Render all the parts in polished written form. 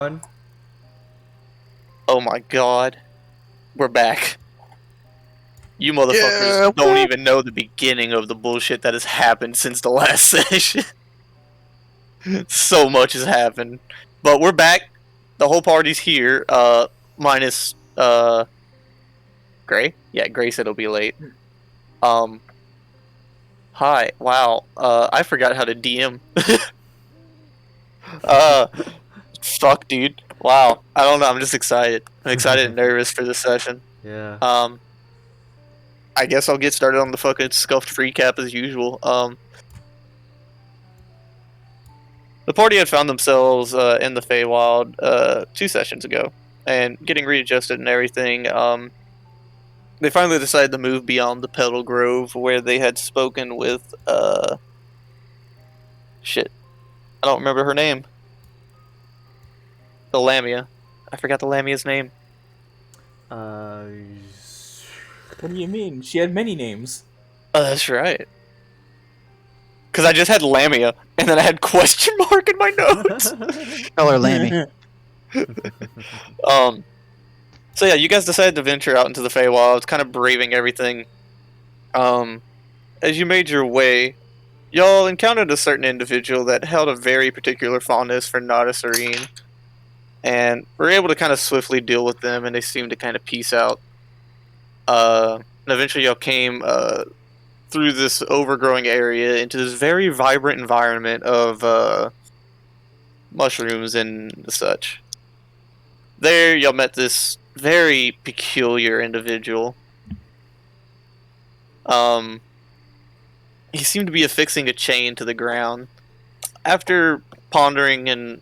One. Oh my god. We're back. You motherfuckers don't even know the beginning of the bullshit that has happened since the last session. So much has happened. But we're back. The whole party's here. Minus Gray? Yeah, Gray said it'll be late. Hi. Wow. I forgot how to DM. Fuck, dude. Wow. I don't know. I'm just excited. I'm excited and nervous for this session. Yeah. I guess I'll get started on the fucking scuffed recap as usual. The party had found themselves in the Faewilds 2 sessions ago, and getting readjusted and everything. They finally decided to move beyond the Petal Grove, where they had spoken with shit. I don't remember her name. The Lamia. I forgot the Lamia's name. What do you mean? She had many names. Oh, that's right. Because I just had Lamia, and then I had question mark in my notes. Call her Lammy. So yeah, you guys decided to venture out into the Faewilds, kind of braving everything. As you made your way, y'all encountered a certain individual that held a very particular fondness for Nada Serene, and were able to kind of swiftly deal with them, and they seemed to kind of peace out. And eventually y'all came through this overgrowing area into this very vibrant environment of mushrooms and such. There, y'all met this very peculiar individual. He seemed to be affixing a chain to the ground. After pondering and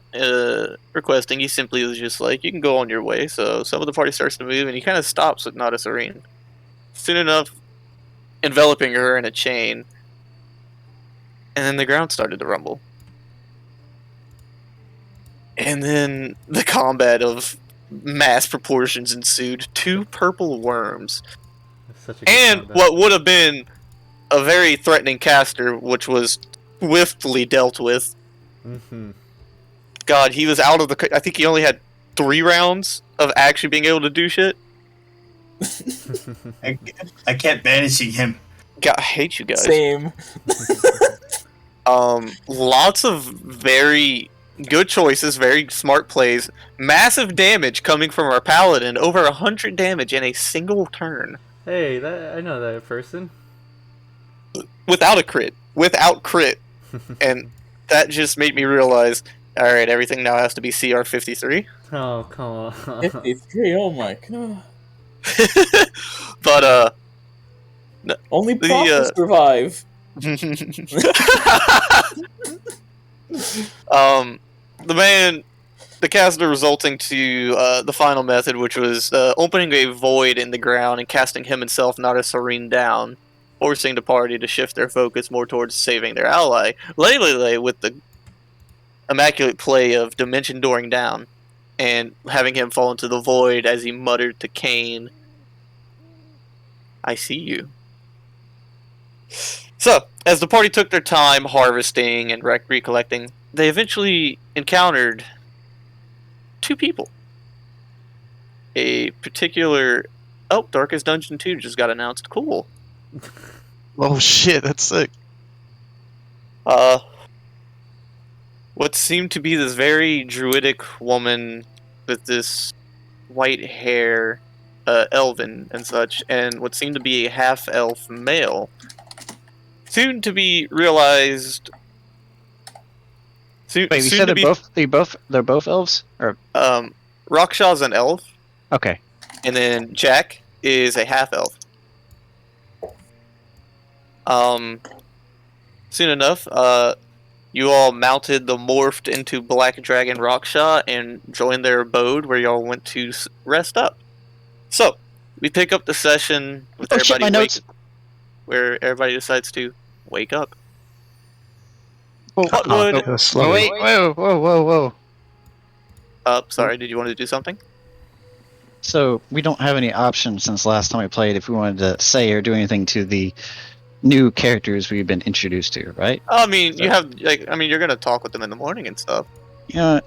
requesting, he simply was just like, you can go on your way. So some of the party starts to move, and he kind of stops with Nada Serene. Soon enough, enveloping her in a chain, and then the ground started to rumble. And then the combat of mass proportions ensued. 2 purple worms. And combat. What would have been a very threatening caster, which was swiftly dealt with. Mm-hmm. God, he was out of the... I think he only had 3 rounds of actually being able to do shit. I kept banishing him. God, I hate you guys. Same. Lots of very good choices, very smart plays. Massive damage coming from our Paladin. Over 100 damage in a single turn. Hey, I know that person. Without a crit. Without crit. And that just made me realize, alright, everything now has to be CR 53. Oh, come on. 53, oh my god. But, only Prok will survive. The caster resulting to the final method, which was opening a void in the ground and casting himself, Nada Serene, down, forcing the party to shift their focus more towards saving their ally. Lelelele with the immaculate play of dimension dooring down and having him fall into the void as he muttered to Kain, I see you. So, as the party took their time harvesting and recollecting, they eventually encountered 2 people. A particular... Oh, Darkest Dungeon 2 just got announced. Cool. Oh shit, that's sick. What seemed to be this very druidic woman with this white hair, elven and such, and what seemed to be a half-elf male. Soon to be realized. Wait, you said they're both elves? Or Rakshaw's an elf. Okay. And then Jack is a half-elf. Soon enough, you all mounted the morphed into Black Dragon Raksha and joined their abode where y'all went to rest up. So, we pick up the session with everybody shit, my notes. Where everybody decides to wake up. Go slow. Wait, whoa. Sorry, did you want to do something? So, we don't have any options since last time we played if we wanted to say or do anything to the new characters we've been introduced to, right? I mean, you have, you're gonna talk with them in the morning and stuff. Yeah.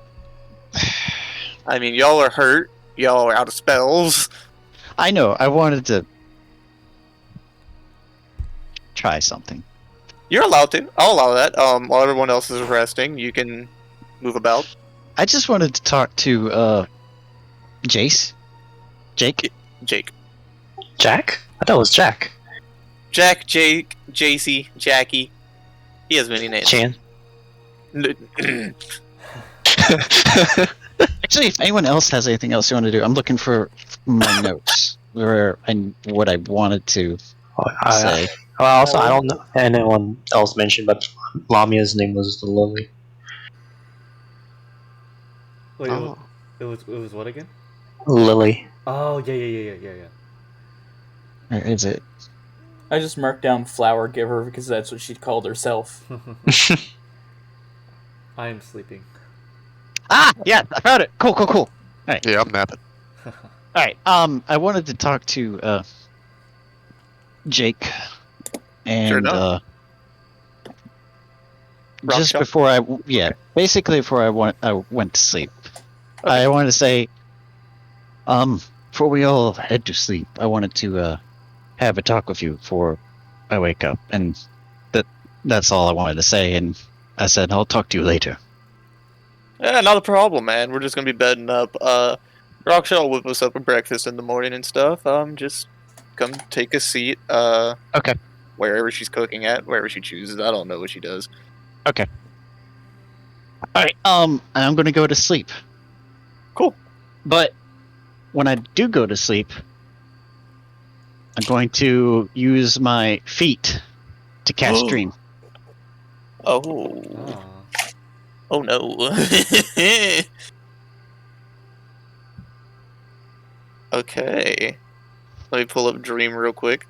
I mean, y'all are hurt. Y'all are out of spells. I know. I wanted to try something. You're allowed to. I'll allow that. While everyone else is resting, you can move about. I just wanted to talk to Jake. Jake. Jack? I thought it was Jack. Jack, Jake, JC, Jackie. He has many names. Chan. Actually, if anyone else has anything else you want to do, I'm looking for my notes where what I wanted to say. Well, also, I don't know anyone else mentioned, but Lamia's name was the Lily. Wait, Oh. it was what again? Lily. Oh, yeah. Where is it? I just marked down Flower Giver because that's what she called herself. I am sleeping. Ah, yeah, I found it. Cool. Yeah, I'm napping. All right. I wanted to talk to Jake, and Sure enough. just Rock before basically before I went to sleep, Okay. I wanted to say, before we all head to sleep, I wanted to have a talk with you before I wake up, and that's all I wanted to say. And I said I'll talk to you later. Yeah, not a problem, man. We're just gonna be bedding up. Rockshell will whip us up a breakfast in the morning and stuff. Just come take a seat. Okay. Wherever she's cooking at, wherever she chooses. I don't know what she does. Okay. All right. I'm gonna go to sleep. Cool. But when I do go to sleep, I'm going to use my feet to cast Dream. Oh. Oh. Oh no. Okay. Let me pull up Dream real quick.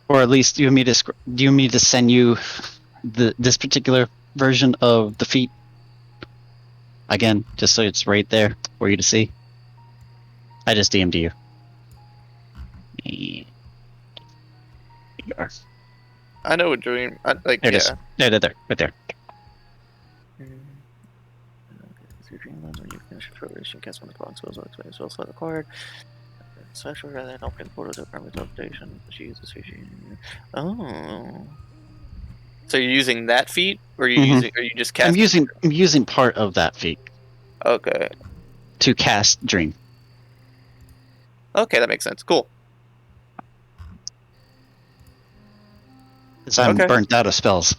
Or at least do you want me to send you this particular version of the feat again, just so it's right there for you to see? I just DM'd you. Here you are. I know what Dream. Like, There it yeah. is. There, right there. You finish your preparation, cast one of the clock spells, or expand spells select a card. Special rather than open portal to permanent teleportation. Jesus, oh. So you're using that feat, or are you just casting? I'm using part of that feat Okay. to cast Dream. Okay, that makes sense. Cool. Because I'm Okay. burnt out of spells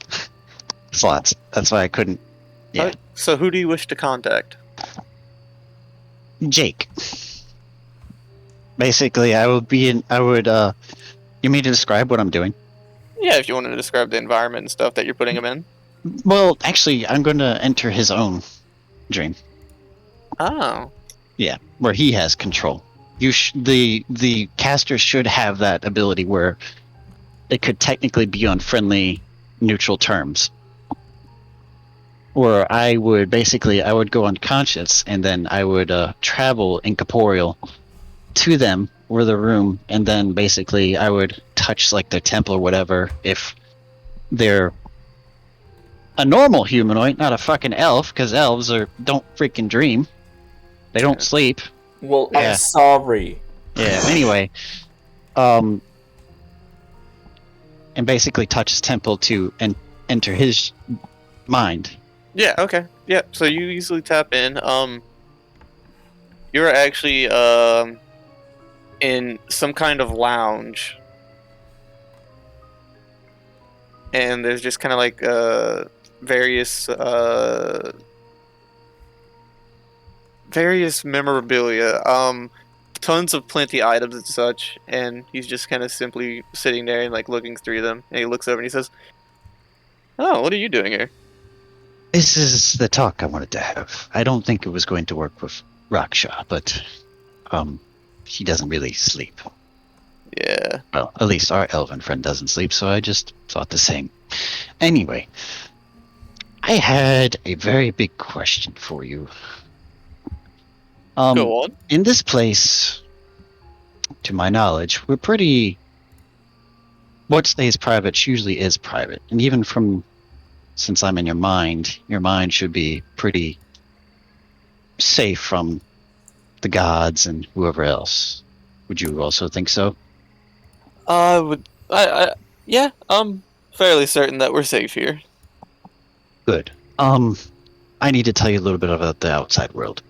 slots. That's why I couldn't. Yeah. So who do you wish to contact? Jake. Basically, I would. You mean to describe what I'm doing? Yeah, if you wanted to describe the environment and stuff that you're putting him in. Well, actually, I'm going to enter his own dream. Oh. Yeah, where he has control. The caster should have that ability where it could technically be on friendly, neutral terms. Where I would go unconscious, and then I would travel incorporeal to them or the room, and then basically I would touch like their temple or whatever if they're a normal humanoid, not a fucking elf, because elves don't freaking dream. They don't sleep. Well, Yeah. I'm sorry. Yeah. Anyway, and basically touch his temple to enter his mind. Yeah, okay. Yeah, so you easily tap in. You're actually in some kind of lounge. And there's just kind of like various memorabilia. Tons of plenty items and such, and he's just kind of simply sitting there and like looking through them. And he looks over and he says, "Oh, what are you doing here?" This is the talk I wanted to have. I don't think it was going to work with Raksha, but he doesn't really sleep. Yeah. Well, at least our elven friend doesn't sleep, so I just thought the same. Anyway, I had a very big question for you. Go on. In this place, to my knowledge, we're pretty... What stays private usually is private. And even from since I'm in your mind should be pretty safe from the gods and whoever else. Would you also think so? Yeah, I'm fairly certain that we're safe here. Good. I need to tell you a little bit about the outside world,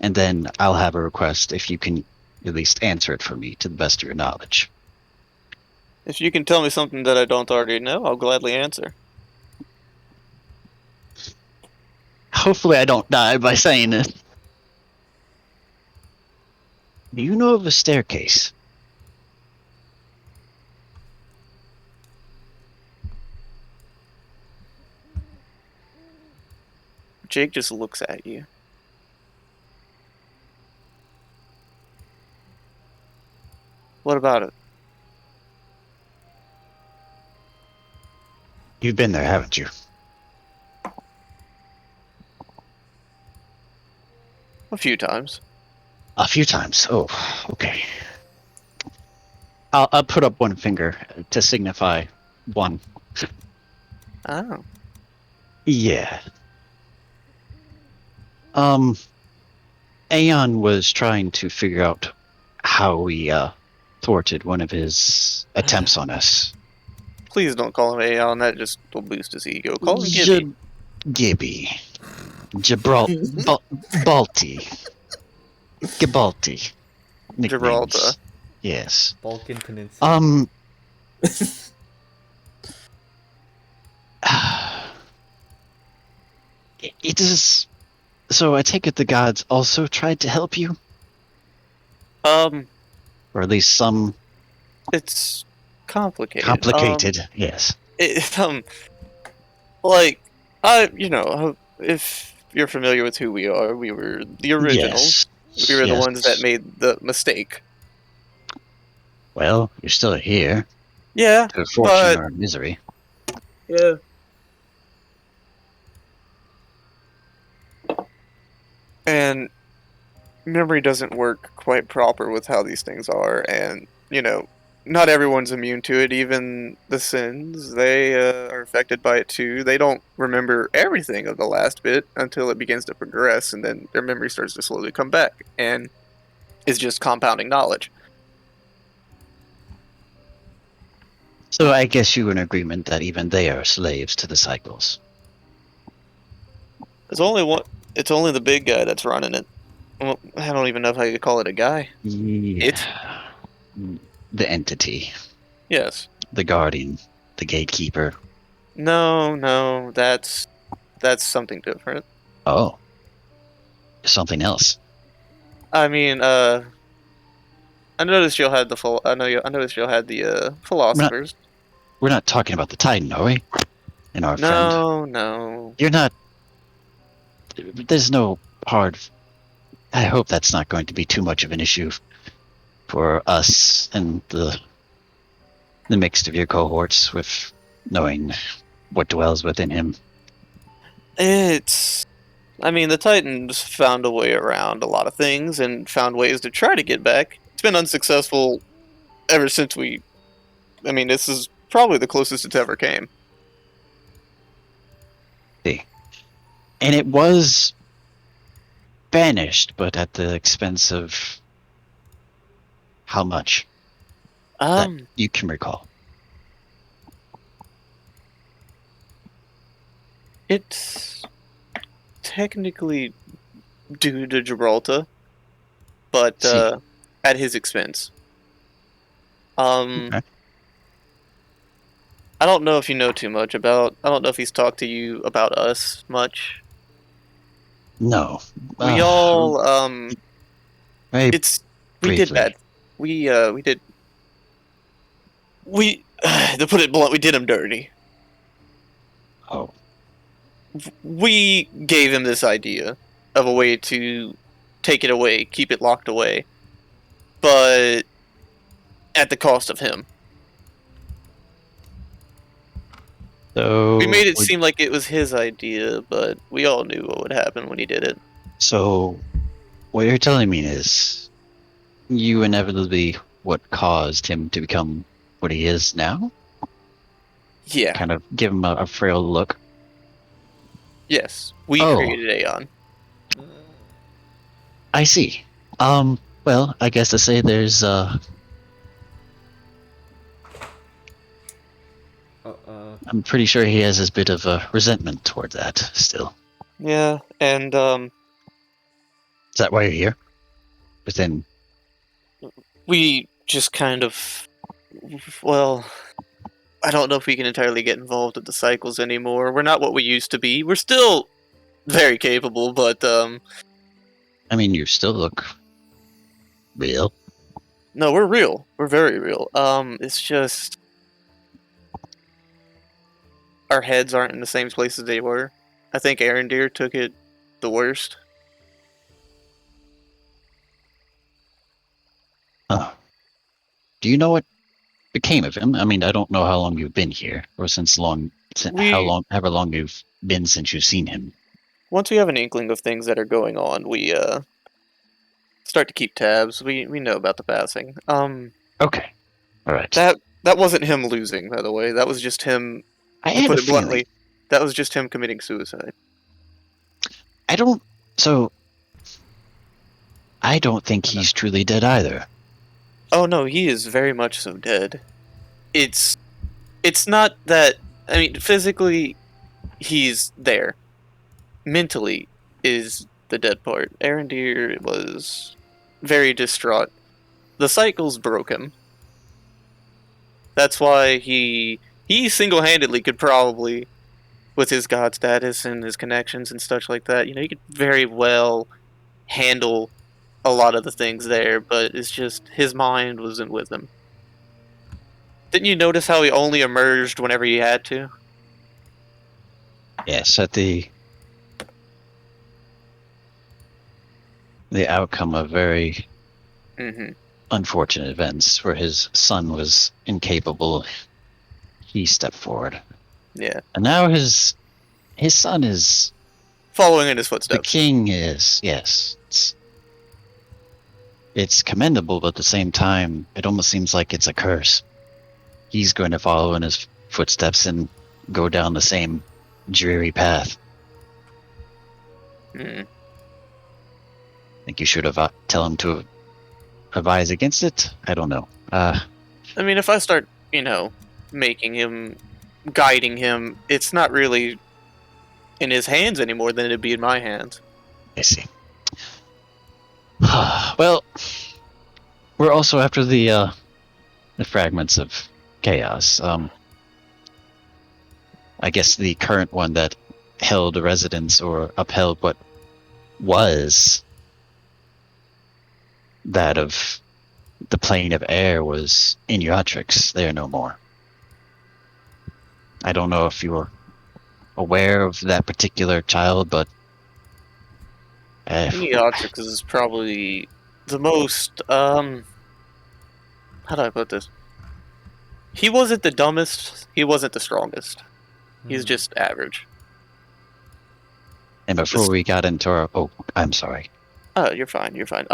and then I'll have a request if you can at least answer it for me to the best of your knowledge. If you can tell me something that I don't already know, I'll gladly answer. Hopefully I don't die by saying this. Do you know of a staircase? Jake just looks at you. What about it? You've been there, haven't you? A few times. A few times. Oh, okay. I'll put up one finger to signify one. Oh. Yeah. Aeon was trying to figure out how we thwarted one of his attempts on us. Please don't call him Aeon, that just will boost his ego. Call him Gibby. Gibby. Balti. Gibalti. Gibraltar. Yes. Balkan Peninsula. It is. So I take it the gods also tried to help you? Or at least some. It's complicated. Complicated, yes. If you're familiar with who we are, we were the originals. Yes. We were the Yes. ones that made the mistake. Well, you're still here. Yeah, To fortune or misery. yeah. And memory doesn't work quite proper with how these things are, and, not everyone's immune to it, even the Sins. They are affected by it too. They don't remember everything of the last bit until it begins to progress, and then their memory starts to slowly come back, and it's just compounding knowledge. So I guess you were in agreement that even they are slaves to the cycles. There's only one. It's only the big guy that's running it. Well, I don't even know if I could call it a guy. Yeah. The entity. Yes. The guardian. The gatekeeper. No, that's something different. Oh. Something else. I mean, I noticed you had the I noticed you had the philosophers. We're not talking about the Titan, are we? And our friend. No. You're not. There's no hard. I hope that's not going to be too much of an issue for us and the mixed of your cohorts with knowing what dwells within him. The Titans found a way around a lot of things and found ways to try to get back. It's been unsuccessful ever since this is probably the closest it's ever came. See. And it was banished, but at the expense of how much? That you can recall. It's technically due to Gibraltar, but at his expense. Okay. I don't know if you know too much about. I don't know if he's talked to you about us much. No. We all very we did briefly. bad. We did. To put it blunt, we did him dirty. Oh. We gave him this idea of a way to take it away, keep it locked away, but at the cost of him. So We made it seem like it was his idea, but we all knew what would happen when he did it. So what you're telling me is you inevitably what caused him to become what he is now? Yeah. Kind of give him a frail look. Yes, we Oh. created Aeon. I see. Well, I guess to say there's I'm pretty sure he has his bit of a resentment toward that still. Yeah, and Is that why you're here? But then, we just kind of, well, I don't know if we can entirely get involved with the cycles anymore. We're not what we used to be. We're still very capable, but I mean, you still look real. no, we're real. We're very real. It's just our heads aren't in the same place as they were. I think Arendir took it the worst. Huh. Do you know what became of him? I mean, I don't know how long you've been here, or however long you've been since you've seen him. Once we have an inkling of things that are going on, we start to keep tabs. We know about the passing. Okay. All right. That wasn't him losing, by the way. That was just him. I To had put a it bluntly, feeling. that was just him committing suicide. I don't think he's truly dead either. Oh no, he is very much so dead. It's not that. I mean, physically, he's there. Mentally, is the dead part. Arendir was very distraught. The cycles broke him. That's why he single-handedly could probably, with his god status and his connections and such like that, he could very well handle a lot of the things there, but it's just his mind wasn't with him. Didn't you notice how he only emerged whenever he had to? Yes, at the outcome of very Mm-hmm. unfortunate events where his son was incapable, he stepped forward. Yeah. And now his son is Following in his the footsteps. king is, yes. It's commendable, but at the same time, it almost seems like it's a curse. He's going to follow in his footsteps and go down the same dreary path. Mm. I think you should have tell him to advise against it. I don't know. I mean, if I start, making him, guiding him, it's not really in his hands anymore than it'd be in my hands. I see. Well, we're also after the fragments of chaos. I guess the current one that held a residence or upheld what was that of the plane of air was in Yatrix. They are no more. I don't know if you're aware of that particular child, but Neotrix is probably the most, how do I put this? He wasn't the dumbest, he wasn't the strongest. He's just average. and before we got into our I'm sorry. You're fine, you're fine.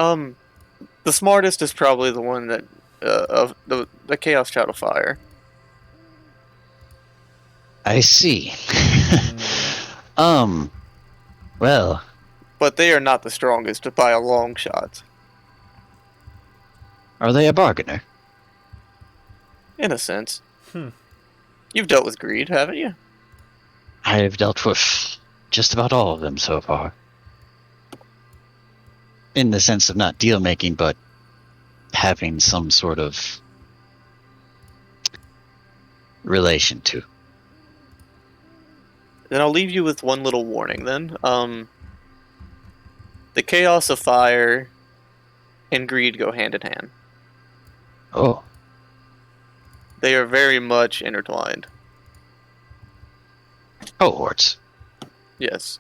The smartest is probably the one that, of the Chaos Child of Fire. I see. Well, But they are not the strongest by a long shot. are they a bargainer? In a sense. You've dealt with greed, haven't you? I have dealt with just about all of them so far. In the sense of not deal making, but having some sort of relation to. Then I'll leave you with one little warning then. The Chaos of Fire and greed go hand in hand. Oh, They are very much intertwined. cohorts. Yes.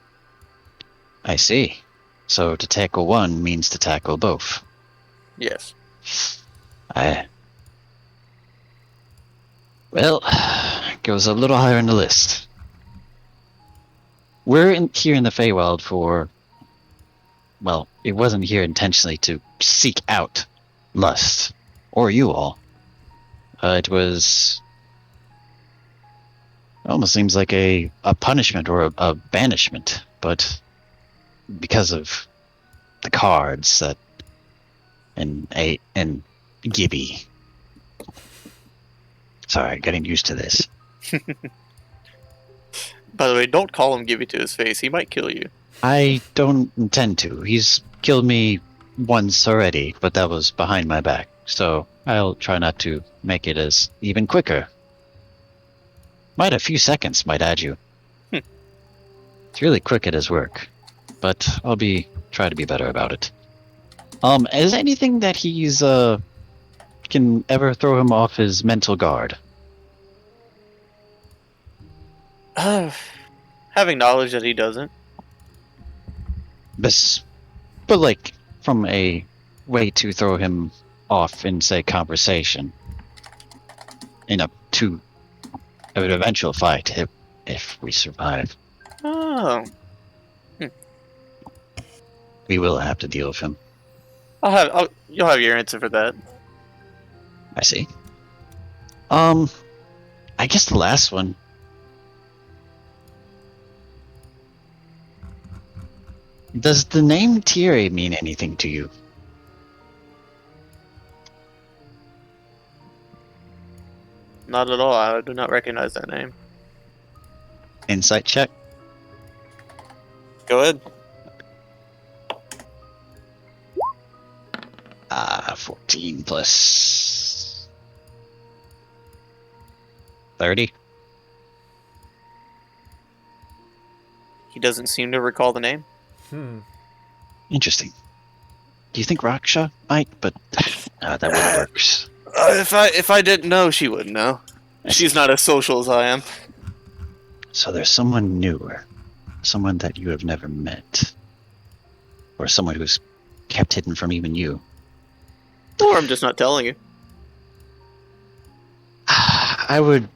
I see. So to tackle one means to tackle both. Yes. Well, goes a little higher in the list. We're here in the Feywild for... Well, it wasn't here intentionally to seek out lust. Or you all. It was... Almost seems like a punishment or a banishment, but because of the cards that and Gibby. Sorry, getting used to this. By the way, don't call him Gibby to his face. He might kill you. I don't intend to. He's killed me once already, but that was behind my back. So I'll try not to make it as even quicker. Might a few seconds, might add you. It's really quick at his work, but I'll try to be better about it. Is there anything that he's can ever throw him off his mental guard? Having knowledge that he doesn't. But like from a way to throw him off in, say, conversation in a an eventual fight if we survive. Oh. We will have to deal with him. You'll have your answer for that. I see. I guess the last one. Does the name Thierry mean anything to you? Not at all. I do not recognize that name. Insight check. Go ahead. 14 plus 30. He doesn't seem to recall the name. Interesting. Do you think Raksha might? But that wouldn't work. If I didn't know, she wouldn't know. She's not as social as I am. So there's someone newer, someone that you have never met, or someone who's kept hidden from even you. Or I'm just not telling you. I would.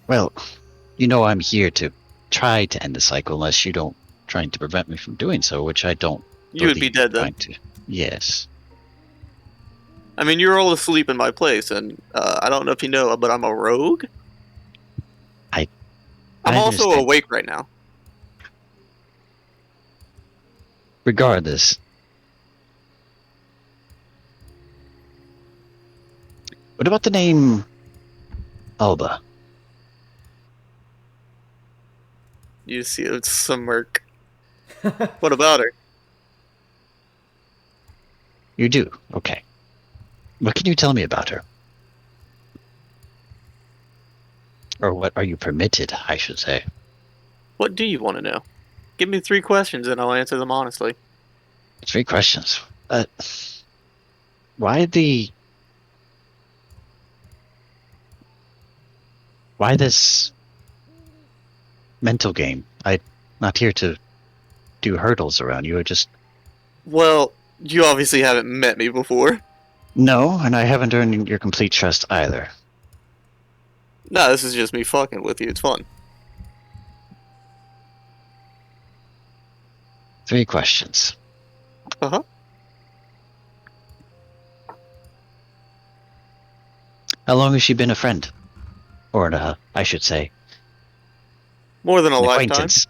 Well, you know I'm here to try to end the cycle unless you don't trying to prevent me from doing so, which I don't. You would be dead then. Yes. I mean, you're all asleep in my place, and I don't know if you know, but I'm a rogue. I'm also understand. awake right now. Regardless. What about the name Alba? You see, it's some smirk. What about her? You do? Okay. What can you tell me about her? Or what are you permitted, I should say? What do you want to know? Give me 3 questions and I'll answer them honestly. 3 questions. Why this mental game? I'm not here to do hurdles around you. I just... Well, you obviously haven't met me before. No, and I haven't earned your complete trust either. No, this is just me fucking with you. It's fun. 3 questions. Uh-huh. How long has she been a friend? Or, I should say, More than a an lifetime. acquaintance.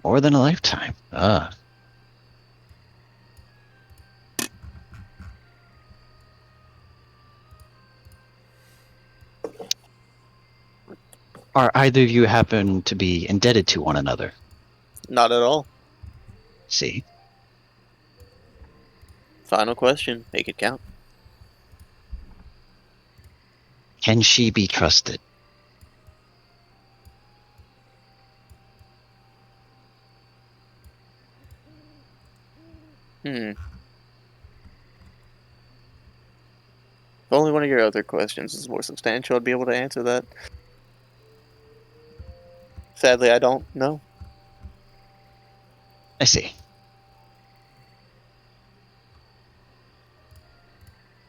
More than a lifetime. Ah. Are either of you happen to be indebted to one another? Not at all. See? Final question. Make it count. Can she be trusted? If only one of your other questions is more substantial, I'd be able to answer that. Sadly, I don't know. I see.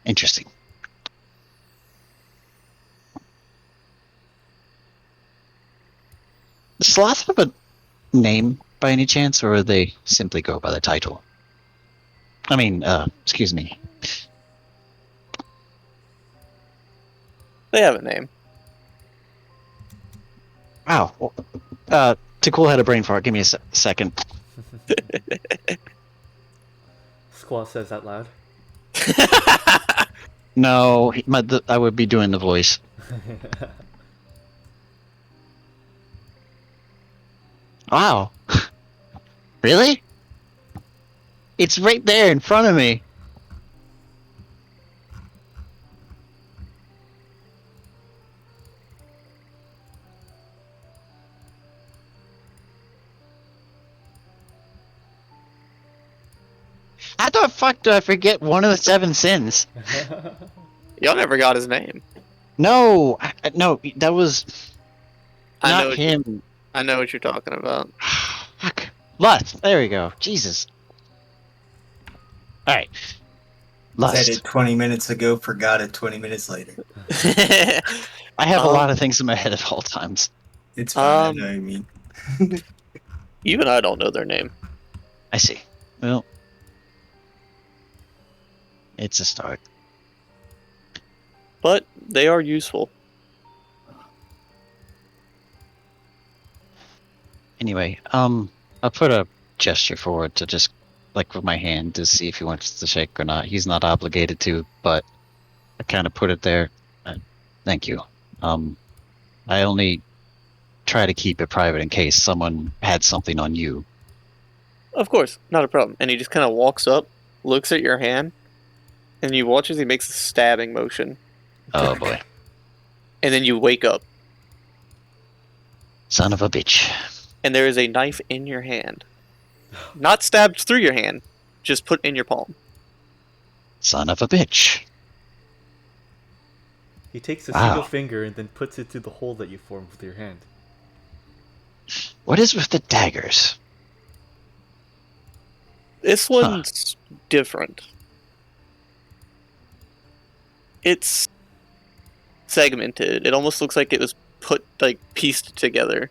Interesting. Does Sloth have a name by any chance, or do they simply go by the title? I mean, excuse me. They have a name. Wow. Takkul had a brain fart. Give me a second. Squall says that loud. No, I would be doing the voice. Wow. Really? It's right there in front of me. How the fuck do I forget one of the 7 sins? Y'all never got his name. No, no, that was I know not him. I know what you're talking about. Fuck. Lust. There we go. Jesus. Alright. Said Lust. it 20 minutes ago, forgot it 20 minutes later. I have a lot of things in my head at all times. It's fine, I mean. Even I don't know their name. I see. Well, it's a start. But they are useful. Anyway, I'll put a gesture forward to just, like, with my hand to see if he wants to shake or not. He's not obligated to, but I kind of put it there. Thank you. I only try to keep it private in case someone had something on you. Of course, not a problem. And he just kind of walks up, looks at your hand, and you watch as he makes a stabbing motion. Oh boy. And then you wake up, Son of a bitch. and there is a knife in your hand. Not stabbed through your hand, just put in your palm. Son of a bitch. He takes a Wow. single finger and then puts it through the hole that you formed with your hand. What is with the daggers? This one's different. It's segmented. It almost looks like it was put, like, pieced together.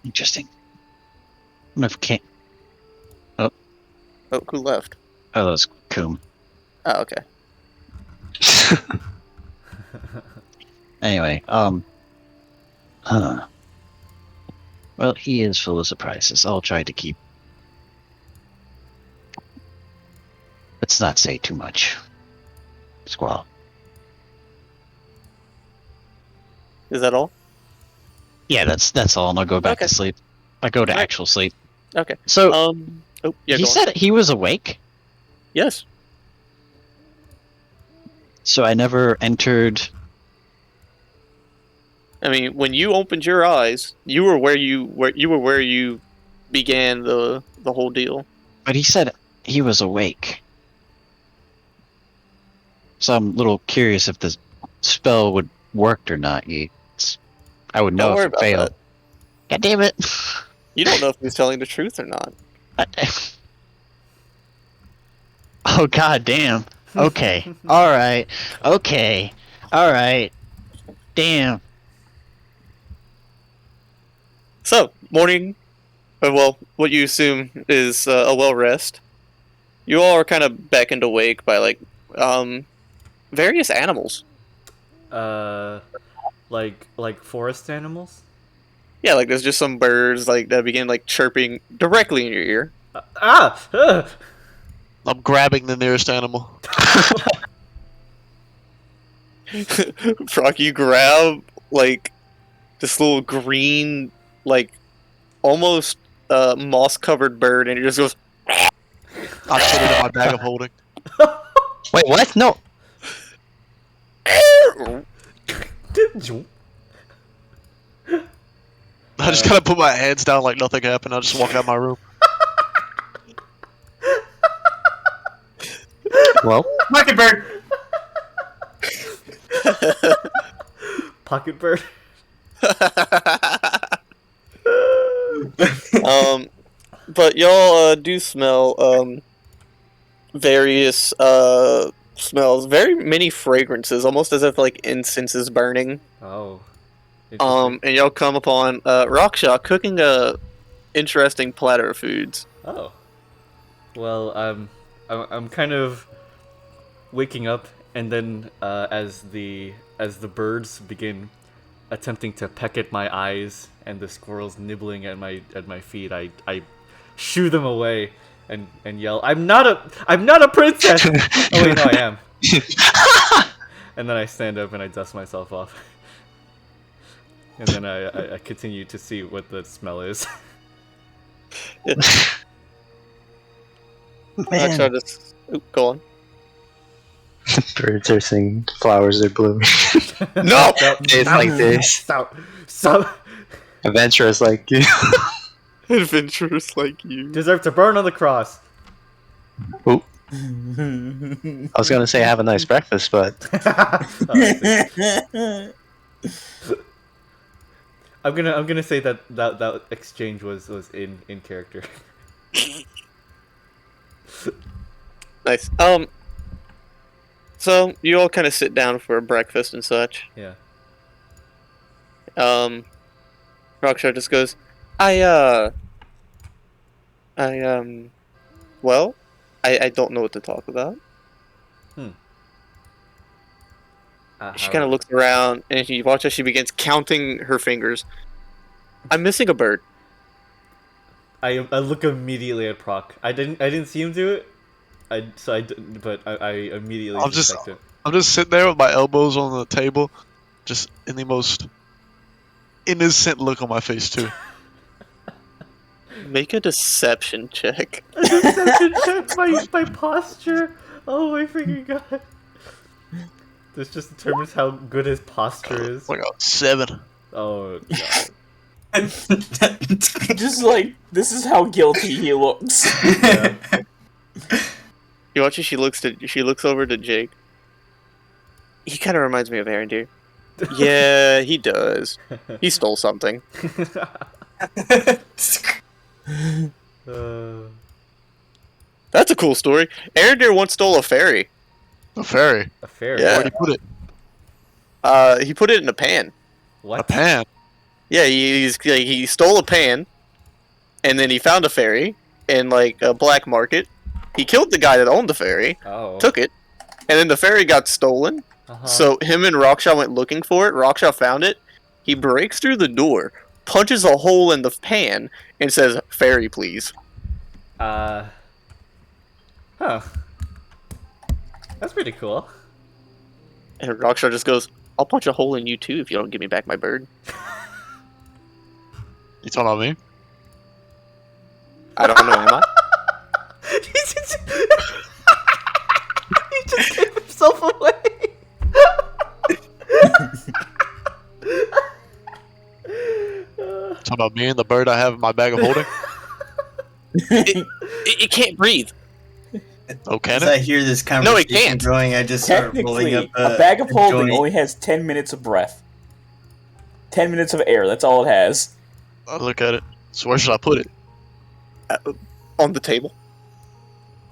Interesting. I wonder if can't. Oh, who left? Oh, that was Coom. Oh, okay. Anyway, well, he is full of surprises. I'll try to keep. Let's not say too much. Squall. Is that all? Yeah, that's all, and I'll go back Okay. to sleep. I go to Alright. actual sleep. Okay. So Oh, yeah, he go on. said he was awake, Yes. so I never entered. I mean, when you opened your eyes, you were where you began the whole deal. But he said he was awake. So I'm a little curious if the spell would work or not. I would know Don't worry if it about failed. that. God damn it! You don't know if he's telling the truth or not. Oh god damn. Okay. Alright. Okay. Alright. Damn. So, morning, well, what you assume is a well rest. You all are kind of beckoned awake by, like, various animals. Like forest animals? Yeah, like there's just some birds like that begin like chirping directly in your ear. I'm grabbing the nearest animal. Prok, you grab like this little green, like almost moss covered bird, and it just goes. I put it in my bag of holding. Wait, what? No. I just kind of put my hands down like nothing happened. I just walk out my room. Well, Mockingbird! Pocket bird. But y'all do smell various smells, very many fragrances, almost as if like incense is burning. Oh. Interesting. And y'all come upon Raksha cooking a interesting platter of foods. Oh. Well, I'm kind of waking up And then as the birds begin attempting to peck at my eyes and the squirrels nibbling at my feet, I shoo them away and yell, I'm not a princess. Oh wait, no, I am. And then I stand up and I dust myself off. And then I continue to see what the smell is. Actually, I'll just go on. Birds are singing, flowers are blooming. No! It's like this. Stop. Adventurers like you. Adventurers like you. Deserve to burn on the cross. Oop. I was gonna say have a nice breakfast, but I'm gonna say that exchange was in character. Nice. So you all kind of sit down for breakfast and such. Yeah. Rockstar just goes, well, I don't know what to talk about. She kind of looks around, and you watch as she begins counting her fingers. I'm missing a bird. I look immediately at Prok. I didn't see him do it. But I immediately suspect it. I'm just sitting there with my elbows on the table, just in the most innocent look on my face too. Make a deception check. A deception check. My posture. Oh my freaking god. This just determines how good his posture is. Like a 7. Oh god. Just like, this is how guilty he looks. Yeah. You watch as she looks over to Jake. He kind of reminds me of Aaron, dude. Yeah, he does. He stole something. That's a cool story. Aaron once stole a fairy. A fairy? A fairy? Yeah. Where'd he put it? He put it in a pan. What? A pan? Yeah, he stole a pan, and then he found a fairy in like a black market. He killed the guy that owned the fairy, took it, and then the fairy got stolen. So him and Raksha went looking for it. Raksha found it. He breaks through the door, punches a hole in the pan, and says, "Fairy, please." Huh. That's pretty cool. And Raksha just goes, "I'll punch a hole in you too if you don't give me back my bird." You talking about me? I don't know, am I? He just gave himself away. Talking about me and the bird I have in my bag of holding? It can't breathe. Oh, can As I it? hear this No, it conversation can't. going, I just start rolling Technically, up a bag of holding joint. only has 10 minutes of breath. 10 minutes of air, that's all it has. I'll look at it. So where should I put it? On the table.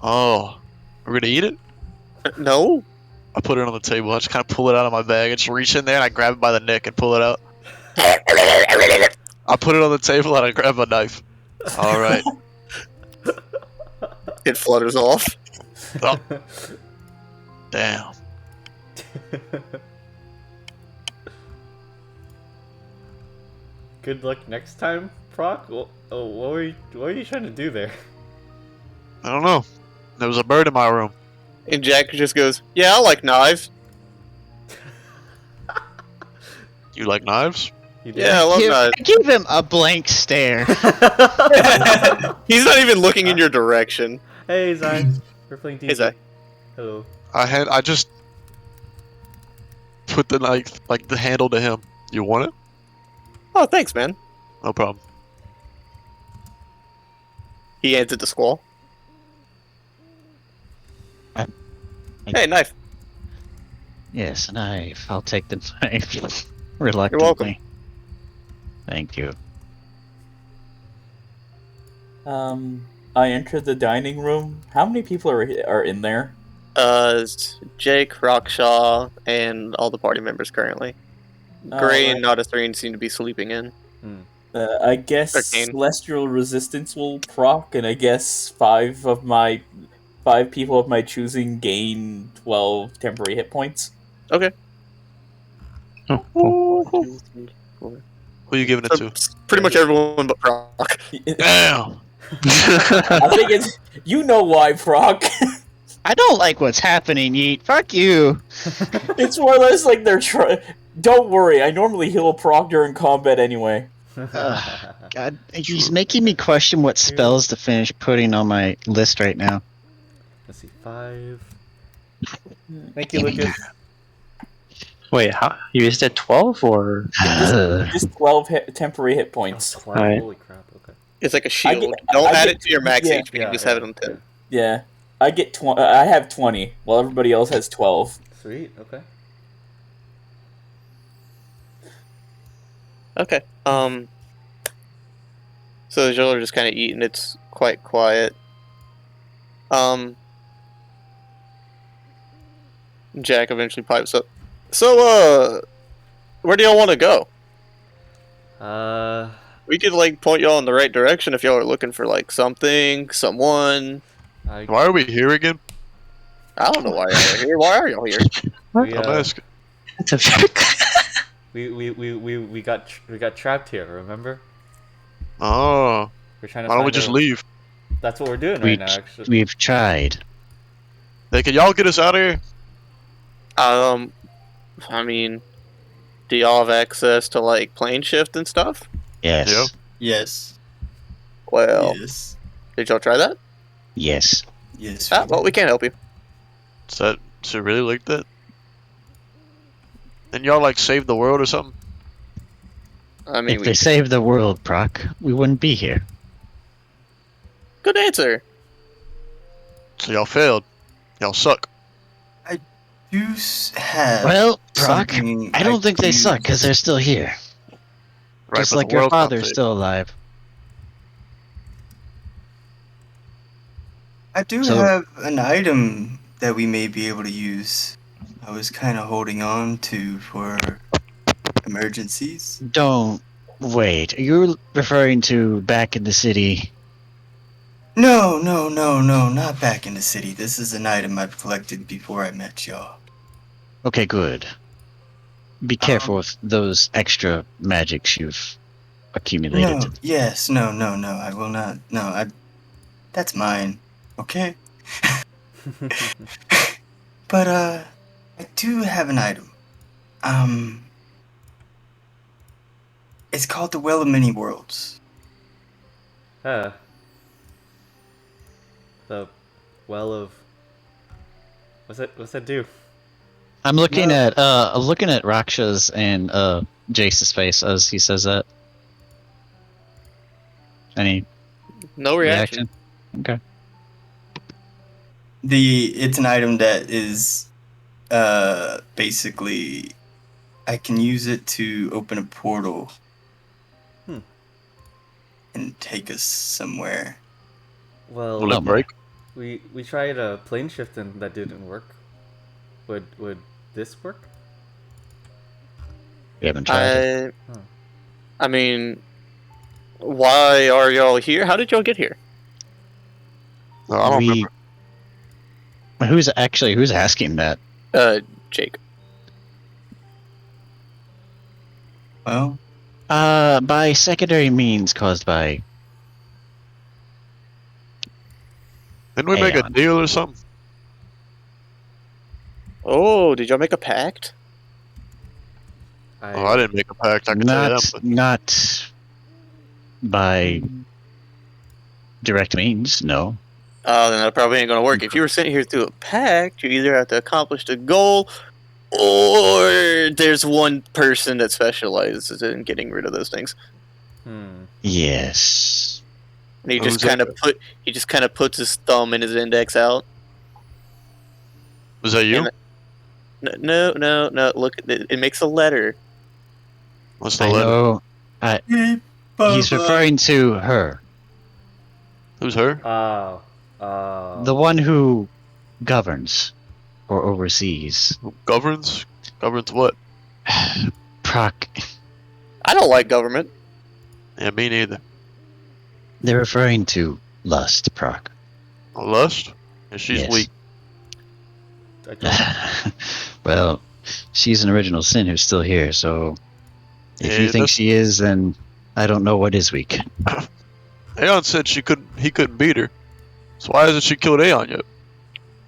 Oh, we're gonna eat it? No. I put it on the table. I just kind of pull it out of my bag. I just reach in there and I grab it by the neck and pull it out. I put it on the table and I grab a knife. All right. It flutters off. Oh. Damn. Good luck next time, Prok. What were you trying to do there? I don't know. There was a bird in my room. And Jack just goes, "Yeah, I like knives." You like knives? You did? Yeah, I love knives. Give him a blank stare. He's not even looking in your direction. Hey, Zion. We're playing D&D. Hey, Zai. Hello. I just put the knife, like the handle to him. You want it? Oh, thanks, man. No problem. He hands it to Squall. Hey, knife. Yes, a knife. I'll take the knife. Reluctantly. You're welcome. Thank you. I entered the dining room. How many people are in there? It's Jake, Raksha, and all the party members currently. Gray and Nodasreen seem to be sleeping in. I guess 13. Celestial Resistance will proc, and I guess 5 5 people of my choosing gain 12 temporary hit points. Okay. Oh, cool. 1, 2, 3, 4. Who you giving it to? Pretty much everyone but Prok. Damn. I think it's you know why, Prok. I don't like what's happening, Yeet. Fuck you. It's more or less like they're trying. Don't worry, I normally heal Prok during combat anyway. God, he's making me question what spells to finish putting on my list right now. Let's see, 5. Thank you, Lucas. Wait, how you said 12 or? Just 12 temporary hit points. 12. Alright. Holy crap, okay. It's like a shield. I Don't add get- it to your max yeah. HP. Just have it on 10. Yeah, I get 20. I have 20, while everybody else has 12. Sweet, okay. Okay. So y'all are just kind of eating. It's quite quiet. Jack eventually pipes up. So, where do y'all want to go? We could like point y'all in the right direction if y'all are looking for like something, someone. I, Why are we here again? I don't know why y'all are here. Why are y'all here? we, I'm asking. That's a very we got trapped here. Remember? Oh, We're trying to. why don't we find just a- leave? That's what we're doing We- right now. Actually, We've tried. Hey, can y'all get us out of here? I mean, do y'all have access to like plane shift and stuff? Yes. Yep. Yes. Well, Yes. did y'all try that? Yes. Yes. Well, we can't help you. Is it really like that? And y'all like save the world or something? I mean, If they saved the world, Prok, we wouldn't be here. good answer. So y'all failed. Y'all suck. You have. Well, Prok, something I don't think they could suck because they're still here. Right, Just but like the your world's not father's saved. still alive. I do So- have an item that we may be able to use. I was kind of holding on to for emergencies. Don't wait. Are you referring to back in the city? No, not back in the city. This is an item I've collected before I met y'all. Okay, good. Be careful with those extra magics you've accumulated. No, yes, no, I will not. No, that's mine. Okay? But, I do have an item. It's called the Well of Many Worlds. the well of. What's that do? I'm looking at Raksha's and Jace's face as he says that. Any No reaction. reaction? Okay. It's an item that is, basically, I can use it to open a portal. And take us somewhere. Well, Will it break? we tried a plane shift and that didn't work. Would this work? We haven't tried it. I mean, why are y'all here? How did y'all get here? No, I don't remember. Who's asking that? Jake. Well, By secondary means caused by. Didn't we make a Aeon. deal or something? Oh, did y'all make a pact? Oh, I didn't make a pact. I can tell you that. But Not by direct means, no. Oh, then that probably ain't gonna work. If you were sent here through a pact, you either have to accomplish the goal, or there's one person that specializes in getting rid of those things. Yes. And he Who's just kind of puts his thumb and his index out. was that you? And no. Look, it makes a letter. What's the I letter? know. He's referring to her. Who's her? The one who governs or oversees. Who governs? Governs what? Prok. I don't like government. Yeah, me neither. They're referring to lust, Prok. Lust? And she's Yes. weak. I don't- Well, she's an original sin who's still here, so if Yeah, you think that's- she is, then I don't know what is weak. Aeon said he couldn't beat her. So why hasn't she killed Aeon yet?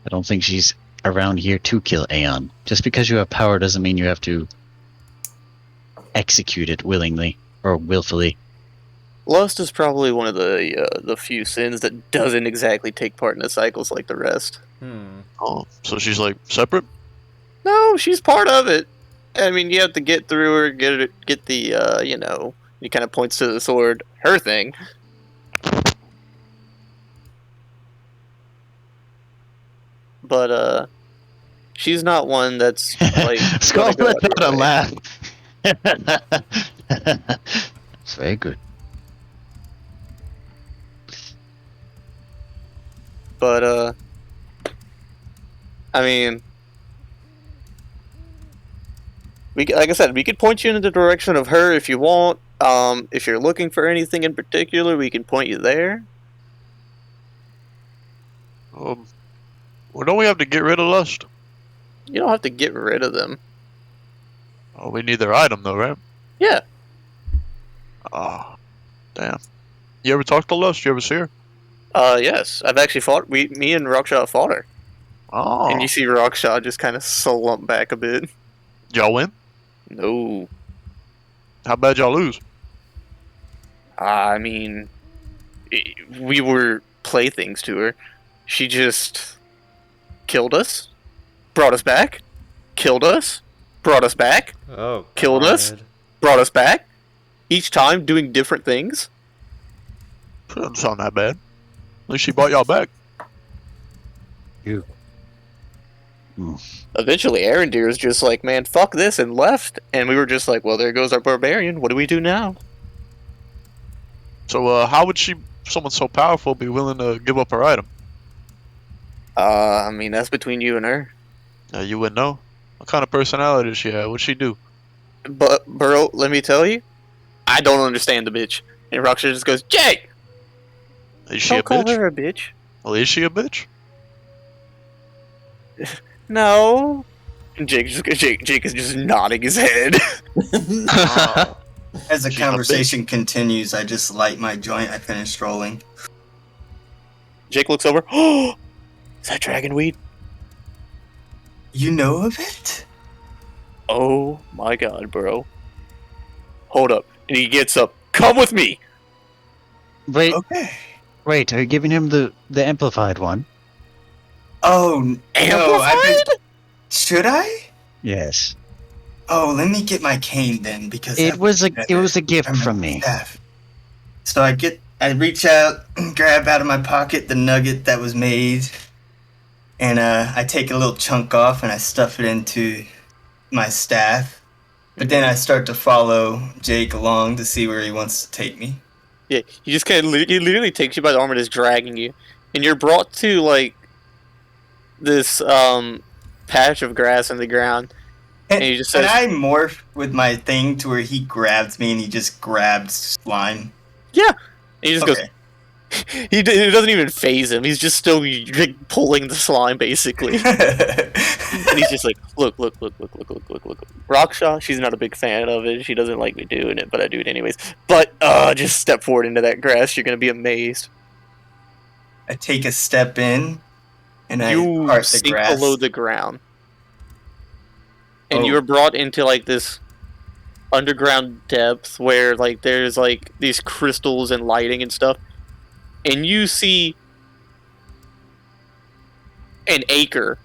I don't think she's around here to kill Aeon. Just because you have power doesn't mean you have to execute it willingly or willfully. Lust is probably one of the few sins that doesn't exactly take part in the cycles like the rest. Oh, so she's like separate? No, she's part of it. I mean, you have to get through her, get the, he kind of points to the sword, her thing. But, she's not one that's, like, Squall gonna go let out her out a way. laugh. It's very good. But, I mean, like I said, we could point you in the direction of her if you want. If you're looking for anything in particular, we can point you there. Well, don't we have to get rid of Lust? You don't have to get rid of them. Oh, we need their item though, right? Yeah. Oh, damn. You ever talk to Lust? You ever see her? Yes. I've actually me and Rockshot fought her. Oh. And you see Rockshot just kind of slump back a bit. Y'all win? No. How bad y'all lose? I mean, we were playthings to her. She just killed us, brought us back, killed us, brought us back, Oh, Killed us? God. brought us back. Each time doing different things. Doesn't sound that bad. At least she brought y'all back. You. Eventually, Arendir is just like, man, fuck this, and left. And we were just like, well, there goes our barbarian. What do we do now? So, how would someone so powerful, be willing to give up her item? I mean, that's between you and her. You wouldn't know. What kind of personality does she have? What'd she do? But, bro, let me tell you, I don't understand the bitch. And Rockstar just goes, Jake! Is she Don't a call bitch? her a bitch. Well, is she a bitch? No. And Jake is just nodding his head. Oh. As the She's a conversation continues, I just light my joint. I finish rolling. Jake looks over. Oh, is that dragon weed? You know of it? Oh my god, bro. Hold up. And he gets up. Come with me! Wait, Okay. wait, are you giving him the amplified one? Oh, no. Amplified? Should I? Yes. Oh, let me get my cane then, because It that was a better. gift I remember from me. staff. So I reach out, grab out of my pocket the nugget that was made, and I take a little chunk off and I stuff it into my staff. But then I start to follow Jake along to see where he wants to take me. Yeah, he just kind of he literally takes you by the arm and is dragging you. And you're brought to, like, this, patch of grass on the ground. And he just Can says, I morph with my thing to where he grabs me and he just grabs slime? and he just Okay. goes, it doesn't even phase him. He's just still like, pulling the slime, basically. And he's just like, look. Rockshaw, she's not a big fan of it. She doesn't like me doing it, but I do it anyways. But, just step forward into that grass. You're going to be amazed. I take a step in and I You part the sink grass. below the ground. And Oh. you are brought into, like, this underground depth where, like, there's, like, these crystals and lighting and stuff. And you see an acre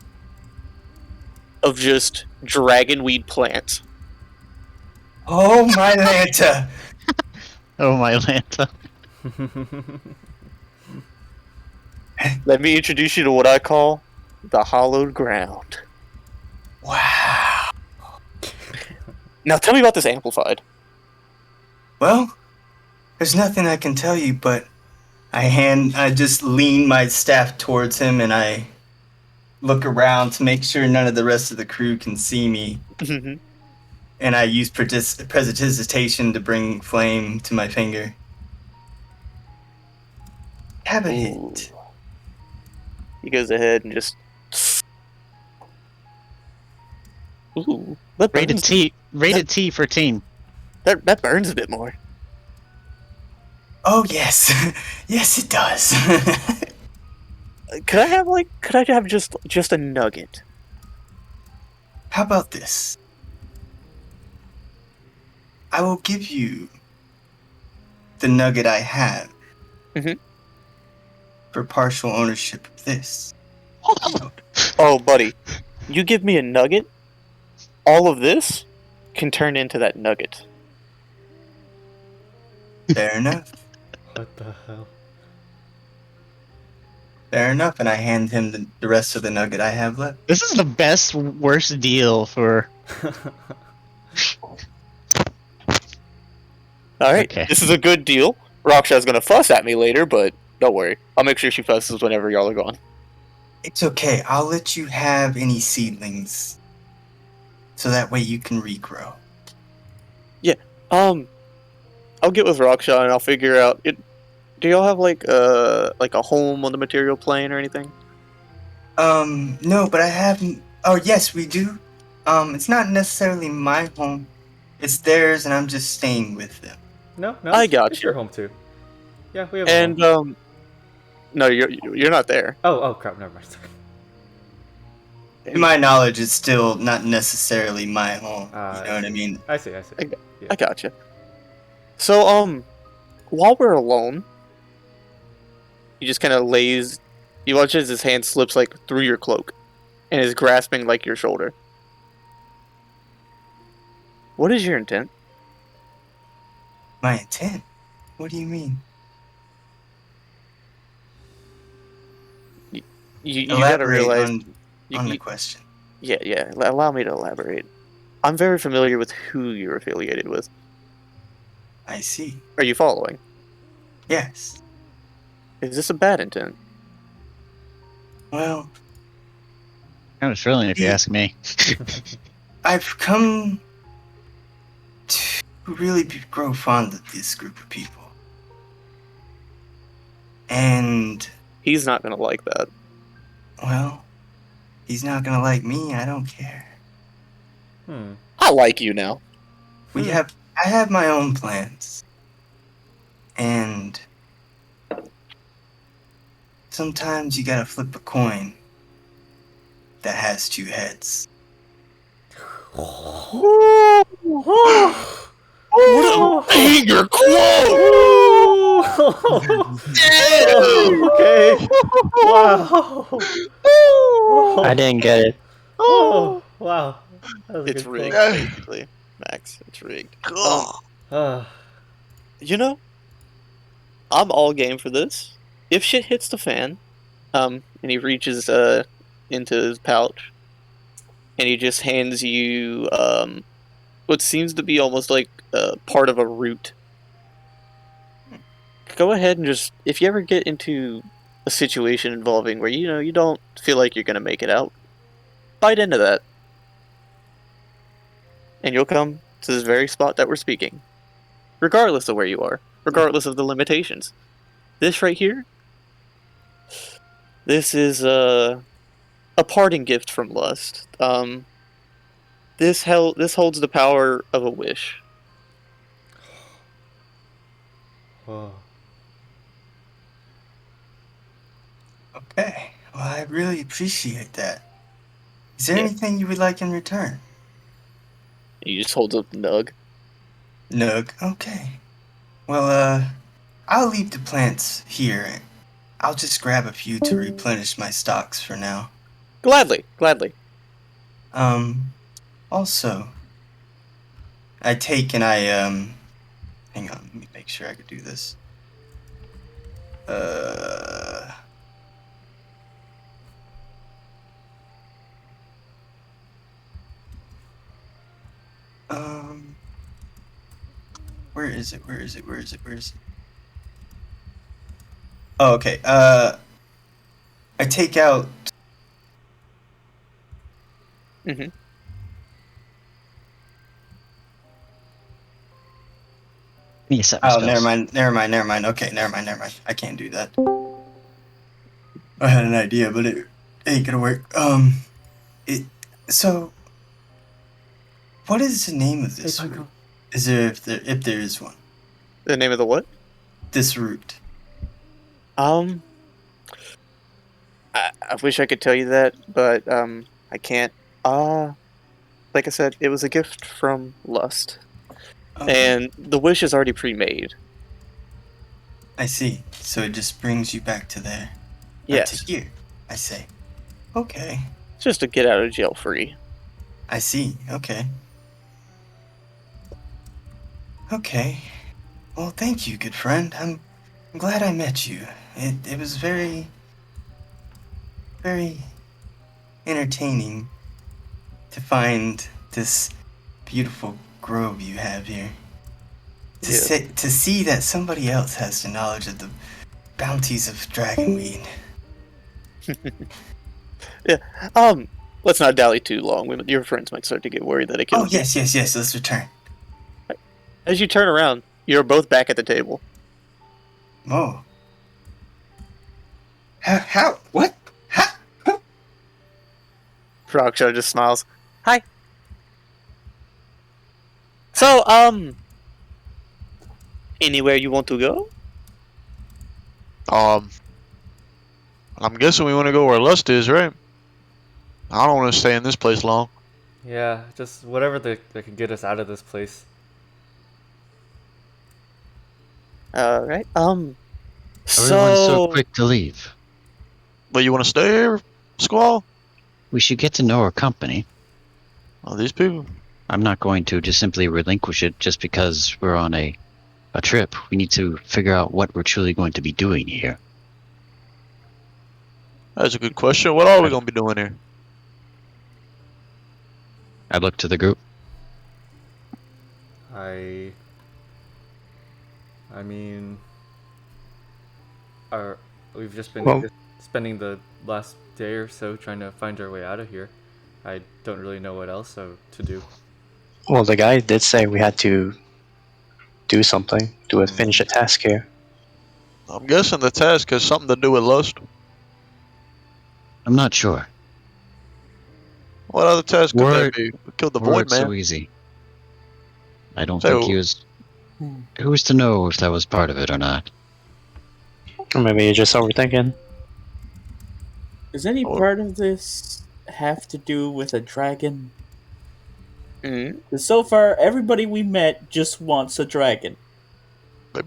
of just dragonweed plants. Oh my Lanta! Oh my Lanta. Let me introduce you to what I call the hallowed ground. Wow. Now tell me about this amplified. Well, there's nothing I can tell you, but I just lean my staff towards him and I look around to make sure none of the rest of the crew can see me. And I use prestidigitation to bring flame to my finger. Have a hit. He goes ahead and just. Ooh, that Rated burns. T. Rated T for teen. That burns a bit more. Oh yes, yes it does. Could I have just a nugget? How about this? I will give you the nugget I have Mhm. for partial ownership of this. Oh, buddy, you give me a nugget, all of this can turn into that nugget. Fair enough. What the hell? Fair enough, and I hand him the rest of the nugget I have left. This is the best, worst deal for. All right, Okay. This is a good deal. Raksha's gonna fuss at me later, but don't worry. I'll make sure she fusses whenever y'all are gone. It's okay. I'll let you have any seedlings, so that way you can regrow. I'll get with Raksha and I'll figure out it. Do y'all have like a home on the material plane or anything? No, but I have. Oh, yes, we do. It's not necessarily my home. It's theirs, and I'm just staying with them. No, I it's, got it's you. your home too. Yeah, we have. A And home. no, you're not there. Oh crap! Never mind. Sorry. To my knowledge, it's still not necessarily my home. You know what I mean? I see. I gotcha. So while we're alone, he just kind of lays. You watch as his hand slips like through your cloak, and is grasping like your shoulder. What is your intent? My intent? What do you mean? You gotta Elaborate realize on the question. Yeah. Allow me to elaborate. I'm very familiar with who you're affiliated with. I see. Are you following? Yes. Is this a bad intent? Well, Kind of thrilling, if you ask me. I've come to really grow fond of this group of people. And, He's not gonna like that. well, he's not gonna like me. I don't care. I like you now. I have my own plans. And sometimes you gotta flip a coin that has two heads. What a anger quote! Okay. Wow. I didn't get it. Oh, wow. That was a It's good rigged, call. basically. Max, it's rigged. Ah. You know, I'm all game for this. If shit hits the fan, and he reaches into his pouch, and he just hands you what seems to be almost like part of a root. Go ahead and just, if you ever get into a situation involving where you don't feel like you're gonna make it out, bite into that, and you'll come to this very spot that we're speaking, regardless of where you are, regardless of the limitations. This right here, this is a parting gift from Lust. This holds the power of a wish. Whoa. Okay. Well, I really appreciate that. Is there Yeah. anything you would like in return? He just holds up the nug. Nug. Okay. Well, I'll leave the plants here. I'll just grab a few to replenish my stocks for now. Gladly. Also, I take and I, hang on, let me make sure I could do this. Where is it? Oh, okay. I take out. Mhm. Oh, never mind. Okay, never mind. I can't do that. I had an idea, but it ain't gonna work. So, what is the name of this Hey, route? Is there if there is one? The name of the what? This route. I wish I could tell you that, but I can't. Like I said, it was a gift from Lust, and the wish is already pre-made. I see. So it just brings you back to there. Yes, To here. I say. Okay. just to get out of jail free. I see. Okay. Okay. Well, thank you, good friend. I'm glad I met you. It was very entertaining to find this beautiful grove you have here. To see that somebody else has the knowledge of the bounties of dragonweed. Let's not dally too long. Your friends might start to get worried that it kills you. Yes. Let's return. As you turn around, you're both back at the table. Oh. How? What? How? Prok just smiles. Hi. So, anywhere you want to go? I'm guessing we want to go where Lust is, right? I don't want to stay in this place long. Yeah, just whatever that can get us out of this place. Alright, Everyone's so quick to leave. But you want to stay here, Squall? We should get to know our company. Oh, these people? I'm not going to just simply relinquish it just because we're on a trip. We need to figure out what we're truly going to be doing here. That's a good question. What are we going to be doing here? I look to the group. I mean, we've just been spending the last day or so trying to find our way out of here. I don't really know what else to do. Well, the guy did say we had to do something, finish a task here. I'm guessing the task has something to do with Lust. I'm not sure. What other task could that be? We killed the Void Man. So easy. I don't think he was. Who's to know if that was part of it or not? Or maybe you're just overthinking. Does any part of this have to do with a dragon? Because so far, everybody we met just wants a dragon.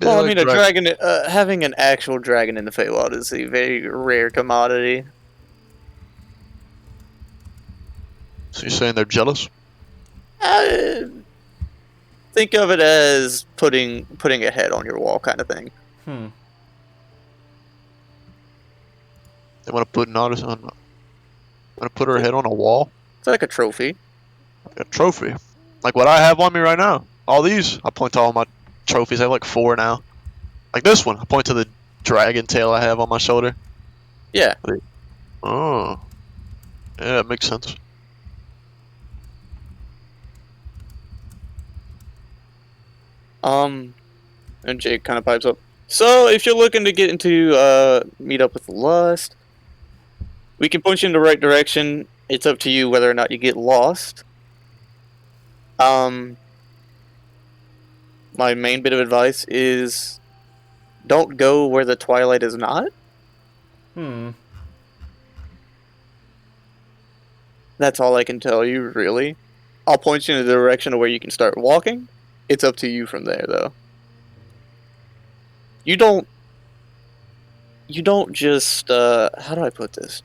Well, I mean, a dragon, having an actual dragon in the Feywild is a very rare commodity. So you're saying they're jealous? Think of it as putting a head on your wall kind of thing. They want to put Artis on. Want to put her head on a wall? It's like a trophy. Like a trophy, like what I have on me right now. All these, I point to all my trophies. I have like 4 now. Like this one, I point to the dragon tail I have on my shoulder. Yeah. Oh, yeah, it makes sense. And Jake kind of pipes up. So, if you're looking to get into, meet up with Lust, we can point you in the right direction. It's up to you whether or not you get lost. My main bit of advice is don't go where the twilight is not. That's all I can tell you, really. I'll point you in the direction of where you can start walking. It's up to you from there, though. You don't just, how do I put this?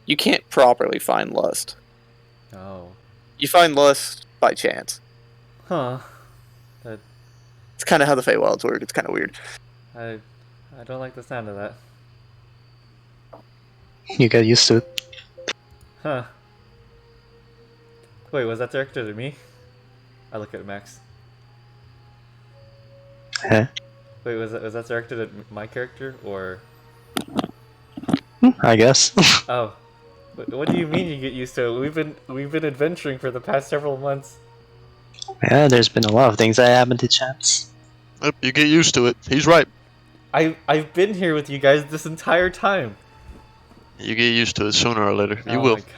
You can't properly find Lust. Oh. You find Lust by chance. Huh. It's kind of how the Feywilds work. It's kind of weird. I don't like the sound of that. You get used to it. Huh. Wait, was that directed at me? I look at Max. Huh? Wait, was that directed at my character or? I guess. Oh, what do you mean you get used to it? We've been adventuring for the past several months. Yeah, there's been a lot of things that happened to chaps. Yep, you get used to it. He's right. I've been here with you guys this entire time. You get used to it sooner or later. You Oh will. my god.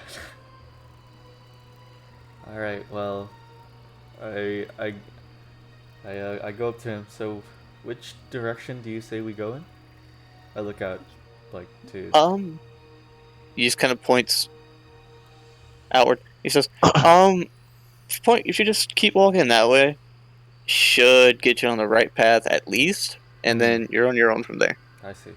All right. Well, I go up to him. So, which direction do you say we go in? I look out, like to. He just kind of points outward. He says, if you just keep walking that way, should get you on the right path at least, and then you're on your own from there. I see.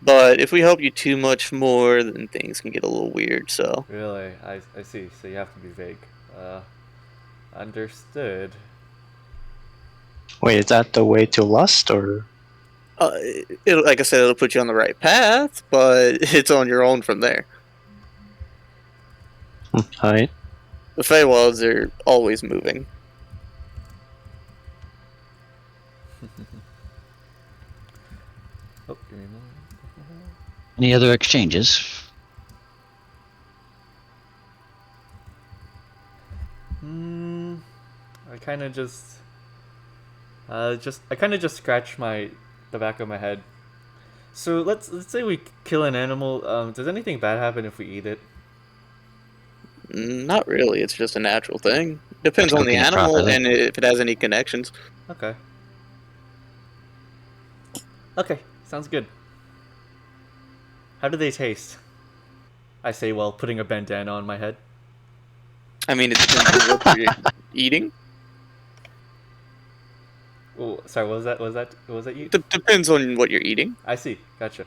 But if we help you too much more, then things can get a little weird, so... Really? I see. So you have to be vague. Understood. Wait, is that the way to Lust, or? Like I said, it'll put you on the right path, but it's on your own from there. Alright. The Faewilds are always moving. Oh, give me a moment. Any other exchanges? I kind of just scratch the back of my head. So let's say we kill an animal. Does anything bad happen if we eat it? Not really, it's just a natural thing. Depends on the Cooking it animal properly. and if it has any connections. Okay. Okay, sounds good. How do they taste? I say while putting a bandana on my head. I mean, it depends on what you're eating. Oh, sorry. Was that you? Depends on what you're eating. I see. Gotcha.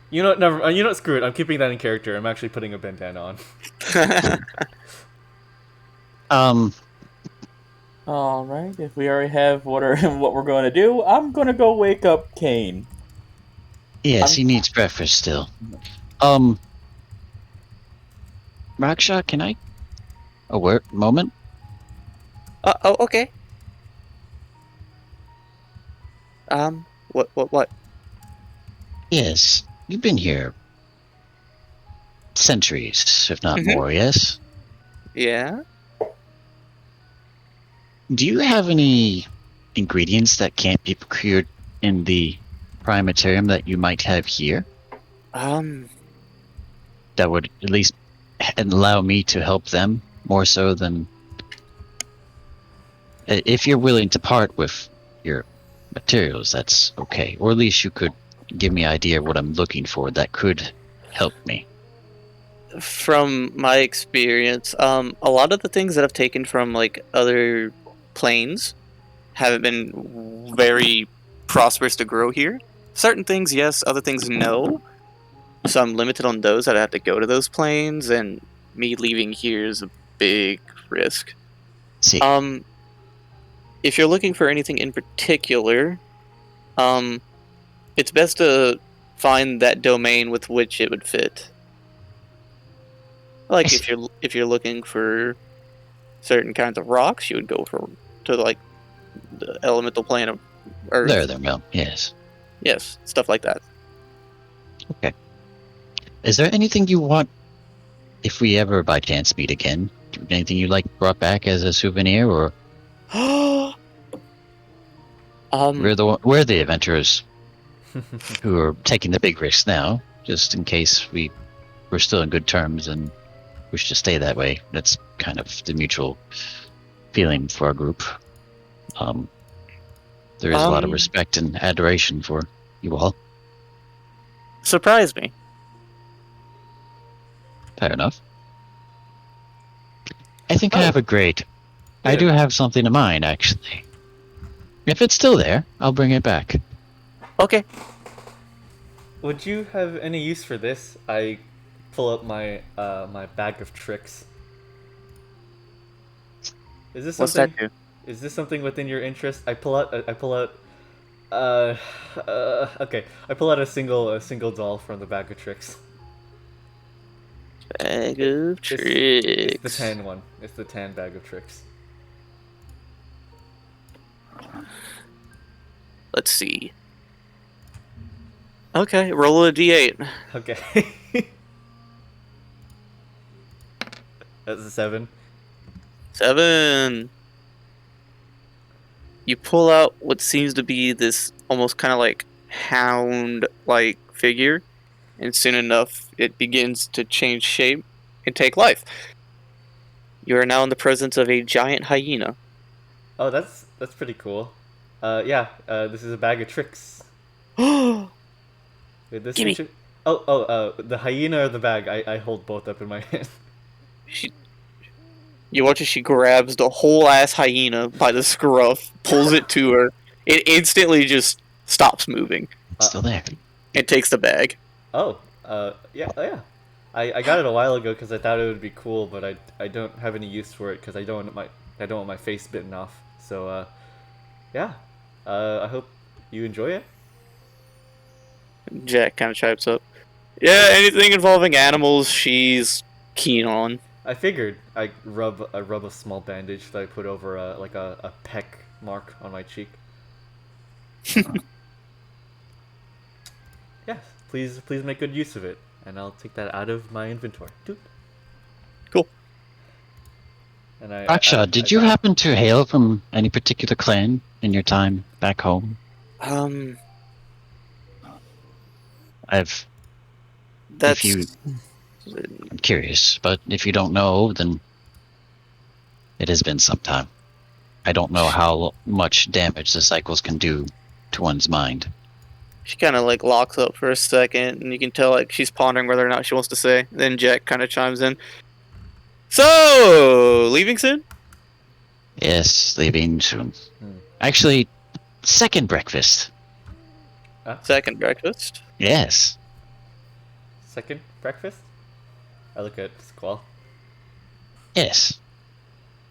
You know what? Never. You know what? Screw it. I'm keeping that in character. I'm actually putting a bandana on. Alright, if we already have what we're going to do, I'm going to go wake up Kain. Yes, he needs breakfast still. Raksha, can I? A word moment? Oh, okay. What? Yes, you've been here centuries, if not more. Yes. Yeah. Do you have any ingredients that can't be procured in the Primatarium that you might have here? That would at least allow me to help them more so than... If you're willing to part with your materials, that's okay. Or at least you could give me an idea of what I'm looking for that could help me. From my experience, a lot of the things that I've taken from like other planes haven't been very prosperous to grow here. Certain things, yes. Other things, no. So I'm limited on those. I'd have to go to those planes, and me leaving here is a big risk. See. If you're looking for anything in particular, it's best to find that domain with which it would fit. Like if you're looking for certain kinds of rocks, you would go to like the elemental plane of Earth. There, Mel. Yes. Yes, stuff like that. Okay. Is there anything you want if we ever by chance meet again? Anything you'd like brought back as a souvenir, or we're the adventurers who are taking the big risks now, just in case we're still in good terms and wish to stay that way. That's kind of the mutual feeling for our group. There is a lot of respect and adoration for you all. Surprise me. Fair enough. I think I have a great... I do have something in mind, actually. If it's still there, I'll bring it back. Okay. Would you have any use for this? I pull up my my bag of tricks. Is this What's something? that do? Is this something within your interest? I pull out. Okay. I pull out a single doll from the bag of tricks. Bag of tricks. It's the tan one. It's the tan bag of tricks. Let's see. Okay, roll a d8. Okay. That's a 7. 7. you pull out what seems to be this almost kind of like hound-like figure, and soon enough it begins to change shape and take life. You are now in the presence of a giant hyena. Oh, that's pretty cool. Yeah. This is a bag of tricks. Oh, Wait, this Gimme. feature... the hyena or the bag? I hold both up in my hand. you watch as she grabs the whole ass hyena by the scruff, pulls it to her. It instantly just stops moving It's still there. and takes the bag. Yeah. I got it a while ago because I thought it would be cool, but I don't have any use for it because I don't want my face bitten off. So yeah. I hope you enjoy it. Jack kind of chipes up. Yeah, anything involving animals, she's keen on. I figured I rub a small bandage that I put over a peck mark on my cheek. Yes, please make good use of it, and I'll take that out of my inventory. Doop. Cool. And Aksha, did you happen to hail from any particular clan in your time back home? That's I'm curious, but if you don't know, then it has been some time. I don't know how much damage the cycles can do to one's mind. she kind of like locks up for a second, and you can tell like she's pondering whether or not she wants to say. Then Jack kind of chimes in. So, leaving soon? Yes, leaving soon. Actually, second breakfast. Second breakfast. Yes. Second breakfast? I look at Squall. Yes.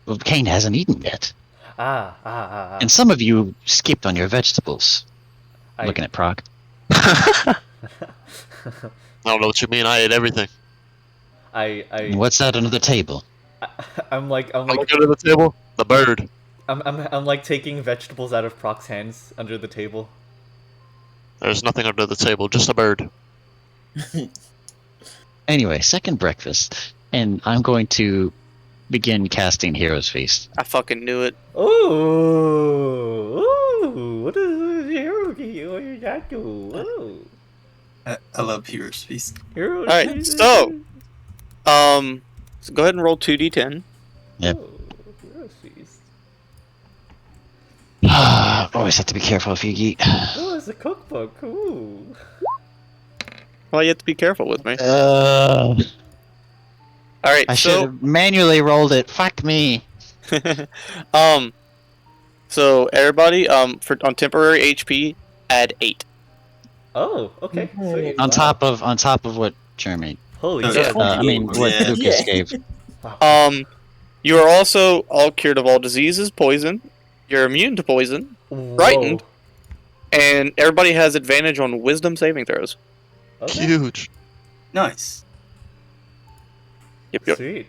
Well, Kain hasn't eaten yet. Ah. And some of you skipped on your vegetables. Looking at Prok. I don't know what you mean. I ate everything. And what's that under the table? I'm like Look under the table. The bird. I'm like taking vegetables out of Prok's hands under the table. There's nothing under the table, just a bird. Anyway, second breakfast. And I'm going to begin casting Hero's Feast. I fucking knew it. Ooh, what is hero? What did that do? Ooh. I love Hero's Feast. Hero. All right, so go ahead and roll 2d10. Yep. Oh, Hero's Feast. Always have to be careful if you eat. Oh, it's a cookbook. Ooh. Well, you have to be careful with me. All right, I should have manually rolled it. Fuck me. So everybody, on temporary HP, add 8. Oh, okay. Sweet. On top of what Jeremy. Holy Oh, shit. yeah. I mean, what Yeah. Lucas gave. You are also all cured of all diseases, poison. You're immune to poison, frightened, and everybody has advantage on wisdom saving throws. Okay. Huge. Nice. Yep. Sweet.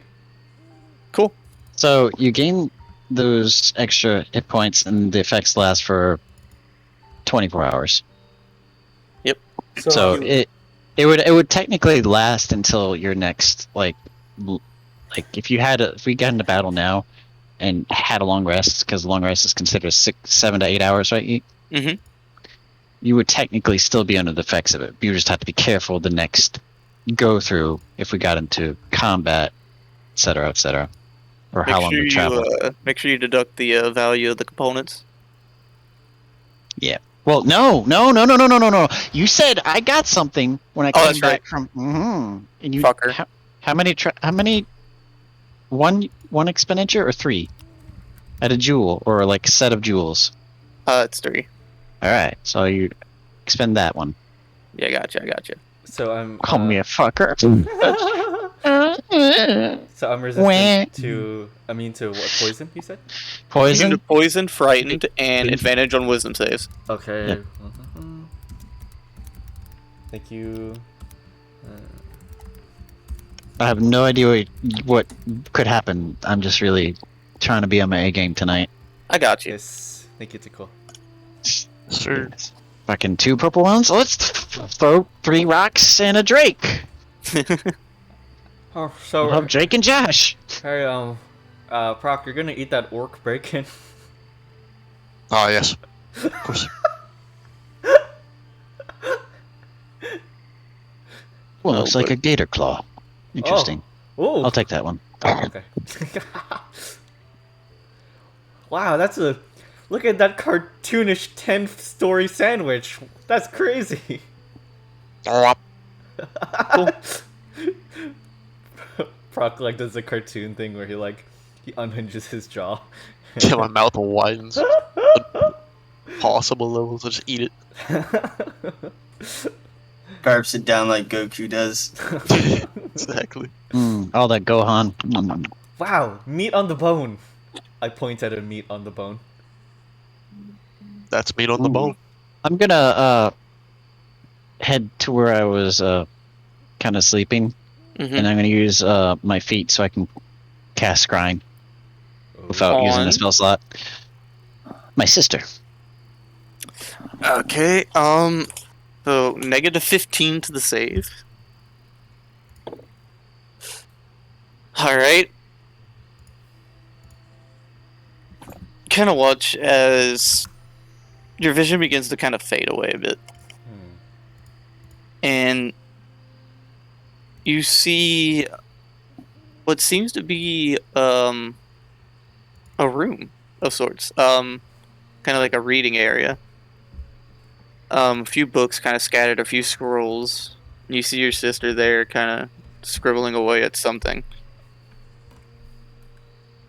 Cool. So you gain those extra hit points, and the effects last for 24 hours. So it would technically last until your next like if we got into battle now and had a long rest, because long rest is considered 7 to 8 hours, right? Mhm. You would technically still be under the effects of it. You just have to be careful the next go through if we got into combat, etc., or how long we travel. Make sure you deduct the value of the components. Yeah. Well, no. You said I got something when I came that's back right. from. And you. Fucker. How many? One expenditure or 3? At a jewel or like a set of jewels. It's 3. All right, so you expend that one. Yeah, I gotcha. So I'm. Call me a fucker. So I'm resistant to. Immune to what? Poison? You said. Immune to Poison. poison, frightened, and advantage on wisdom saves. Okay. Yep. Thank you. I have no idea what could happen. I'm just really trying to be on my A game tonight. I got you. Yes. Thank you, Takkul. Sure. Fucking 2 purple ones. Let's throw 3 rocks and a Drake. Oh, so We'll have Drake and Josh. hey, Prok, you're gonna eat that orc bacon. Oh, yes. Of course. Well, Oh, looks like but- a gator claw. Interesting. Oh. I'll take that one. Okay. Wow, that's a... Look at that cartoonish 10-story sandwich. That's crazy. Prok like does a cartoon thing where he unhinges his jaw. Till my mouth widens. Possible levels, I just eat it. Carves it down like Goku does. Exactly. All that Gohan. Wow, meat on the bone. I point at a meat on the bone. That's meat on the bone. I'm gonna head to where I was kind of sleeping, and I'm gonna use my feet so I can cast scrying without using a spell slot. My sister. Okay, so negative 15 to the save. Alright. Kind of watch as your vision begins to kind of fade away a bit. And you see what seems to be a room of sorts. Kind of like a reading area. A few books kind of scattered, a few scrolls. You see your sister there kind of scribbling away at something.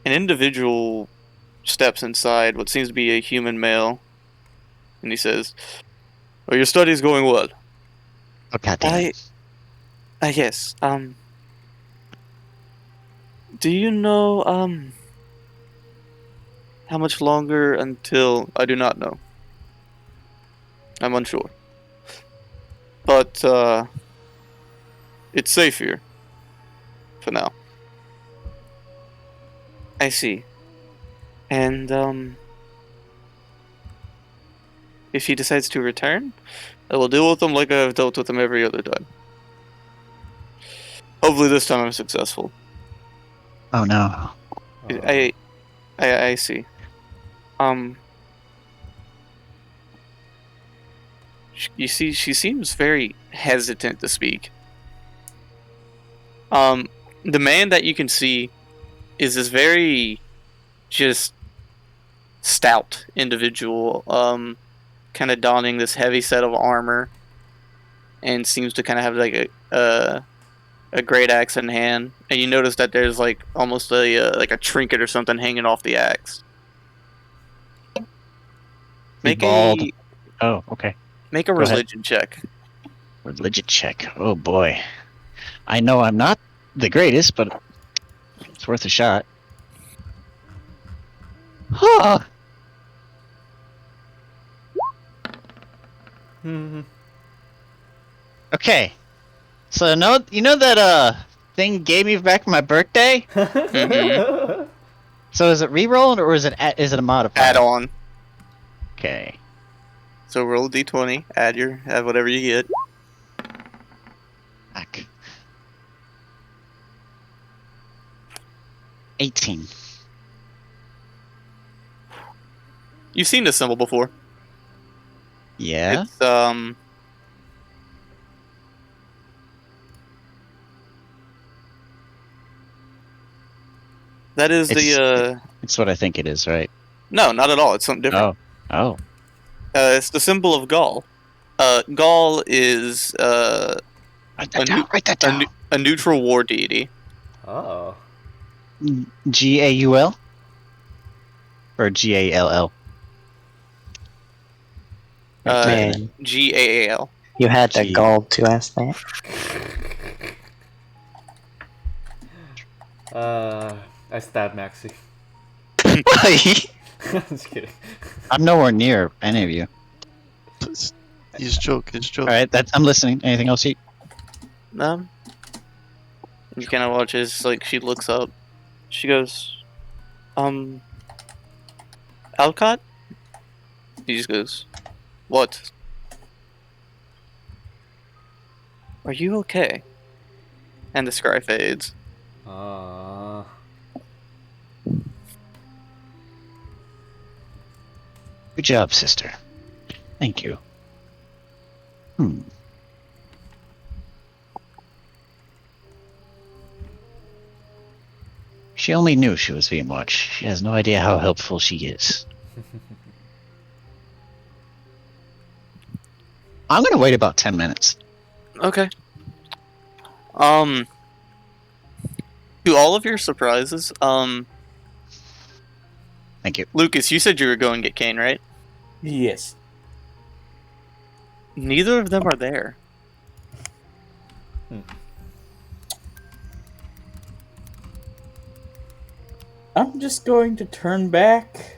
An individual steps inside what seems to be a human male, and he says, "Oh, your study's going well." Oh, goddamn. Yes. Do you know how much longer until... I do not know. I'm unsure. But it's safe here for now. I see. And if he decides to return, I will deal with him like I've dealt with him every other time. Hopefully this time I'm successful. Oh no. I see. You see, she seems very hesitant to speak. The man that you can see is this very just stout individual, kind of donning this heavy set of armor, and seems to kind of have like a great axe in hand. And you notice that there's like almost like a trinket or something hanging off the axe. Make Bald. a Oh, okay. make a Go ahead. religion check. Religion check. Oh boy. I know I'm not the greatest, but it's worth a shot. Huh. Okay. So you know that thing gave me back for my birthday? So is it reroll or is it a modifier? Add on. Okay. So roll a d20, add whatever you get. Back. 18. You've seen this symbol before. Yeah. It's that is It's what I think it is, right? no, not at all. It's something different. Oh. It's the symbol of Gaul. Gaul is Write that down. a neutral war deity. Oh. Gaul? Or Gall? Man, Gaal. you had the Gee. gall to ask that. I stabbed Maxi. Just kidding. I'm nowhere near any of you. He's joking. Alright, I'm listening. Anything else, Yeet? You kind of watch as like she looks up. She goes, Alcott? He just goes, "What? Are you okay?" And the scry fades. Good job, sister. Thank you. She only knew she was being watched. She has no idea how helpful she is. I'm gonna wait about 10 minutes. Okay. To all of your surprises, Thank you. Lucas, you said you were going to get Kain, right? Yes. Neither of them are there. I'm just going to turn back,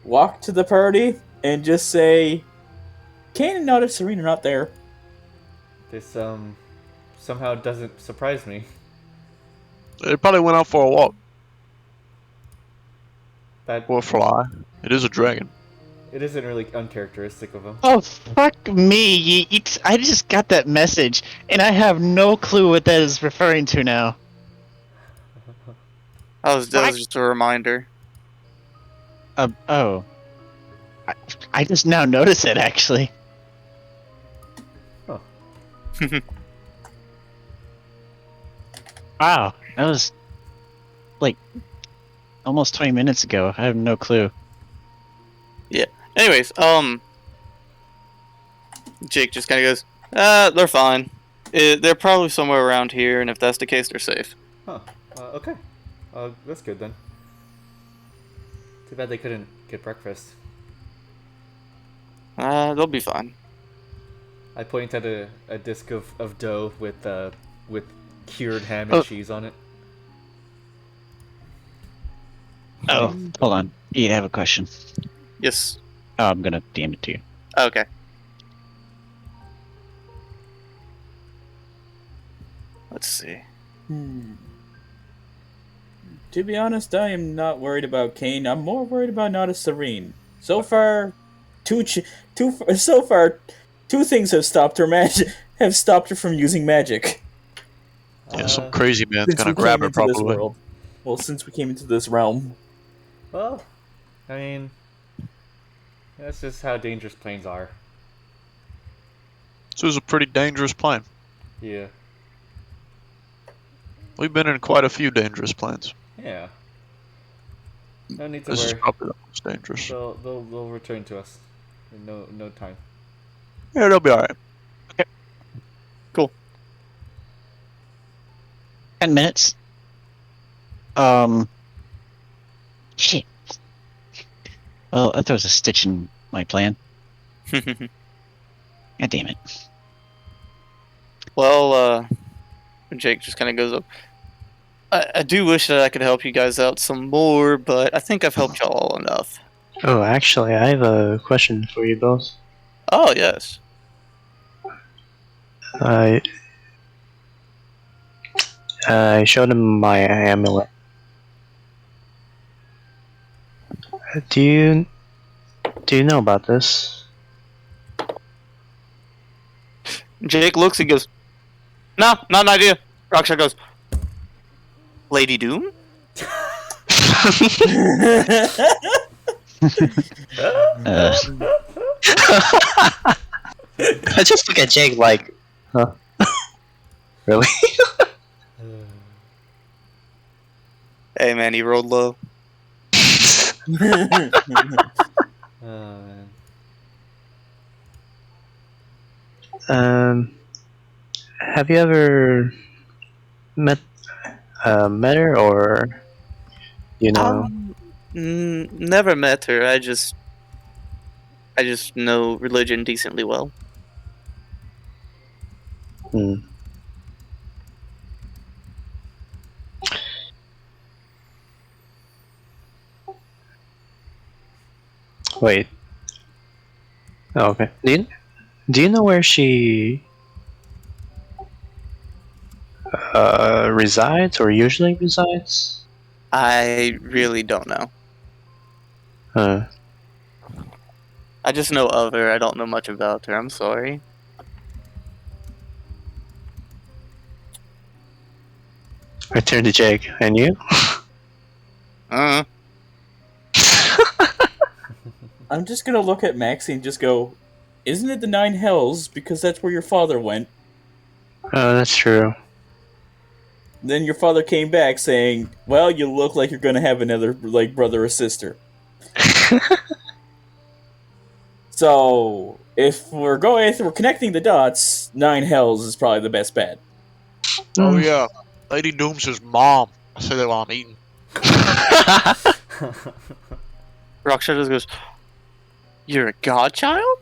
walk to the party, and just say, Kain and Nada Serena are not there. This somehow doesn't surprise me. They probably went out for a walk. That Or a fly. It is a dragon. it isn't really uncharacteristic of him. Oh, fuck me, Yeet. I just got that message, and I have no clue what that is referring to now. That was just a reminder. Oh. I just now noticed it, actually. Oh. Wow, that was, like, almost 20 minutes ago. I have no clue. Anyways, Jake just kind of goes, they're fine. They're probably somewhere around here, and if that's the case, they're safe. Huh. Okay. That's good then. Too bad they couldn't get breakfast. They'll be fine. I point at a disc of dough with cured ham and cheese on it. Oh, hold on. Yeet, I have a question. Yes. Oh, I'm gonna DM it to you. Okay. Let's see. To be honest, I am not worried about Kain. I'm more worried about Nada Serene. So far, two things have stopped her from using magic. Yeah, some crazy man's Since gonna we grab came her into this probably. world. Well, since we came into this realm. Well, I mean, that's just how dangerous planes are. This was a pretty dangerous plane. Yeah. We've been in quite a few dangerous planes. Yeah. No need to This is worry. probably the most dangerous. They'll return to us in no time. Yeah, they'll be alright. 10 minutes. Shit. Well, I thought there was a stitch in my plan. God damn it. Well, Jake just kind of goes up. I do wish that I could help you guys out some more, but I think I've helped y'all enough. Oh, actually, I have a question for you both. Oh, yes. I showed him my amulet. Do you know about this? Jake looks and goes, no, not an idea. Raksha goes, Lady Doom? I just look at Jake like, huh? Really? Hey, man, he rolled low. Oh man. Have you ever met her, or you know? Never met her. I just know religion decently well. Wait. Oh, okay. Do you know where she resides or usually resides? I really don't know. I just know of her. I don't know much about her. I'm sorry. I turn to Jake. And you? I'm just gonna look at Maxi and just go, isn't it the 9 hells? Because that's where your father went. Oh, that's true. Then your father came back saying, well, you look like you're gonna have another, like, brother or sister. So, if we're connecting the dots, 9 hells is probably the best bet. Oh yeah, Lady Doom's mom. I say that while I'm eating. Rockstar just goes, "You're a godchild?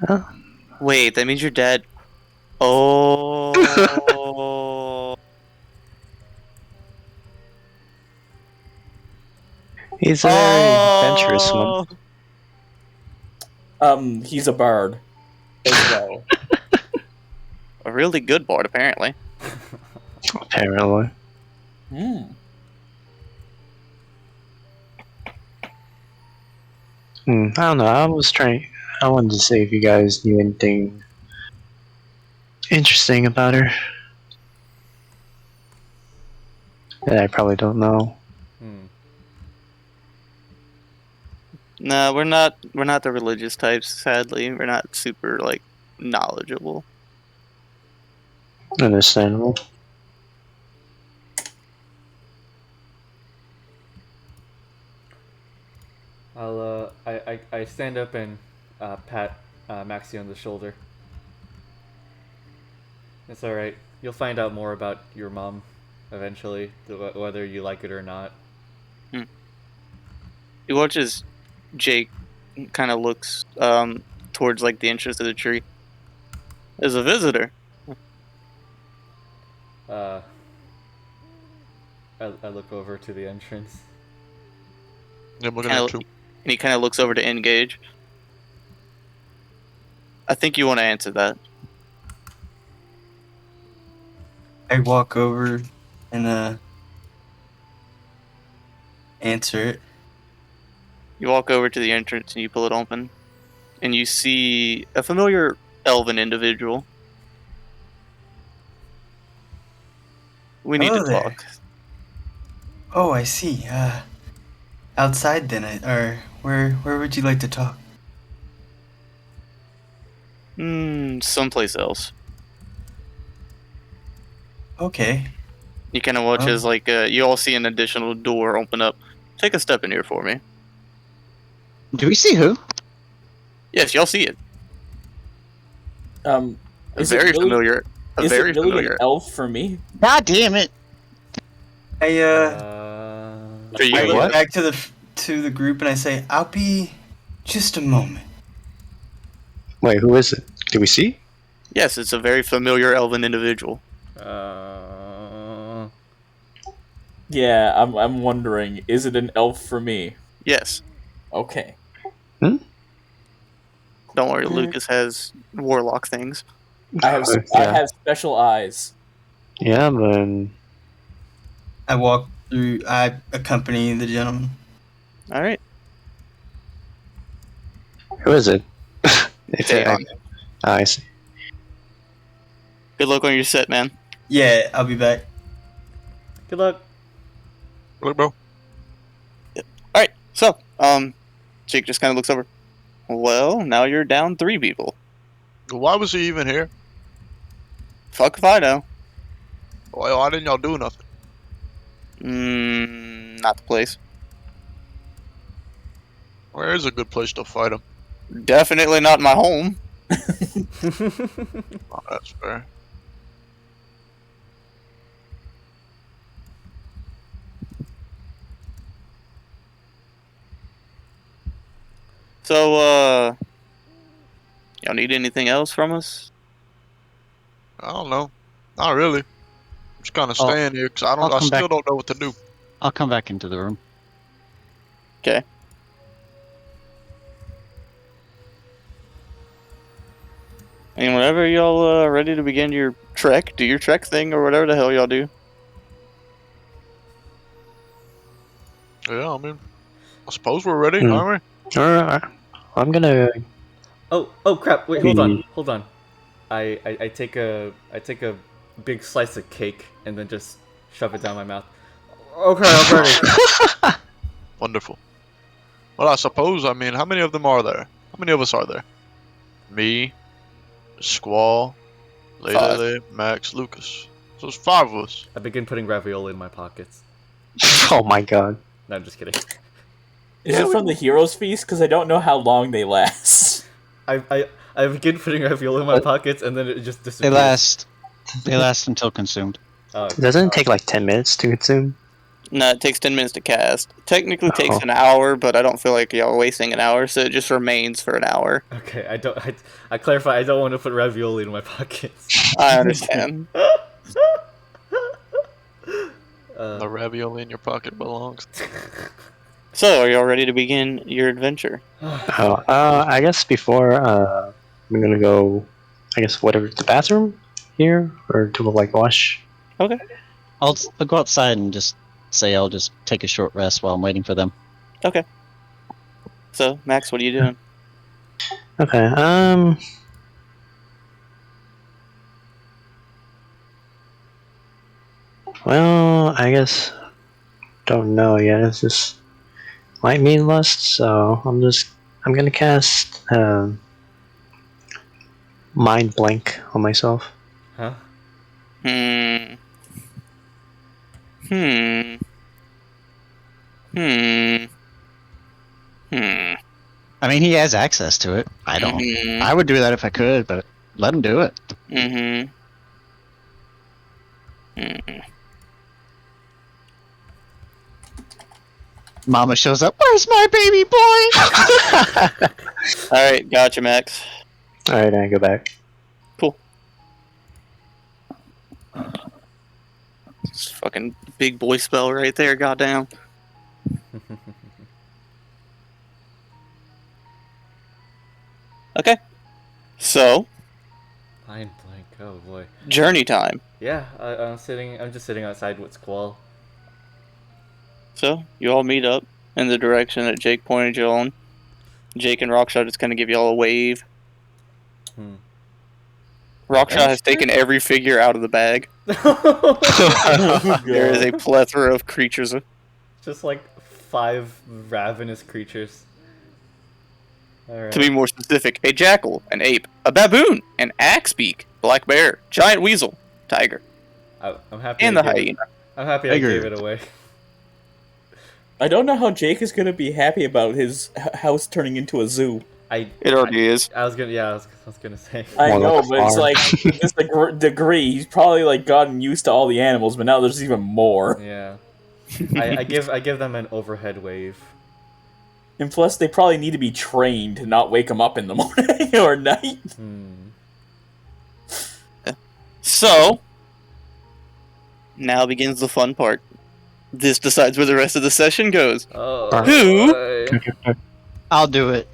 Huh? Wait, that means your dad." Oh. He's a very adventurous one. He's a bard as well. A really good bard, apparently. Apparently. Hmm. I don't know. I wanted to see if you guys knew anything interesting about her that I probably don't know. No, we're not the religious types, sadly. We're not super, like, knowledgeable. Understandable. I stand up and pat Maxi on the shoulder. It's alright. You'll find out more about your mom eventually, whether you like it or not. He watches Jake kind of looks towards, like, the entrance of the tree. There's a visitor. I look over to the entrance. Yeah, I'm looking at you. And he kind of looks over to Engage. I think you want to answer that. I walk over and answer it. You walk over to the entrance and you pull it open. And you see a familiar elven individual. We need Hello to there. talk. Oh, I see. Outside then, or where would you like to talk? Someplace else. Okay. You kind of watch as, like, you all see an additional door open up. Take a step in here for me. Do we see who? Yes, y'all see it. Is Very it really, familiar. Is Very it really familiar. an elf for me? God damn it! I So you I look look back to the group and I say, "I'll be just a moment." Wait, who is it? Do we see? Yes, it's a very familiar elven individual. Yeah, I'm wondering, is it an elf for me? Yes. Okay. Don't worry, Lucas has warlock things. I have special eyes. Yeah, but I walk through. I accompany the gentleman. All right. who is it? Dang. I see. Good luck on your set, man. Yeah, I'll be back. Good luck. Look, bro. All right. So, Jake just kind of looks over. Well, now you're down 3 people. Why was he even here? Fuck if I know. Why didn't y'all do nothing? Not the place. Where is a good place to fight him? Definitely not my home. Oh, that's fair. So, y'all need anything else from us? I don't know. Not really. I'm just kind of Oh, staying here because I I'll come still back. don't know what to do. I'll come back into the room. Okay. And whenever y'all ready to begin your trek, do your trek thing or whatever the hell y'all do. Yeah, I mean, I suppose we're ready, aren't we? Alright. I'm gonna. Oh crap! Wait, hold on. I take a big slice of cake and then just shove it down my mouth. Okay, I'm ready. Wonderful. Well, I suppose. I mean, how many of them are there? How many of us are there? Me, Squall, Lelelele, Max, Lucas. So it's 5 of us. I begin putting ravioli in my pockets. Oh my god. No, I'm just kidding. Is it from the Heroes Feast? Because I don't know how long they last. I begin putting ravioli in my pockets, and then it just They disappears. last until consumed. Oh, Doesn't it take like 10 minutes to consume? No, it takes 10 minutes to cast. Technically takes Oh. an hour, but I don't feel like y'all are wasting an hour, so it just remains for an hour. okay. I clarify. I don't want to put ravioli in my pockets. I understand. The ravioli in your pocket belongs. So, are y'all ready to begin your adventure? I guess before, I'm gonna go, I guess, whatever, the bathroom here? Or to, like, wash? Okay. I'll go outside and just say I'll just take a short rest while I'm waiting for them. Okay. So, Max, what are you doing? Okay, well, I guess, don't know yet, it's just, might mean lust, so I'm gonna cast, Mind Blank on myself. Huh? Hmm. I mean, he has access to it. I don't. Mm-hmm. I would do that if I could, but let him do it. Mm-hmm. Mama shows up. Where's my baby boy? Alright, gotcha, Max. Alright, I go back. Cool. It's fucking big boy spell right there, goddamn. Okay. So, Mind blank. Oh boy. journey time. Yeah. I'm just sitting outside with Squall. So, you all meet up in the direction that Jake pointed you on. Jake and Rockshot is going to give y'all a wave. Hmm. Rockshot has taken every figure out of the bag. There is a plethora of creatures. Just like 5 ravenous creatures. Alright. To be more specific, a jackal, an ape, a baboon, an axebeak, black bear, giant weasel, tiger, I'm happy. and I the gave it- hyena. I'm happy I Tiger. gave it away. I don't know how Jake is going to be happy about his house turning into a zoo. It already is. I was gonna say. I More know, like a but it's farm. like, to this degree, he's probably like gotten used to all the animals, but now there's even more. Yeah. I give them an overhead wave. And plus, they probably need to be trained to not wake him up in the morning or night. So, now begins the fun part. This decides where the rest of the session goes. Oh, Who? boy. I'll do it.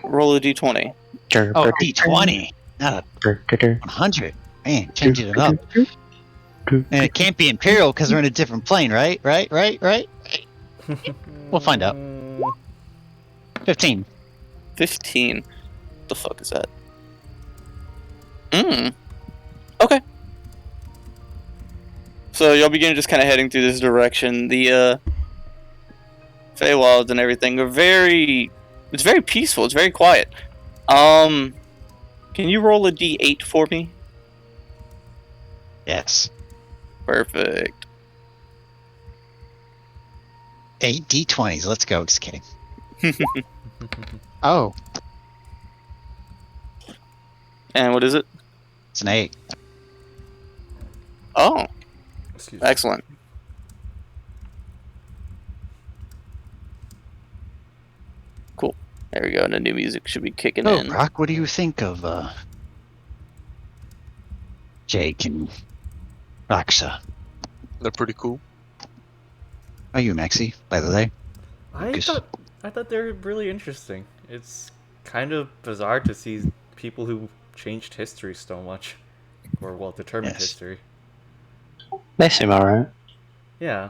Roll a d20. Oh, D20, not a 100. Man, changing it up. And it can't be Imperial because we're in a different plane, right? Right? We'll find out. 15. 15. The fuck is that? Okay. So y'all begin just kind of heading through this direction. The Faewilds and everything are very... It's very peaceful. It's very quiet. Can you roll a d8 for me? Yes. Perfect. 8 D20s. Let's go. Just kidding. Oh, And what is it? it's an 8. Oh, Excuse me. excellent. Cool. There we go. And the new music should be kicking Oh, in. Prok, what do you think of Jake and Raksha? They're pretty cool. Are you Maxi, by the way? I thought they were really interesting. It's kind of bizarre to see people who changed history so much, or well, determined Yes. history. They seem alright. Yeah.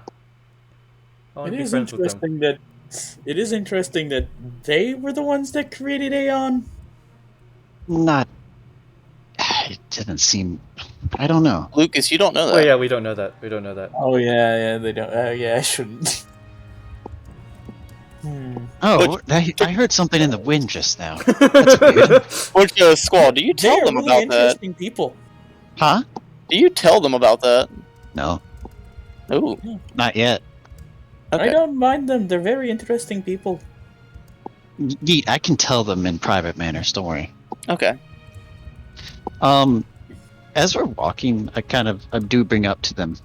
I wanna It be is friends with them. interesting that it is interesting that they were the ones that created Aeon. Not. It didn't seem. I don't know. Lucas, you don't know that. Oh yeah, we don't know that. We don't know that. Oh yeah, they don't. Yeah, I shouldn't. Oh, I heard something in the wind just now. That's weird. Which, Squall, do you tell They're them really about that? interesting people. Huh? Do you tell them about that? No, Ooh, not yet. I okay. don't mind them. They're very interesting people. Yeet, I can tell them in private manners. Don't worry. Okay. As we're walking, I do bring up to them.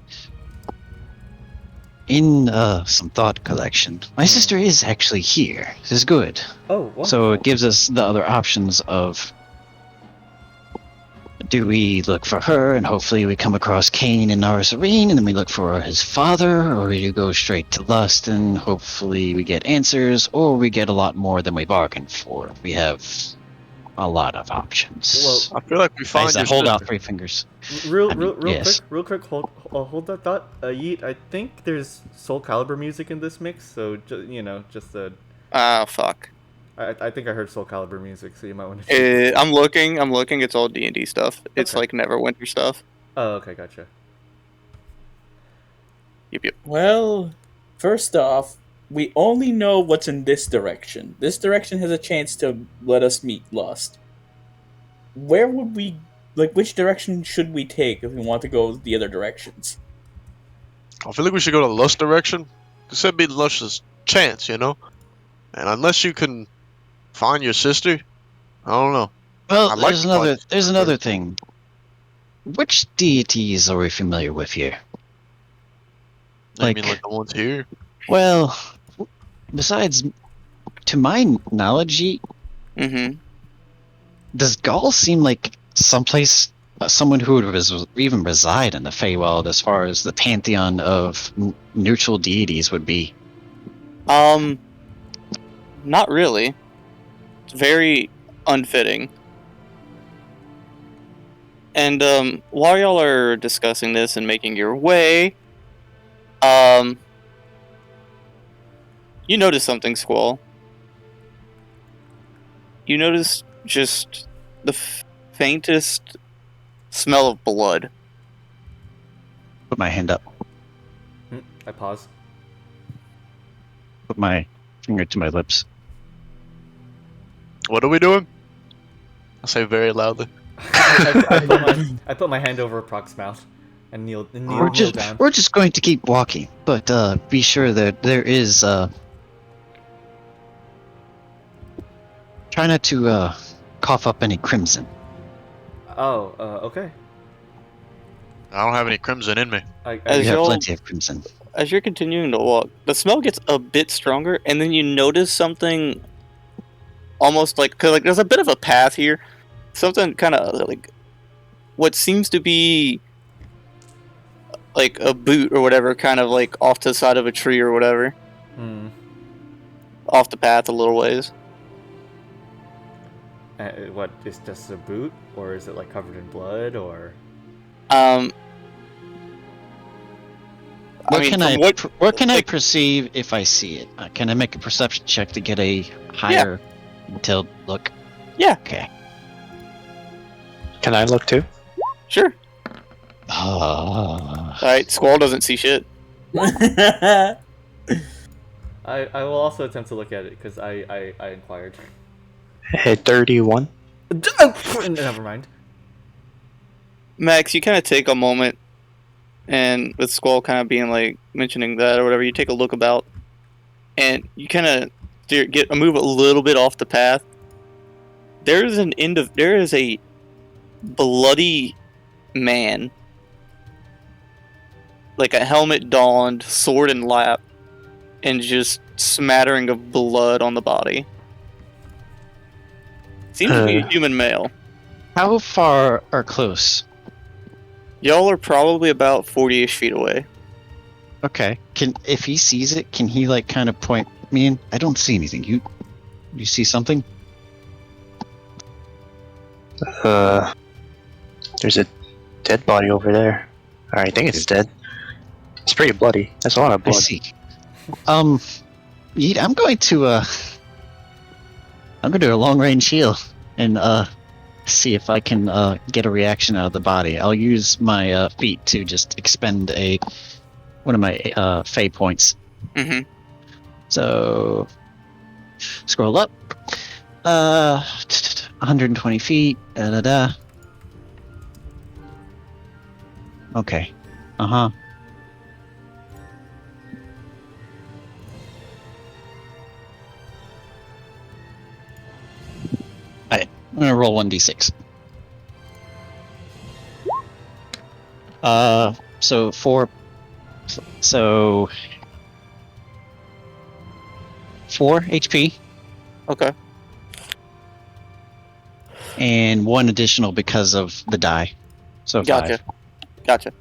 In some thought collection, my sister is actually here. This is good. Oh, wonderful. So it gives us the other options of, do we look for her and hopefully we come across Kain and Artis, and then we look for his father, or we go straight to Lust and hopefully we get answers, or we get a lot more than we bargained for. We have a lot of options. Well, I feel like we find your hold out sister. 3 fingers. Real yes. quick, hold that thought. Yeet, I think there's Soul Calibur music in this mix, so Ah, fuck. I think I heard Soul Calibur music, so you might want to. I'm looking. It's all DnD stuff. It's Okay. like Neverwinter stuff. Oh, okay, gotcha. Yep. Well, first off, we only know what's in this direction. This direction has a chance to let us meet Lust. Where would we, which direction should we take if we want to go the other directions? I feel like we should go to Lust direction. This would be Lust's chance, you know? And unless you can find your sister, I don't know. Well, I'd like to find there's her. another thing. Which deities are we familiar with here? I mean, like the ones here? Well, besides, to my knowledge, Mm-hmm. does Gaul seem like someplace, someone who would even reside in the Faewilds as far as the pantheon of neutral deities would be? Not really. It's very unfitting. And while y'all are discussing this and making your way, you notice something, Squall. You notice just the faintest smell of blood. Put my hand up. I pause. Put my finger to my lips. What are we doing? I say very loudly. I put my hand over Prok's mouth and kneel down. We're just going to keep walking, but be sure that there is try not to cough up any crimson. Oh, okay. I don't have any crimson in me. You As have y'all- plenty of crimson. As you're continuing to walk, the smell gets a bit stronger, and then you notice something almost cause there's a bit of a path here. Something kind of like what seems to be like a boot or whatever, kind of like off to the side of a tree or whatever. Off the path a little ways. What is just a boot, or is it like covered in blood, or? What can I perceive if I see it? Can I make a perception check to get a higher detailed look? Yeah. Okay. Can I look too? Sure. Ah. Alright, Squall doesn't see shit. I will also attempt to look at it because I inquired. Hey, 31. Never mind. Max, you kind of take a moment, and with Squall kind of being mentioning that or whatever, you take a look about, and you kind of move a little bit off the path. There is a bloody man, like a helmet donned, sword in lap, and just smattering of blood on the body. Seems to be a human male. How far or close? Y'all are probably about 40-ish feet away. Okay. If he sees it, can he kind of point me in? I don't see anything. You see something? There's a dead body over there. Or I think it's dead. It's pretty bloody. That's a lot of I blood. see. Yeet, I'm going to do a long range heal and see if I can get a reaction out of the body. I'll use my feet to just expend one of my fey points. Mm-hmm. So Scroll up. 120 feet. Okay. Uh-huh. Alright, I'm gonna roll 1d6. So 4 HP Okay. and 1 additional because of the die. So 5. Gotcha.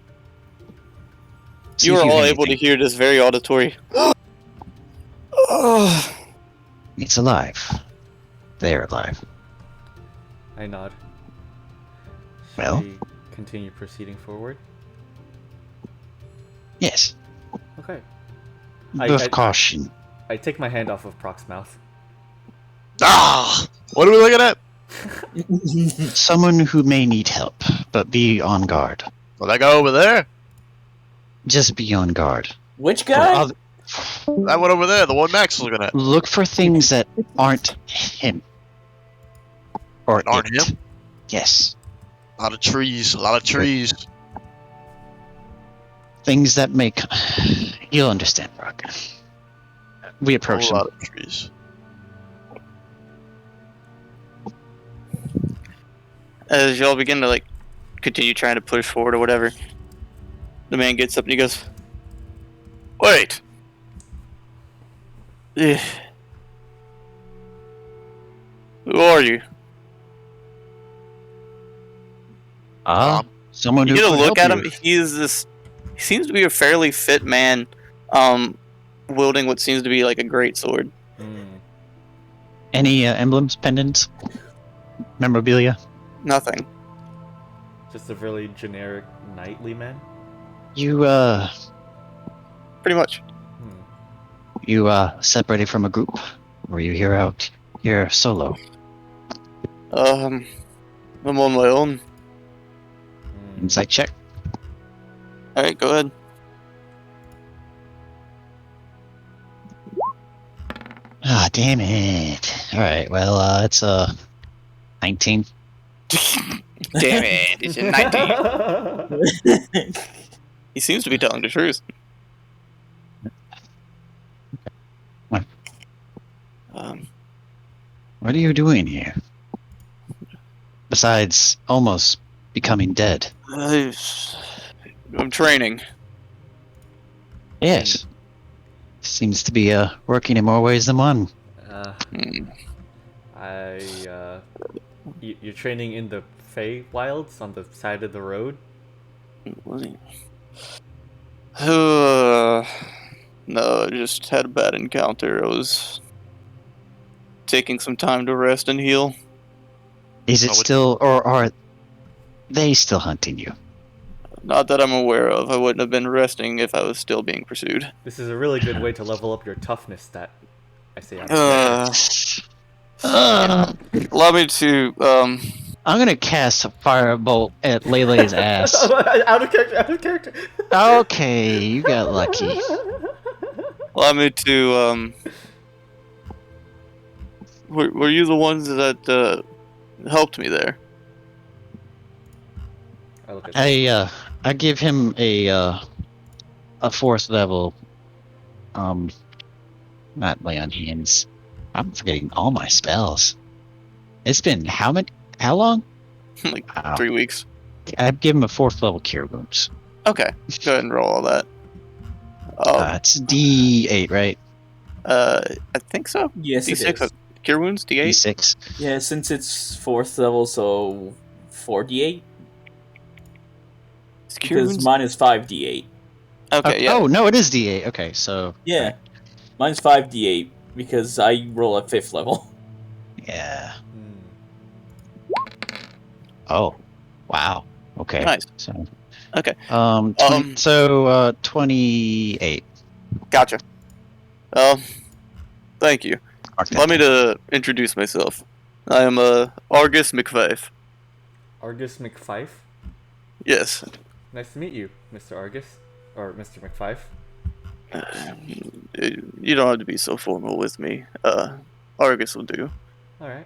See You if are all hear able to anything. hear this very auditory. It's alive. They're alive. I nod. Should Well? we continue proceeding forward? Yes. Okay. With caution. I take my hand off of Prok's mouth. Ah! What are we looking at? Someone who may need help, but be on guard. Will I go over there? Just be on guard. Which For guy? other- That one over there, the one Max is looking at. Look for things that aren't him. Or Aren't it. him? Yes. A lot of trees. Things that make... You'll understand, Prok. We approach A lot them. of trees. As y'all begin to like continue trying to push forward or whatever, the man gets up and he goes, "Wait. Eh. Who are you?" Someone You who get a could look help at him. He seems to be a fairly fit man, wielding what seems to be like a great sword. Any emblems, pendants, memorabilia? Nothing. Just a really generic knightly man? You, Pretty much. separated from a group? Or you here solo? I'm on my own. Insight check. Alright, go ahead. Ah, damn it. Alright, well, it's 19. Damn it, it's a 19. He seems to be telling the truth. What? Um, What are you doing here? Besides almost becoming dead. I'm training. Yes. Seems to be working in more ways than one. You're training in the Faewilds on the side of the road? No, I just had a bad encounter. I was taking some time to rest and heal. Is it still, or are they still hunting you? Not that I'm aware of. I wouldn't have been resting if I was still being pursued. This is a really good way to level up your toughness stat. I say out. Allow me to, I'm gonna cast a firebolt at Lele's ass. Out of character. Okay, you got lucky. allow me to, were you the ones that, helped me there? I give him a 4th level, not lay on hands. I'm forgetting all my spells. It's been how long? Like 3 weeks. I'd give him a 4th level cure wounds. Okay, go ahead and roll all that. It's D8, right? I think so. Yes, it D6. is. Cure wounds, D8? D6. Yeah, since it's 4th level, so 4d8? Cure Because wounds? mine is 5d8. Okay, yeah. Oh, no, it is D8. Okay, so... Yeah, mine's 5d8 because I roll at 5th level. Yeah. Oh, wow. Okay. Nice. So, Okay. 28. Gotcha. Thank you. Allow me to introduce myself. I am Artis McFife. Artis McFife? Yes. Nice to meet you, Mr. Argus. Or Mr. McFife. You don't have to be so formal with me. Argus will do. All right.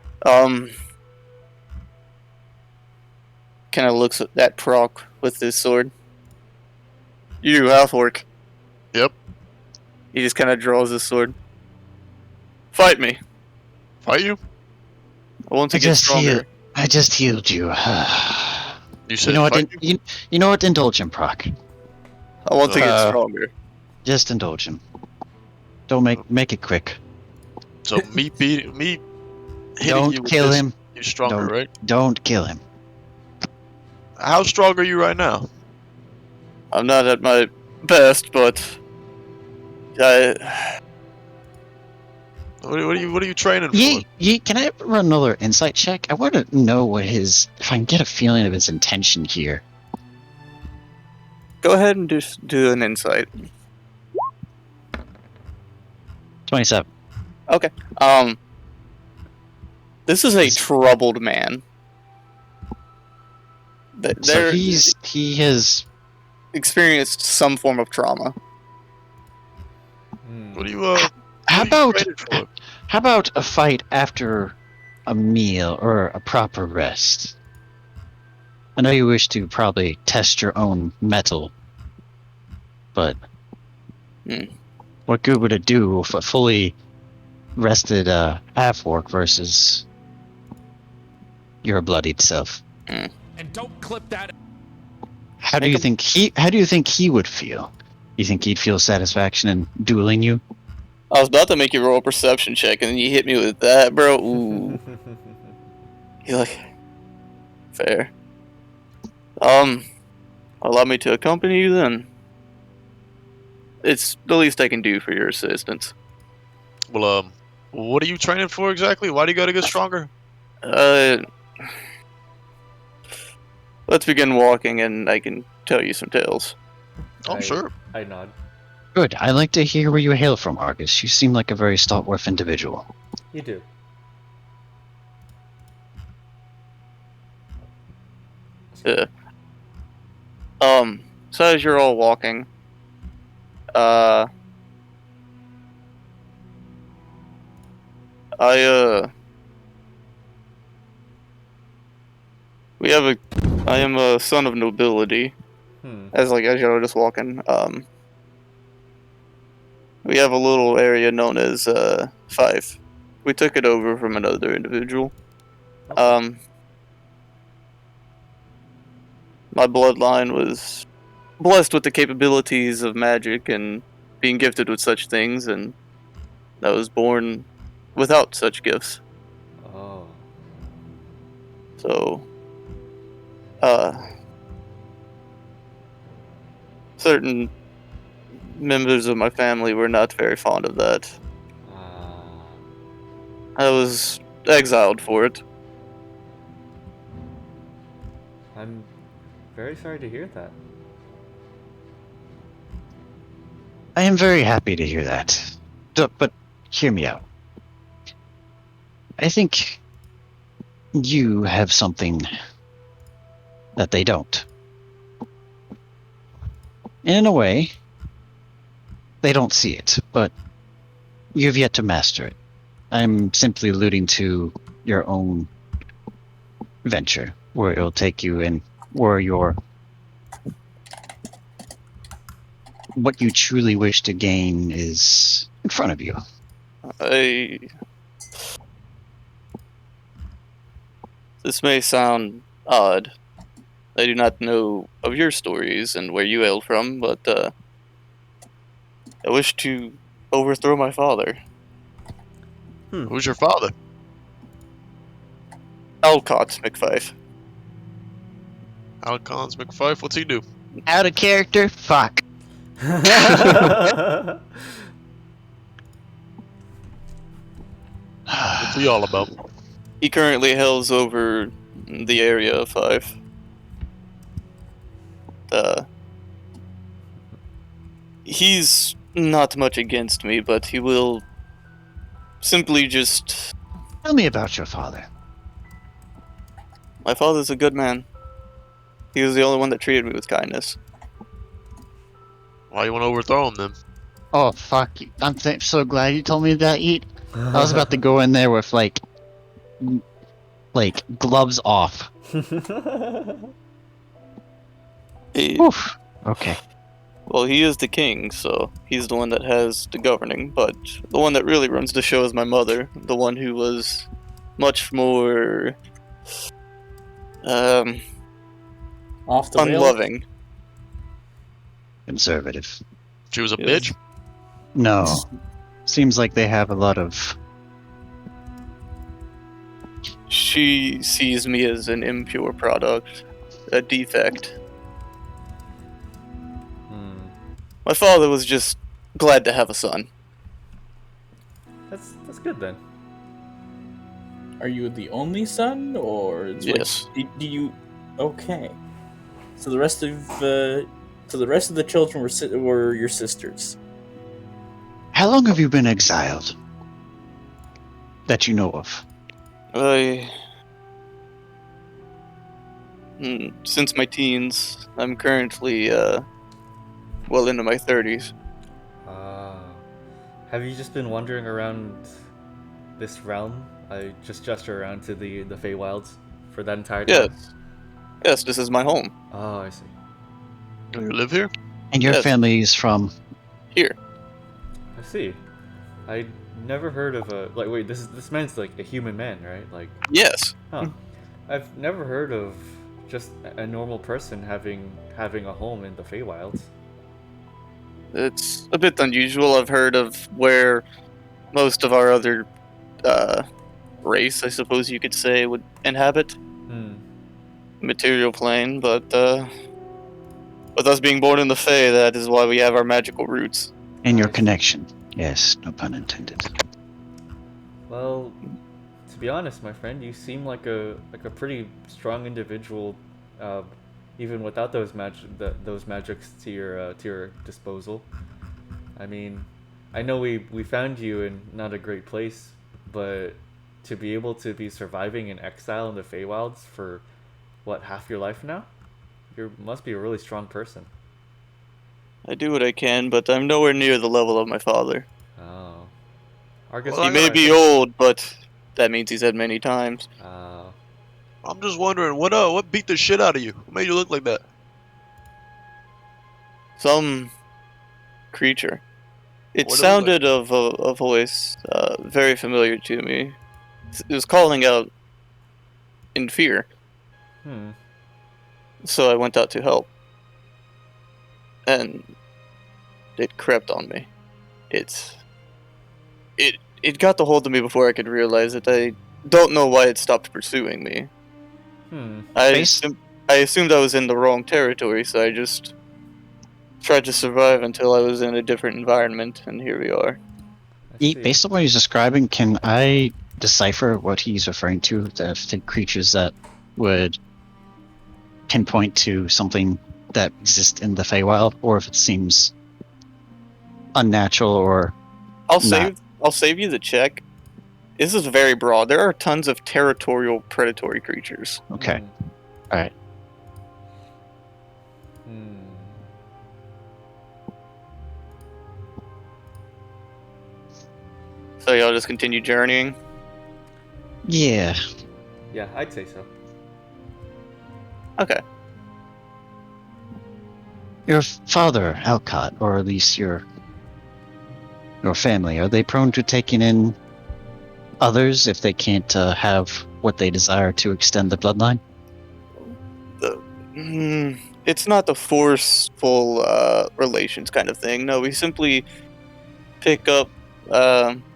Kind of looks at Prok with his sword. You, Half-Orc. Yep. He just kind of draws his sword. Fight me. Fight you? I want to get stronger. I just healed you. You said You know what? fight you? You know what? Indulge him, Prok. I want to get stronger. Just indulge him. Don't make it quick. So me hitting Don't you with kill this, him. you're stronger, right? Don't kill him. How strong are you right now? I'm not at my best, but What are you training for? Yeet, can I run another insight check? I want to know if I can get a feeling of his intention here. go ahead and just do an insight. 27. Okay. This is a troubled man. So he has experienced some form of trauma. What are you How what are you about training for? how about a fight after a meal or a proper rest? I know you wish to probably test your own mettle, but what good would it do if a fully rested Half-Orc versus your bloodied self? And don't clip that. How do you think he would feel? You think he'd feel satisfaction in dueling you? I was about to make you roll a perception check, and then you hit me with that, bro. Ooh. You're like, fair. Allow me to accompany you then. It's the least I can do for your assistance. Well, what are you training for exactly? Why do you gotta get stronger? Let's begin walking, and I can tell you some tales. Oh, sure. I nod. Good. I like to hear where you hail from, Argus. You seem like a very stalwart individual. You do. Yeah. So as you're all walking, I am a son of nobility. As you're just walking, we have a little area known as Fife. We took it over from another individual. My bloodline was blessed with the capabilities of magic and being gifted with such things, and I was born without such gifts. Oh. So, certain members of my family were not very fond of that. I was exiled for it. I'm very sorry to hear that. I am very happy to hear that. But hear me out. I think you have something that they don't. And in a way, they don't see it, but you've yet to master it. I'm simply alluding to your own venture, where it'll take you and where what you truly wish to gain is in front of you. This may sound odd. I do not know of your stories and where you hailed from, but I wish to overthrow my father. Who's your father? Alcott McFife. Alcons McFife, what's he do? Out of character? Fuck. What's he all about? He currently hails over the area of Fife. He's not much against me, but he will simply just... Tell me about your father. My father's a good man. He was the only one that treated me with kindness. Why you want to overthrow him then? Oh fuck! I'm so glad you told me that. Yeet. I was about to go in there with like gloves off. He- Oof. Okay. well, he is the king, so he's the one that has the governing. But the one that really runs the show is my mother, the one who was much more Off the rails. unloving. Conservative. She was a Yes. bitch. No. Seems like they have a lot of. She sees me as an impure product, a defect. Hmm. My father was just glad to have a son. That's good then. Are you the only son, or it's Yes. do you? Okay. So the rest of the children were your sisters. How long have you been exiled? That you know of. Since my teens, I'm currently well into my 30s. Have you just been wandering around this realm? I just gesture around to the Faewilds for that entire time. Yes, this is my home. Oh, I see. Do you live here? And your Yes. family is from. Here. I see. I never heard of a wait. This man's like a human man, right? Like, Yes. huh? I've never heard of just a normal person having a home in the Faewilds. It's a bit unusual. I've heard of where most of our other race, I suppose you could say, would inhabit. Hmm. Material plane, but with us being born in the Fae, that is why we have our magical roots. And your Nice. connection. Yes, no pun intended. Well, to be honest, my friend, you seem like a pretty strong individual, even without those magics to your disposal. I mean, I know we found you in not a great place, but to be able to be surviving in exile in the Faewilds for what, half your life now, you must be a really strong person. I do what I can, but I'm nowhere near the level of my father. Oh, Argus, Well, He I may got- be old, but that means he's had many times. I'm just wondering, what beat the shit out of you? What made you look like that? Some creature. It What did it look sounded of a voice very familiar to me. It was calling out in fear, Hmm. so I went out to help. And it crept on me. It got the hold of me before I could realize it. I don't know why it stopped pursuing me. Hmm. I assumed I was in the wrong territory, so I just tried to survive until I was in a different environment, and here we are. I Yeet, see. based on what he's describing, can I decipher what he's referring to? The creatures that would pinpoint to something that exists in the Feywild, or if it seems unnatural or I'll Not- save you the check. This is very broad. There are tons of territorial predatory creatures. okay. Hmm. All right. Hmm. So y'all just continue journeying. Yeah. Yeah, I'd say so. Okay. Your father, Alcott, or at least your family, are they prone to taking in others if they can't have what they desire to extend the bloodline? It's not the forceful relations kind of thing. No, we simply pick up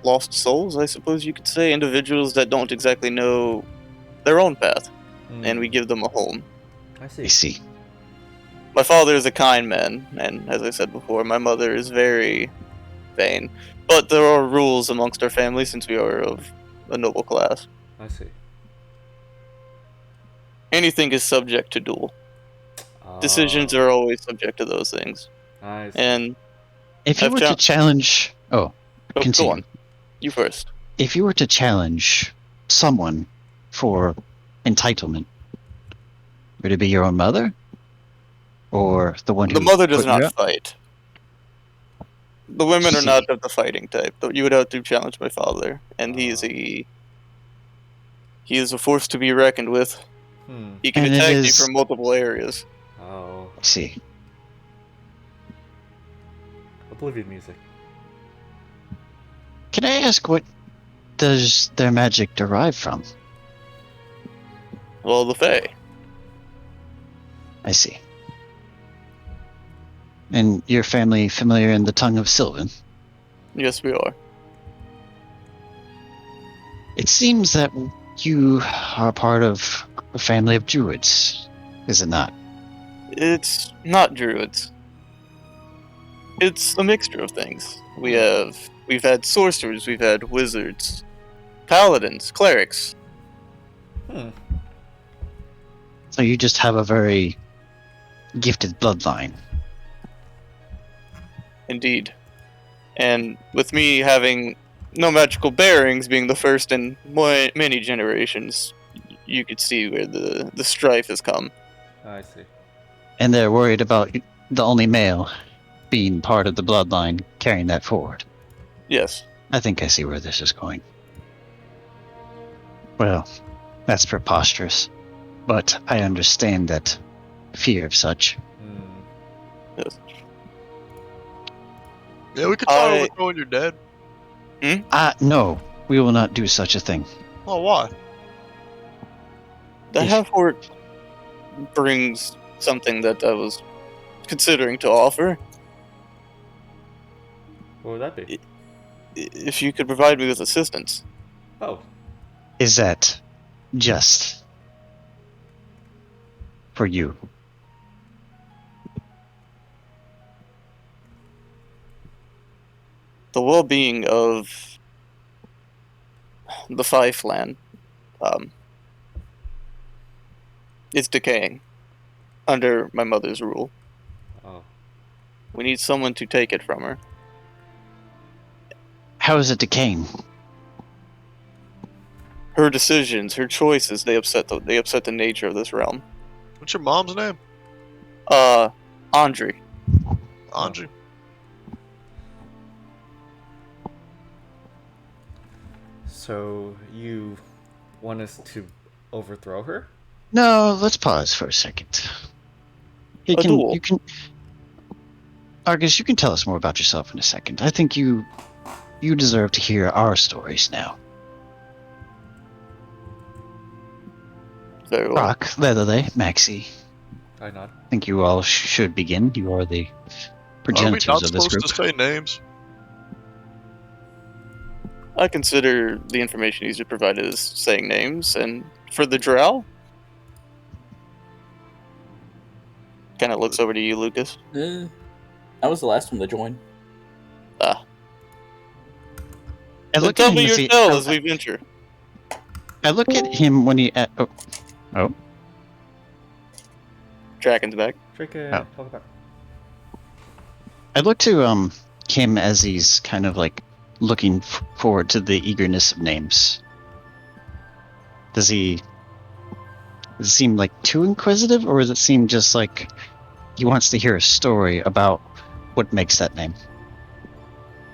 lost souls, I suppose you could say, individuals that don't exactly know their own path, and we give them a home. I I see. see. My father is a kind man, and as I said before, my mother is very vain. But there are rules amongst our family since we are of a noble class. I see. Anything is subject to duel. Decisions Oh, are always subject to those things. I see. And If you I've were to challenge, go continue. on. You first. If you were to challenge someone for entitlement, would it be your own mother, or the one who The mother does put you not up? fight. The women are See. not of the fighting type. Though you would have to challenge my father, and he is a force to be reckoned with. He can And it attack you is- from multiple areas. Oh, I see. Oblivion music. Can I ask what does their magic derive from? Well, the Fae. I see. And your family familiar in the tongue of Sylvan? Yes, we are. It seems that you are part of a family of druids, is it not? It's not druids. It's a mixture of things. We've had sorcerers, we've had wizards, paladins, clerics. So you just have a very gifted bloodline. Indeed. And with me having no magical bearings, being the first in many generations, you could see where the strife has come. I see. And they're worried about the only male being part of the bloodline carrying that forward. Yes. I think I see where this is going. Well, that's preposterous. But I understand that fear of such. Yes. Yeah, we could try overthrowing your dad. No, we will not do such a thing. Oh, why? The Half-Orc brings something that I was considering to offer. What would that be? If you could provide me with assistance. Oh, Is that just for you? The well-being of the Fife land is decaying under my mother's rule. oh. We need someone to take it from her. How is it decaying? Her decisions, her choices, they upset the nature of this realm. What's your mom's name? Andre. Andre. So you want us to overthrow her? No, let's pause for a second. You A duel. you can, Argus, you can tell us more about yourself in a second. I think you deserve to hear our stories now. Very well. Prok, Lelelele, Maxi, I nod. I think you all should begin. You are the Are we progenitors not of this supposed group. to say names? I consider the information he's provided as saying names, and for the drow, kind of looks over to you, Lucas. I was the last one to join. Ah. I Then look tell at him me as your he- tale as we venture. I look at him when he. Oh, Dragon's back. Drake it. Oh. Talk about. I look to him as he's kind of like looking forward to the eagerness of names. Does it seem like too inquisitive, or does it seem just like he wants to hear a story about what makes that name?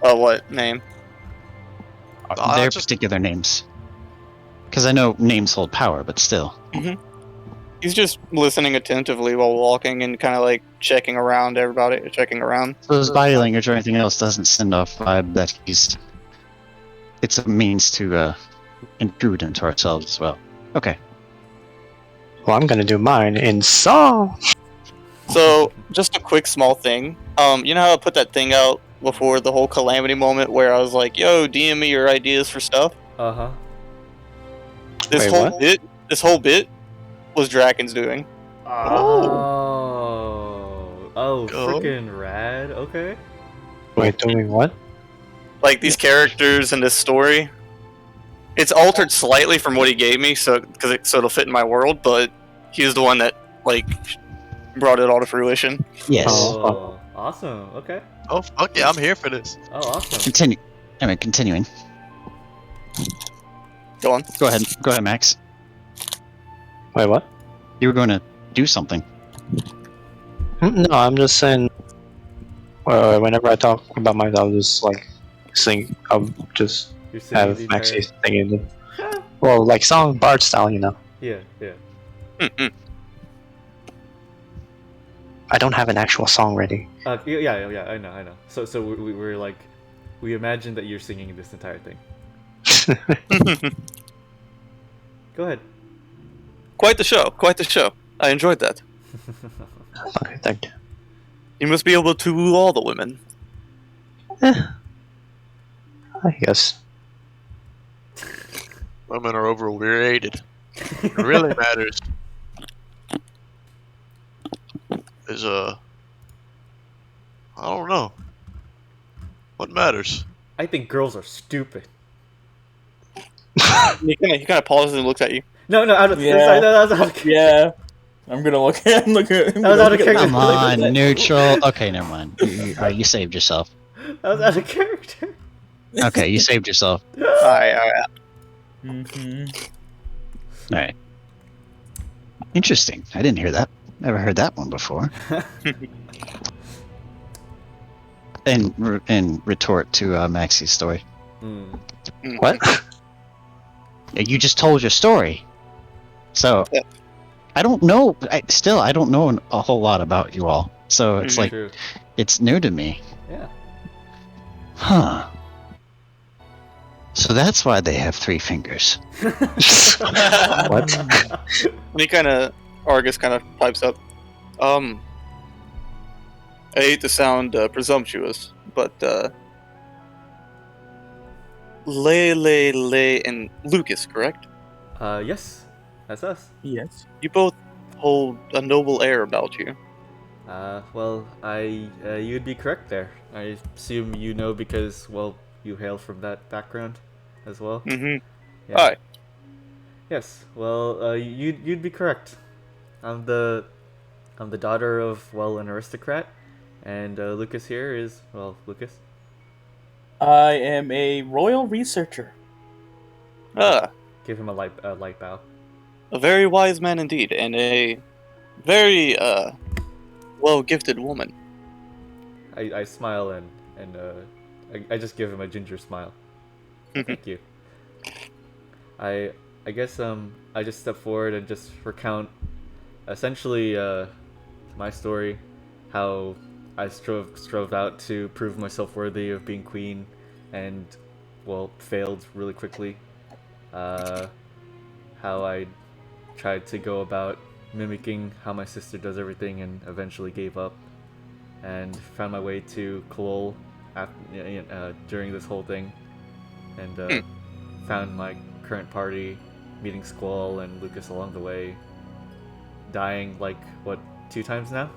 Oh, what name? Their Just particular names. Because I know names hold power, but still. He's just listening attentively while walking and kind of like checking around everybody, checking around. So his body language or anything else doesn't send off vibe that it's a means to intrude into ourselves as well. Okay. Well, I'm gonna do mine in song. So, just a quick small thing. You know how I put that thing out before the whole calamity moment where I was like, "Yo, DM me your ideas for stuff." Uh huh. This Wait, whole what? bit was Draken's doing. Oh, Go. freaking rad. Okay. Wait, doing what? Like these characters and this story. It's altered slightly from what he gave me, so it'll fit in my world. But he was the one that like brought it all to fruition. Yes. Oh, awesome. Okay. oh fuck yeah, I'm here for this. Oh, awesome. Continue. Anyway, continuing. Go on. Go ahead, Max. Wait, what? You were going to do something. No, I'm just saying. Whenever I talk about myself, I'll just like sing. I'll just You're singing have the entire. Maxi singing. Well, like song bard style, you know. Yeah, yeah. I don't have an actual song ready. Yeah. I know. So we're like, we imagine that you're singing this entire thing. Go ahead. Quite the show. I enjoyed that. Okay, thank you. You must be able to woo all the women. I guess. Women are overrated. What really matters is I don't know. What matters? I think girls are stupid. He kind of pauses and looks at you. No, out of Yeah. sorry, that was out of Yeah. I'm gonna look at. Look at. That was out of character. Come on, neutral. Okay, never mind. You saved yourself. That was out of character. Okay, you saved yourself. Alright. Mm-hmm. All right. Interesting. I didn't hear that. Never heard that one before. And retort to Maxi's story. What? You just told your story, so Yeah. I don't know. I don't know a whole lot about you all. So it's like True. it's new to me. Yeah. Huh. So that's why they have 3 fingers. What? And Argus kind of pipes up. I hate to sound presumptuous, but Lelelele and Lucas, correct? Yes, that's us. Yes. You both hold a noble air about you. Well, you'd be correct there. I assume you know because, well, you hail from that background as well. Mm-hmm. Yeah. Hi. Yes. Well, you'd be correct. I'm the daughter of, well, an aristocrat, and Lucas here is, well, Lucas. I am a royal researcher. Give him a light bow. A very wise man indeed, and a very well-gifted woman. I smile and I just give him a ginger smile. Thank you. I guess I just step forward and just recount essentially my story, how I strove out to prove myself worthy of being queen, and well, failed really quickly. How I tried to go about mimicking how my sister does everything and eventually gave up, and found my way to Kolol during this whole thing, and found my current party, meeting Squall and Lucas along the way, dying like, what, 2 times now?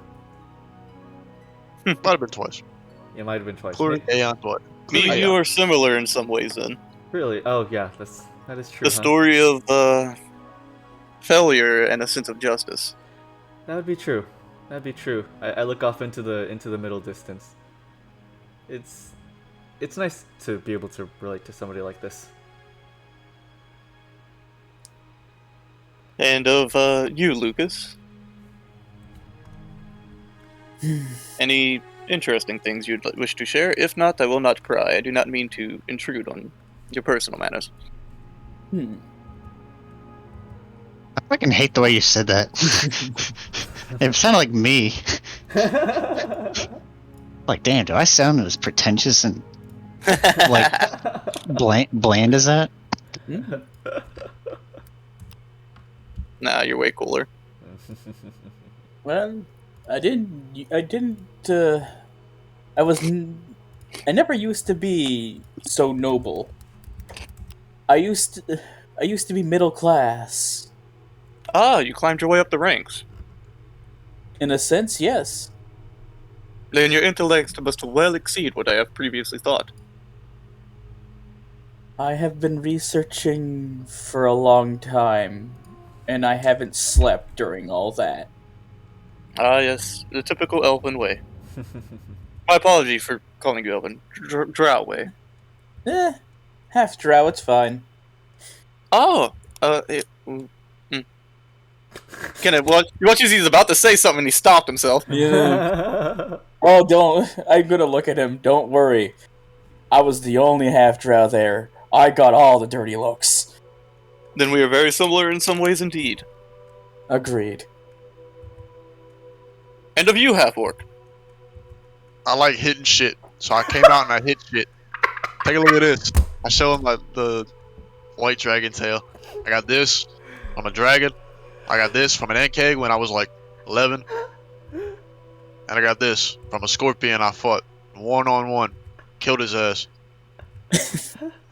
Might have been twice. It might have been twice. Including Aeon twice. Me and you are similar in some ways, then. Really? Oh yeah, that is true. The story of failure and a sense of justice. That would be true. That'd be true. I look off into the middle distance. It's nice to be able to relate to somebody like this. And of you, Lucas. Any interesting things you'd wish to share? If not, I will not pry. I do not mean to intrude on your personal manners. Hmm. I fucking hate the way you said that. It sounded like me. Like, damn, do I sound as pretentious and like bland as that? Nah, you're way cooler. Well, I never used to be so noble. I used to be middle class. Ah, you climbed your way up the ranks. In a sense, yes. Then your intellect must well exceed what I have previously thought. I have been researching for a long time, and I haven't slept during all that. Ah, yes, the typical elven way. My apology for calling you elven. Drow way. Half drow, it's fine. Oh, Watch as he's about to say something, he stopped himself. Yeah. Oh, don't. I'm gonna look at him. Don't worry. I was the only half-drow there. I got all the dirty looks. Then we are very similar in some ways indeed. Agreed. And of you, Half-Orc. I like hitting shit, so I came out and I hit shit. Take a look at this. I show him the white dragon tail. I got this from a dragon. I got this from an ant keg when I was like 11. And I got this from a scorpion I fought 1-on-1. Killed his ass.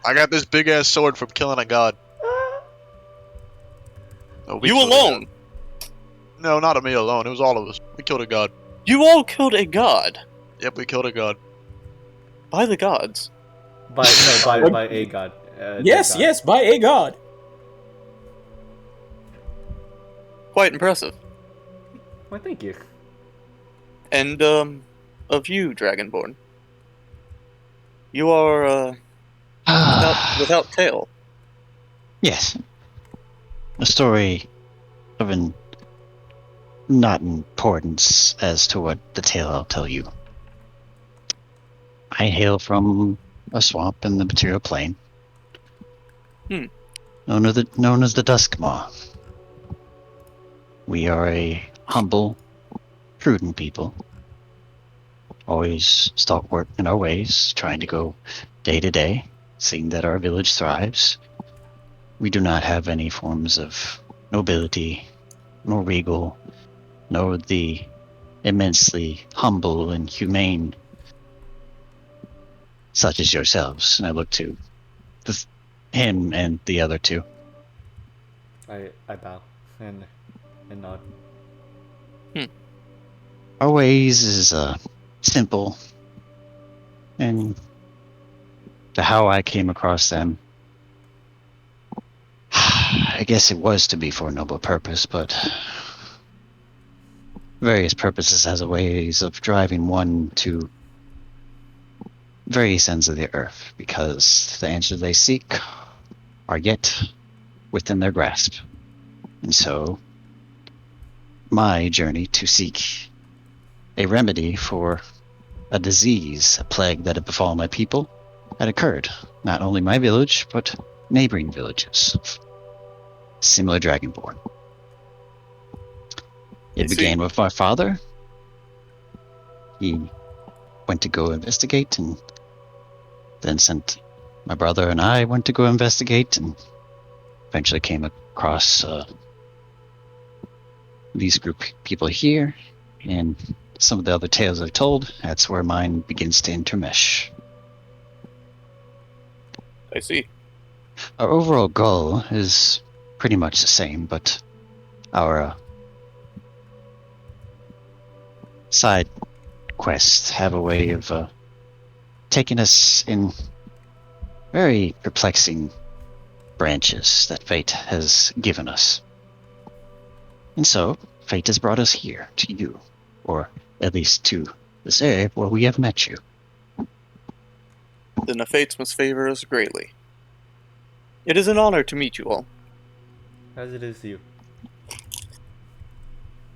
I got this big ass sword from killing a god. No, we You killed a alone? god. No, not me alone. It was all of us. We killed a god. You all killed a god. Yep, we killed a god. By the gods. by a god. Yes, god. yes, by a god. Quite impressive. Why, thank you. And, of you, Dragonborn. You are, without tail. Yes. A story of not importance as to what the tale I'll tell you. I hail from a swamp in the material plane. Known as the Duskmaw. We are a humble, prudent people. Always stalwart in our ways, trying to go day to day, seeing that our village thrives. We do not have any forms of nobility, nor regal, nor the immensely humble and humane such as yourselves. And I look to him and the other two. I bow and nod. Our ways is simple, and to how I came across them, I guess it was to be for a noble purpose, but various purposes has a ways of driving one to various ends of the earth, because the answers they seek are yet within their grasp. And so, my journey to seek a remedy for a disease, a plague that had befallen my people, had occurred. Not only my village, but neighboring villages of similar Dragonborn. It began with my father. He went to go investigate, and then sent my brother and I went to go investigate, and eventually came across these group of people here, and some of the other tales I've told. That's where mine begins to intermesh. I see. Our overall goal is pretty much the same, but our side quests have a way of taking us in very perplexing branches that fate has given us. And so, fate has brought us here, to you, or at least to this area where we have met you. Then the fates must favor us greatly. It is an honor to meet you all. As it is you.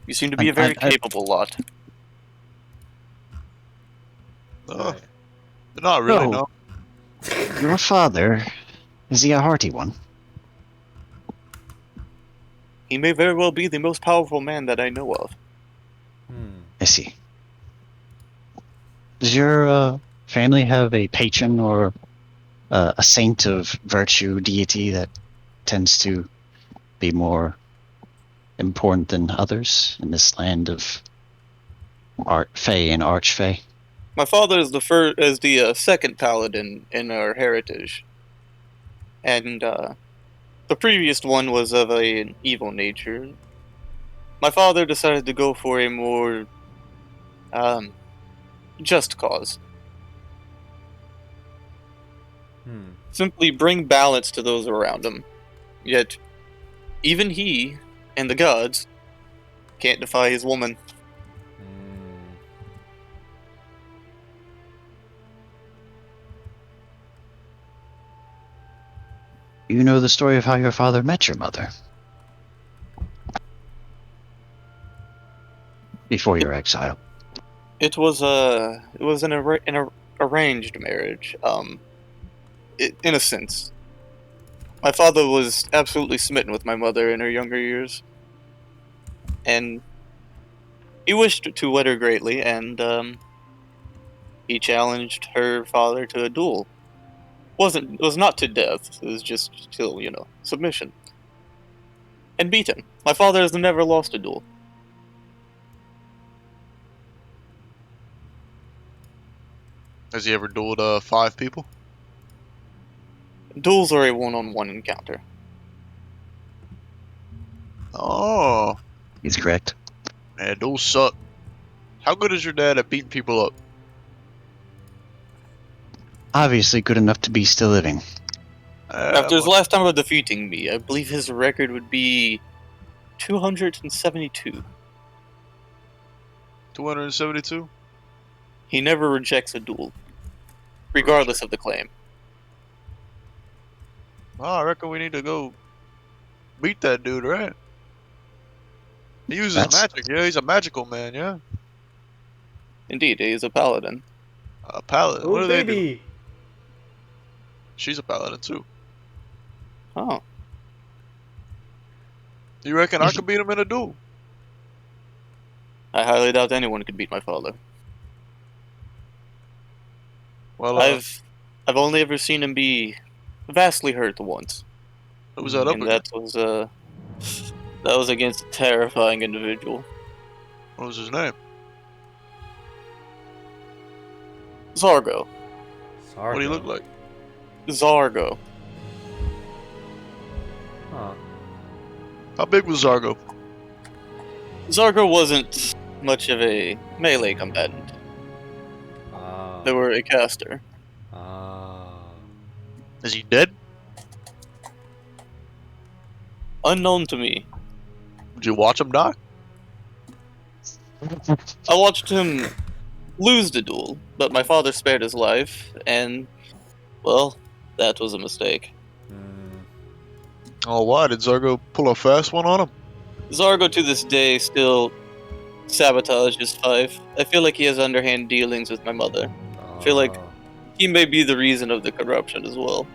You seem to be a very capable lot. Right. Not really, No. no. Your father, is he a hearty one? He may very well be the most powerful man that I know of. I see. Does your family have a patron or a saint of virtue, deity that tends to be more important than others in this land of Fae and Archfey? My father is the second paladin in our heritage, and the previous one was of an evil nature. My father decided to go for a more just cause. Simply bring balance to those around him. Yet, even he and the gods can't defy his woman. You know the story of how your father met your mother? before your exile? It was an arranged marriage. In a sense, my father was absolutely smitten with my mother in her younger years, and he wished to wed her greatly, and he challenged her father to a duel. It was not to death. It was just till submission, and beat him. My father has never lost a duel. Has he ever dueled 5 people? Duels are a one-on-one encounter. Oh, He's correct. man, duels suck. How good is your dad at beating people up? Obviously good enough to be still living. After his last time of defeating me, I believe his record would be 272. 272? He never rejects a duel, regardless of the claim. Oh, I reckon we need to go beat that dude, right? He uses magic, yeah? He's a magical man, yeah? Indeed, he is a paladin. A paladin? What Oh, do they do? baby! She's a paladin, too. Oh, You reckon I could beat him in a duel? I highly doubt anyone could beat my father. Well, I've only ever seen him be vastly hurt once, who was that up and against? that was against a terrifying individual. What was his name? Zargo. What do he look like? Zargo. Huh. How big was Zargo? Zargo wasn't much of a melee combatant. They were a caster. Is he dead? Unknown to me. Did you watch him die? I watched him lose the duel, but my father spared his life, and, well, that was a mistake. Oh, why? Did Zargo pull a fast one on him? Zargo to this day still sabotages Fife. I feel like he has underhand dealings with my mother. I feel like he may be the reason of the corruption as well.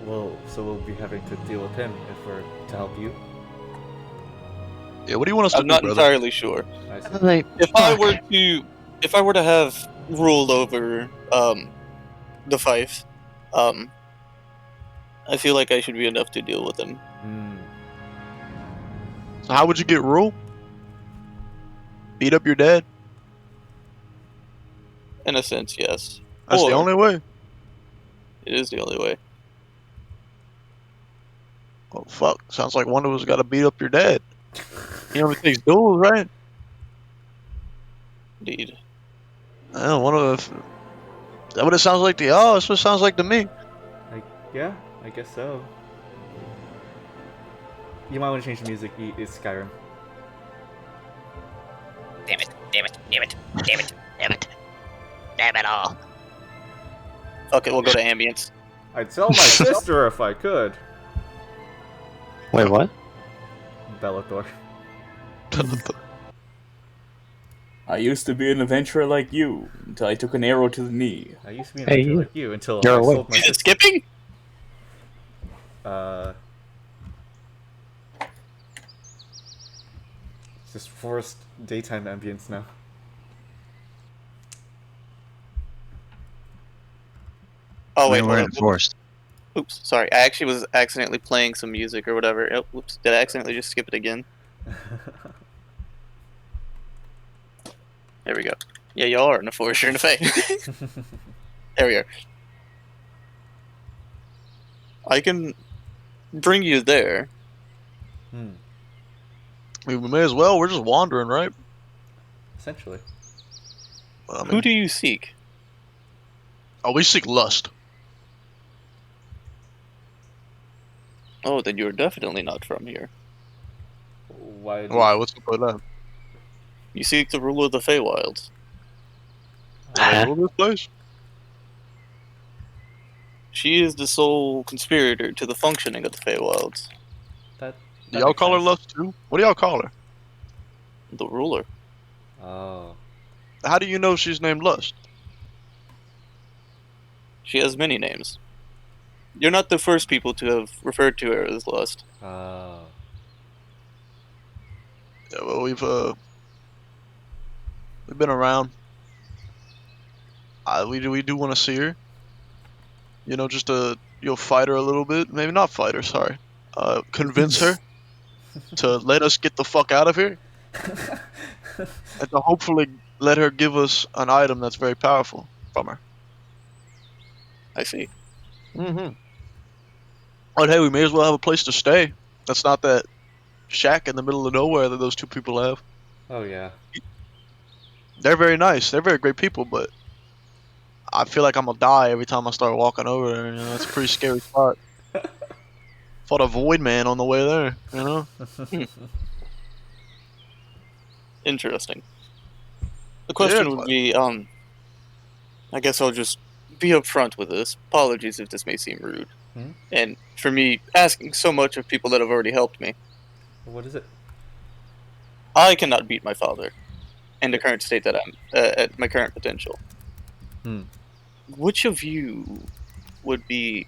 Well, so we'll be having to deal with him if we're to help you. Yeah, what do you want us to I'm do, not brother? entirely sure. I see. If I were to have ruled over the Fife, I feel like I should be enough to deal with him. So how would you get rule? Beat up your dad? In a sense, yes. That's the only way. It is the only way. Oh, fuck. Sounds like one of us got to beat up your dad. He only takes duels, right? Indeed. Yeah, one of us. Is that what it sounds like to y'all? That's what it sounds like to me. Yeah, I guess so. You might want to change the music. It's Skyrim. Damn it, damn it, damn it, damn it, damn it. Damn it all. Okay, we'll go to ambience. I'd tell my sister if I could. Wait, what? Bellator. I used to be an adventurer like you until I took an arrow to the knee. I used to be an adventurer like you until I You're awake. sold my Is it sister. skipping? It's just forced daytime ambience now. Oh wait, We're hold in on. forest. Oops, sorry. I actually was accidentally playing some music or whatever. Oh, oops, did I accidentally just skip it again? There we go. Yeah, y'all are in the forest, you're in the face. There we are. I can bring you there. We may as well. We're just wandering, right? Essentially. Well, I mean, Who do you seek? oh, we seek lust. Oh, then you're definitely not from here. Why? Why? What's up with that? You seek the ruler of the Faewilds. Rule this place? She is the sole conspirator to the functioning of the Faewilds. That Do y'all makes call her sense. lust too? What do y'all call her? The ruler. Oh. How do you know she's named Lust? She has many names. You're not the first people to have referred to her as Lust. Oh. Yeah, well, we've been around. We do want to see her. You know, just fight her a little bit. Maybe not fight her. Sorry. Convince her to let us get the fuck out of here, and to hopefully let her give us an item that's very powerful from her. I see. Mm-hmm. But hey, we may as well have a place to stay. That's not that shack in the middle of nowhere that those two people have. Oh yeah. They're very nice. They're very great people, but I feel like I'm gonna die every time I start walking over there. You know, it's a pretty scary spot. Fought a void man on the way there. You know. Interesting. The question would be, I guess I'll just be upfront with this. Apologies if this may seem rude. Hmm? And for me asking so much of people that have already helped me. What is it? I cannot beat my father in the current state that I'm at my current potential. Hmm. Which of you would be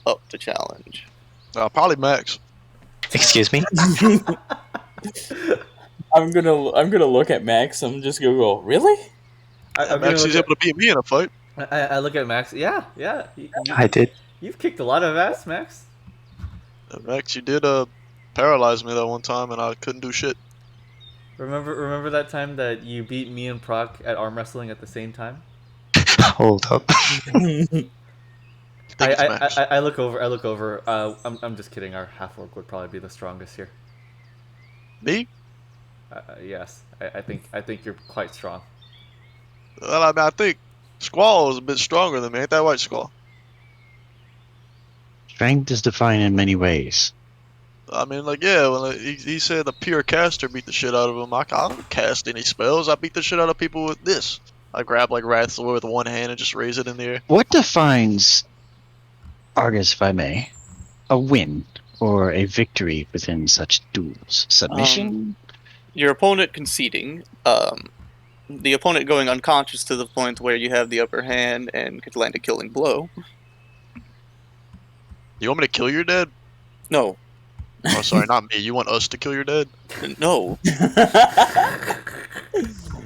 up to challenge? Probably Max. Excuse me? I'm gonna look at Max. I'm just gonna go, really? Max is able to beat me in a fight. I look at Max. Yeah. I did. You've kicked a lot of ass, Max. Max, you did paralyze me that one time, and I couldn't do shit. Remember that time that you beat me and Prok at arm wrestling at the same time? Hold up. I look over. I'm just kidding. Our half-orc would probably be the strongest here. Me? Yes. I think you're quite strong. Well, I mean, I think Squall is a bit stronger than me. Ain't that right, Squall? Strength is defined in many ways. I mean, like, yeah, when he said the pure caster beat the shit out of him. I don't cast any spells. I beat the shit out of people with this. I grab, like, Wrath Sword with one hand and just raise it in the air. What defines, Artis, if I may, a win or a victory within such duels? Submission? Your opponent conceding, the opponent going unconscious to the point where you have the upper hand and could land a killing blow. You want me to kill your dad? No. Oh, sorry, not me. You want us to kill your dad? No.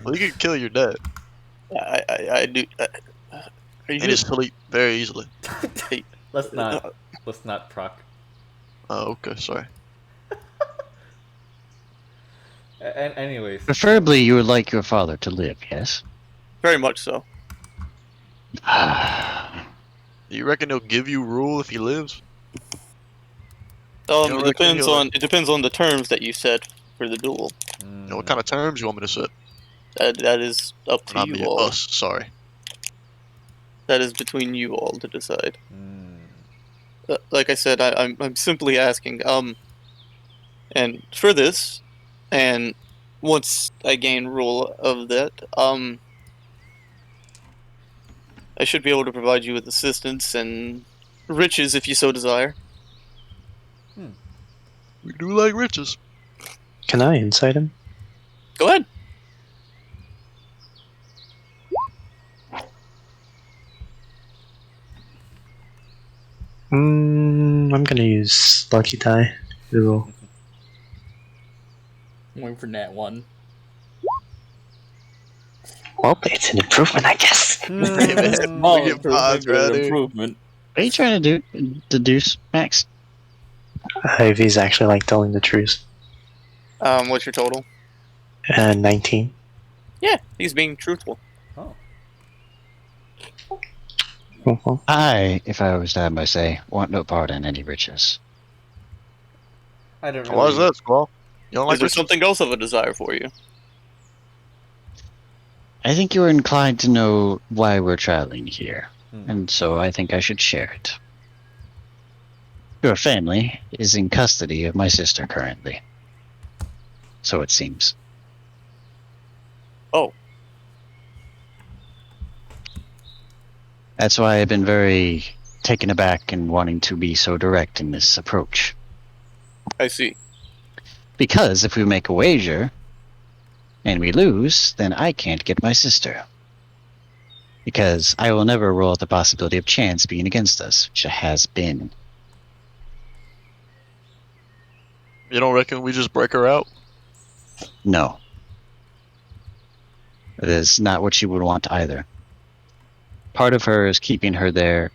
Well, you can kill your dad. I do. Are you And just sleep very easily. Let's not Prok. Oh, okay, sorry. And anyways, Preferably, you would like your father to live, yes? Very much so. You reckon he'll give you rule if he lives? It depends on the terms that you set for the duel. You know, what kind of terms you want me to set? That is up to you all. Us, sorry. That is between you all to decide. Like I said, I'm simply asking. And for this, and once I gain rule of that, I should be able to provide you with assistance and riches if you so desire. We do like riches. Can I insight him? Go ahead. I'm gonna use Lucky Die. I'm waiting for Nat 1. Well, it's an improvement, I guess. Small improvement, but an improvement. What are you trying to do? Deduce, Max? If he's actually like telling the truth. What's your total? 19. Yeah, he's being truthful. Oh. I, if I was to have my say, want no part in any riches. I don't know. Why is that, Squall? You don't like Is there riches? something else of a desire for you? I think you're inclined to know why we're traveling here, and so I think I should share it. Your family is in custody of my sister currently. So it seems. Oh. That's why I've been very taken aback and wanting to be so direct in this approach. I see. Because if we make a wager, and we lose, then I can't get my sister. Because I will never rule out the possibility of chance being against us, which it has been. You don't reckon we just break her out? No. It is not what she would want either. Part of her is keeping her there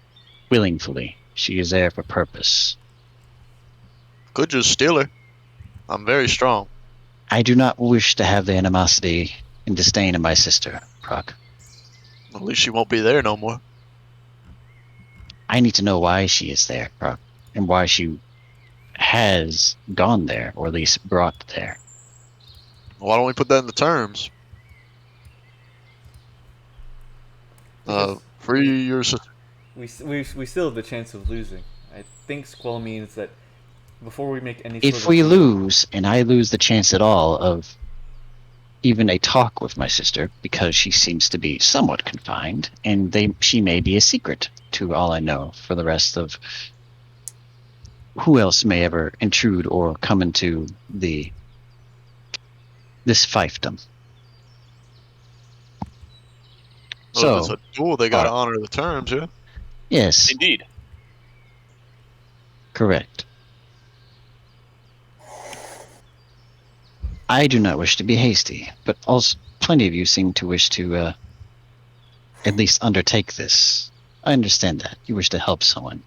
willingly. She is there for purpose. Could just steal her. I'm very strong. I do not wish to have the animosity and disdain of my sister, Prok. At least she won't be there no more. I need to know why she is there, Prok, and why she has gone there, or at least brought there. Why don't we put that in the terms? Free your sister. We still have the chance of losing. I think Squall means that before we make any. If we lose, and I lose the chance at all of even a talk with my sister, because she seems to be somewhat confined, and she may be a secret to all I know for the rest of who else may ever intrude or come into this fiefdom. Well, So, if it's a duel, they gotta honor the terms, yeah? yes, Indeed. correct. I do not wish to be hasty, but also plenty of you seem to wish to at least undertake this. I understand that. You wish to help someone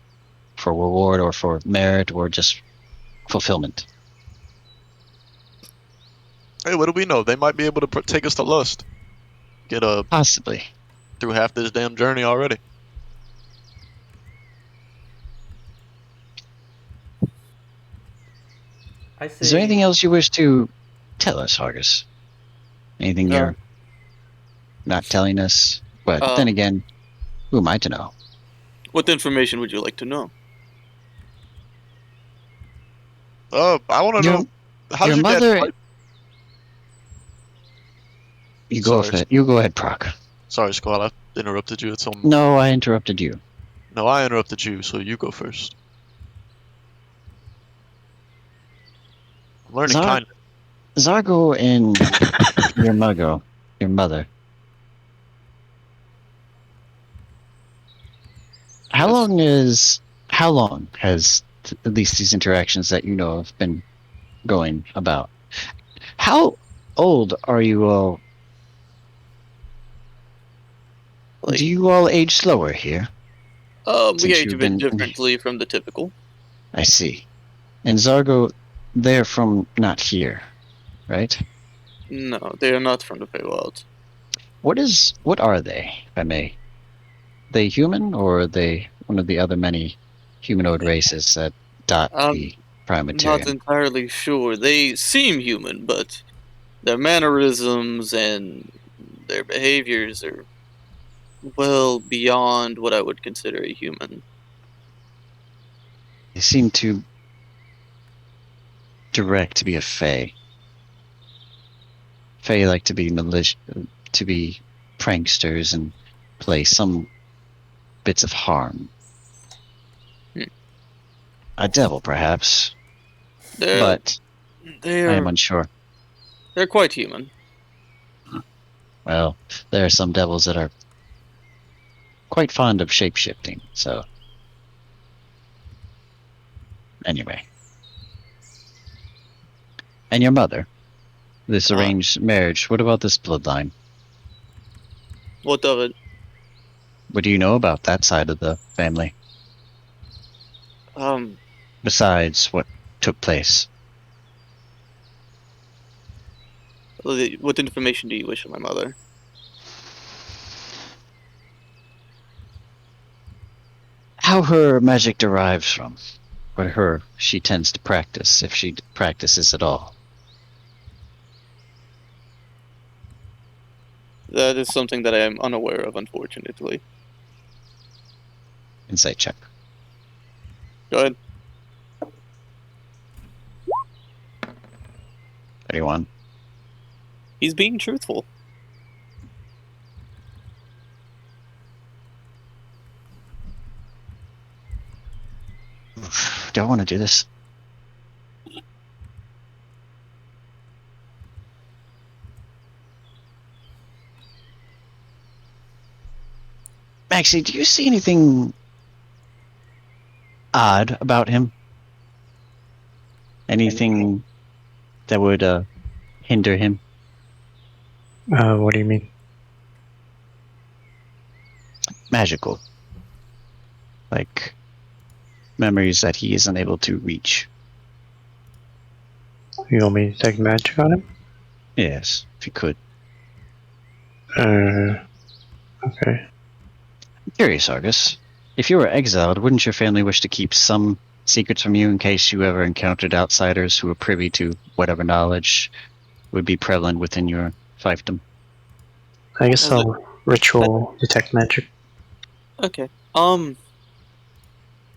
for reward or for merit or just fulfillment. Hey, what do we know? They might be able to take us to Lust. Get Possibly. through half this damn journey already. I say, Is there anything else you wish to tell us, Artis? Anything No. you're not telling us? But then again, who am I to know? What information would you like to know? I want to know how's your your mother. dad fight? You go ahead. You go ahead, Prok. Sorry, Squall. I interrupted you at some. No, I interrupted you. No, I interrupted you, so you go first. I'm learning kind. Zargo and your mother. How long has at least these interactions that you know of been going about? How old are you all? Do you all age slower here? We Since age a you've bit been- differently from the typical. I see. And Zargo, they're from not here, right? No, they are not from the Faewilds. What are they, if I may? They human, or are they one of the other many humanoid races that dot the prime Not material? entirely sure. They seem human, but their mannerisms and their behaviors are well beyond what I would consider a human. They seem to direct to be a fae. Fae like to be to be pranksters and play some bits of harm. A devil, perhaps, but I am unsure. They're quite human. Well, there are some devils that are quite fond of shape-shifting, so... Anyway. And your mother? This arranged marriage, what about this bloodline? What of it? What do you know about that side of the family? Besides what took place? What information do you wish of my mother? How her magic derives from. What she tends to practice, if she practices at all. That is something that I am unaware of, unfortunately. Insight check. Go ahead. 31. He's being truthful. Do I want to do this? Maxi, do you see anything odd about him? Anything that would hinder him? What do you mean? Magical. Like memories that he isn't able to reach. You want me to take magic on him? Yes, if you could. Okay. I'm curious, Artis. If you were exiled, wouldn't your family wish to keep some secrets from you in case you ever encountered outsiders who were privy to whatever knowledge would be prevalent within your fiefdom? I guess I'll ritual detect magic. Okay.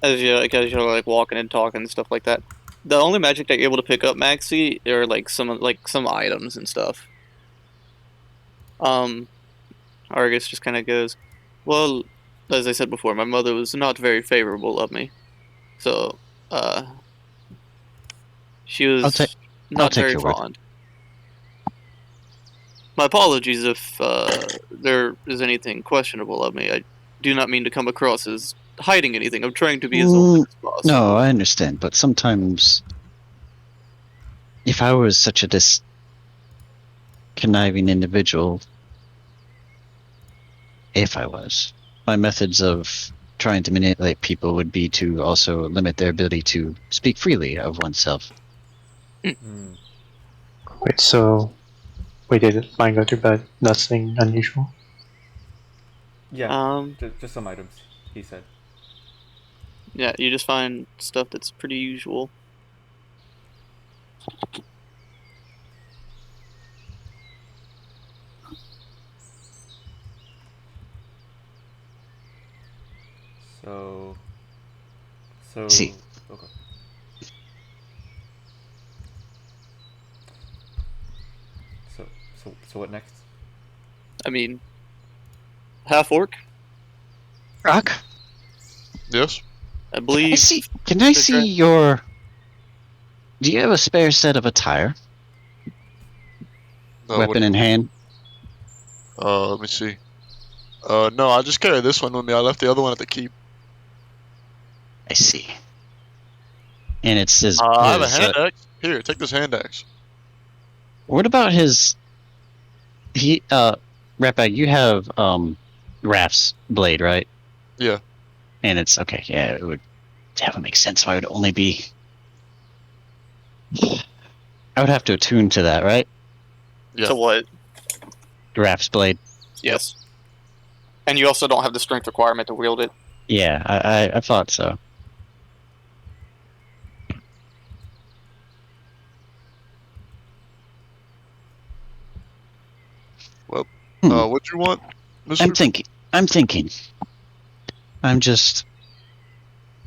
As you're like walking and talking and stuff like that, the only magic that you're able to pick up, Maxi, are like some items and stuff. Argus just kind of goes, well, as I said before, my mother was not very favorable of me, so she was not very fond. My apologies if there is anything questionable of me. I do not mean to come across as hiding anything. I'm trying to be as open as possible. No, I understand, but sometimes if I was such a conniving individual, if I was, my methods of trying to manipulate people would be to also limit their ability to speak freely of oneself. Wait, so we did mine go through, but nothing unusual? Yeah, just some items, he said. Yeah, you just find stuff that's pretty usual. So. See. Okay. So what next? I mean, Half-Orc? Prok? Yes. I believe. Can I see your... Do you have a spare set of attire? Weapon in hand? Let me see. No, I just carry this one with me. I left the other one at the keep. I see. And it's his... I have a hand axe. Here, take this hand axe. What about his... Ratbag, you have, Raph's blade, right? Yeah. And it's... Okay, yeah, it would... That would make sense why it would only be... I would have to attune to that, right? Yeah. To what? Raph's blade. Yes. And you also don't have the strength requirement to wield it. Yeah, I thought so. Well, what you want, Mister? I'm thinking. I'm just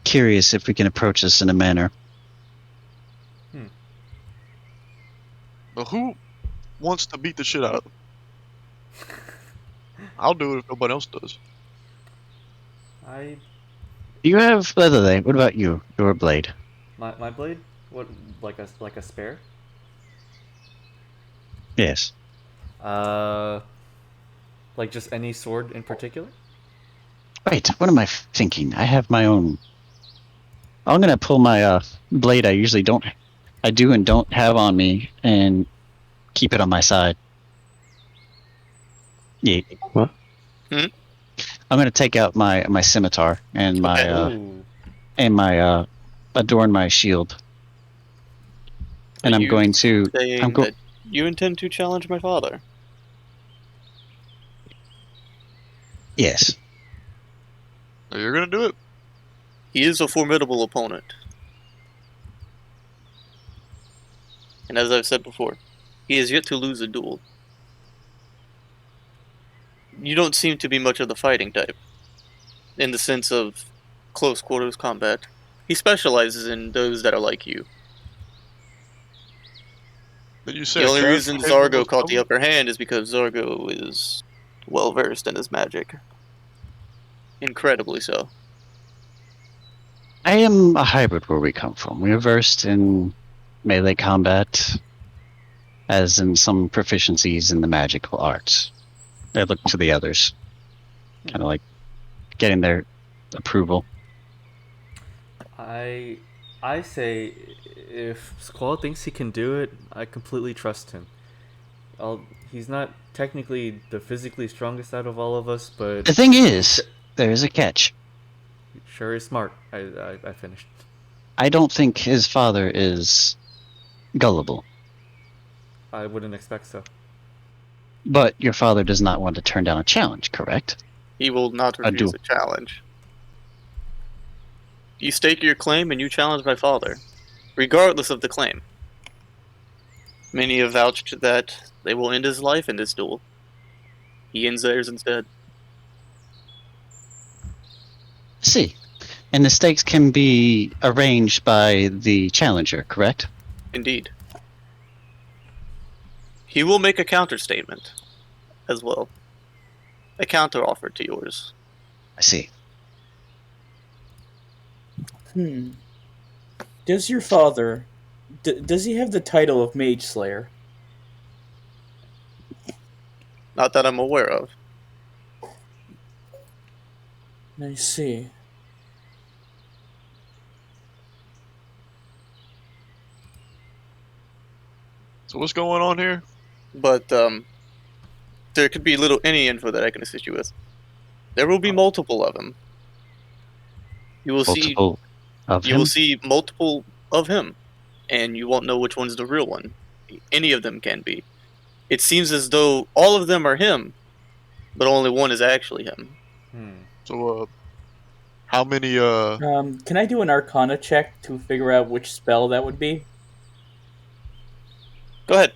curious if we can approach this in a manner. Well, who wants to beat the shit out of them? I'll do it if nobody else does. You have Lelelele. What about you? Your blade. My blade? What, like a spare? Yes. Like just any sword in particular? Wait, what am I thinking? I have my own. I'm gonna pull my blade. I do and don't have on me, and keep it on my side. Yeah. What? I'm gonna take out my scimitar and my adorn my shield, and I'm going to. That you intend to challenge my father? Yes. So you're gonna do it? He is a formidable opponent. And as I've said before, he has yet to lose a duel. You don't seem to be much of the fighting type, in the sense of close quarters combat. He specializes in those that are like you. But you The only reason Zargo caught the upper hand is because Zargo is well versed in his magic. Incredibly so. I am a hybrid where we come from. We are versed in melee combat, as in some proficiencies in the magical arts. I look to the others. Kind of like getting their approval. I say if Squall thinks he can do it, I completely trust him. He's not technically the physically strongest out of all of us, but The thing is, there is a catch. sure is smart. I finished. I don't think his father is gullible. I wouldn't expect so. But your father does not want to turn down a challenge, correct? He will not refuse a challenge. You stake your claim and you challenge my father, regardless of the claim. Many have vouched that they will end his life in this duel. He ends theirs instead. See. And the stakes can be arranged by the challenger, correct? Indeed. He will make a counter statement as well. A counter offer to yours. I see. Does your father... does he have the title of Mage Slayer? Not that I'm aware of. I see. So what's going on here? But there could be any info that I can assist you with. There will be multiple of him. You will Multiple of you him? will see multiple of him, and you won't know which one's the real one. Any of them can be. It seems as though all of them are him, but only one is actually him. So how many Can I do an Arcana check to figure out which spell that would be? Go ahead.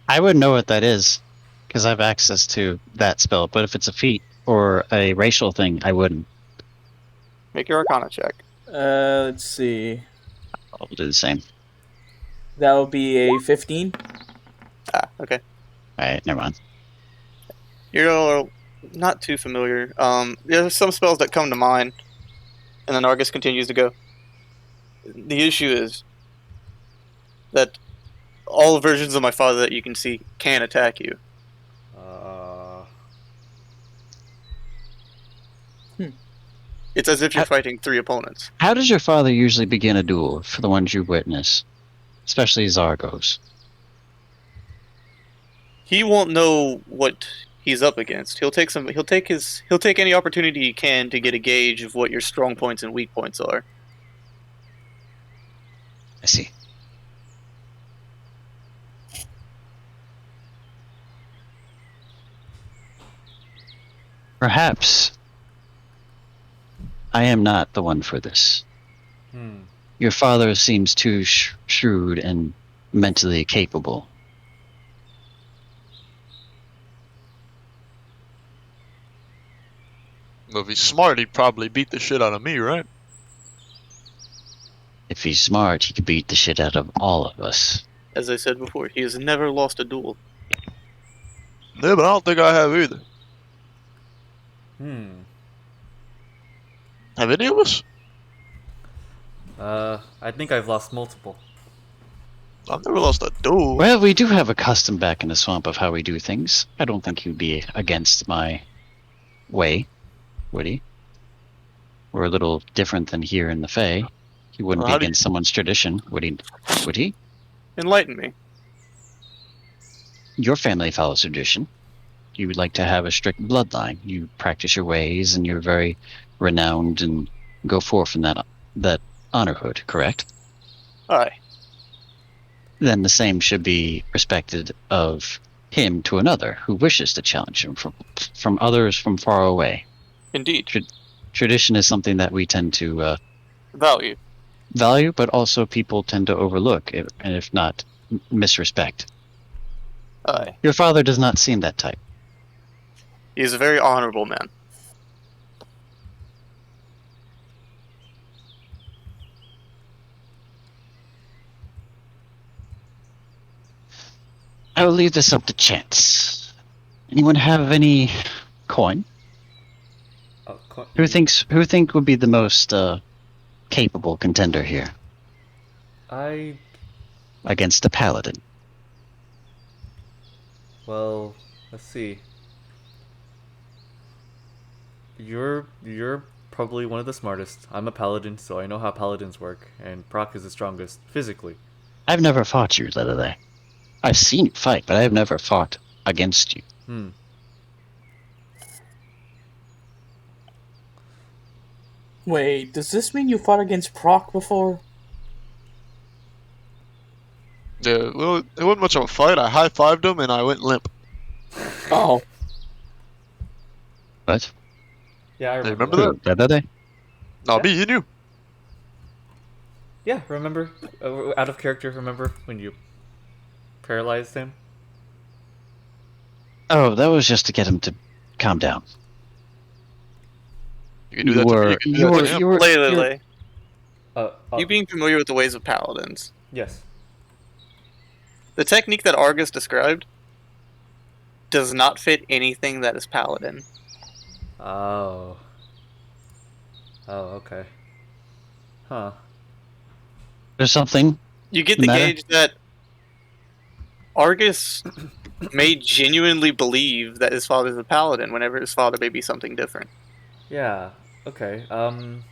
I would know what that is, because I have access to that spell, but if it's a feat or a racial thing, I wouldn't. Make your Arcana check. Let's see. I'll do the same. That would be a 15. Ah, okay. Alright, never mind. You're not too familiar. There's some spells that come to mind, and then Argus continues to go. The issue is that all versions of my father that you can see can attack you. It's as if you're fighting three opponents. How does your father usually begin a duel for the ones you witness? Especially Zargos. He won't know what he's up against. He'll take any opportunity he can to get a gauge of what your strong points and weak points are. I see. Perhaps I am not the one for this. Your father seems too shrewd and mentally capable. Well, if he's smart, he'd probably beat the shit out of me, right? If he's smart, he could beat the shit out of all of us. As I said before, he has never lost a duel. Yeah, but I don't think I have either. Have any of us? I think I've lost multiple. I've never lost a duel. Well, we do have a custom back in the swamp of how we do things. I don't think he'd be against my way, would he? We're a little different than here in the Fae. He wouldn't be against someone's tradition, would he? Would he? Enlighten me. Your family follows tradition. You would like to have a strict bloodline. You practice your ways, and you're very renowned and go forth in that honorhood, correct? Aye. Then the same should be respected of him to another who wishes to challenge him from others from far away. Indeed. Tradition is something that we tend to value, but also people tend to overlook, and if not, misrespect. Aye. Your father does not seem that type. He is a very honorable man. I will leave this up to chance. Anyone have any coin? Who think would be the most capable contender here? Against the Paladin. Well, let's see. You're probably one of the smartest. I'm a paladin, so I know how paladins work, and Prok is the strongest physically. I've never fought you, Lelelele. I've seen you fight, but I have never fought against you. Wait, does this mean you fought against Prok before? Yeah, well, it wasn't much of a fight. I high-fived him and I went limp. Oh. What? Yeah, I Hey, remember. remember that? Lelelele? No, me and you. Yeah, remember? Out of character, remember when you paralyzed him? Oh, that was just to get him to calm down. You can do that to me. You can do that to him. Lelelele, Uh, you being familiar with the ways of paladins, yes. the technique that Argus described does not fit anything that is paladin. Oh. Oh, okay. Huh. There's something. You get the Matter? gauge that Argus may genuinely believe that his father's a paladin whenever his father may be something different. Yeah. Okay. And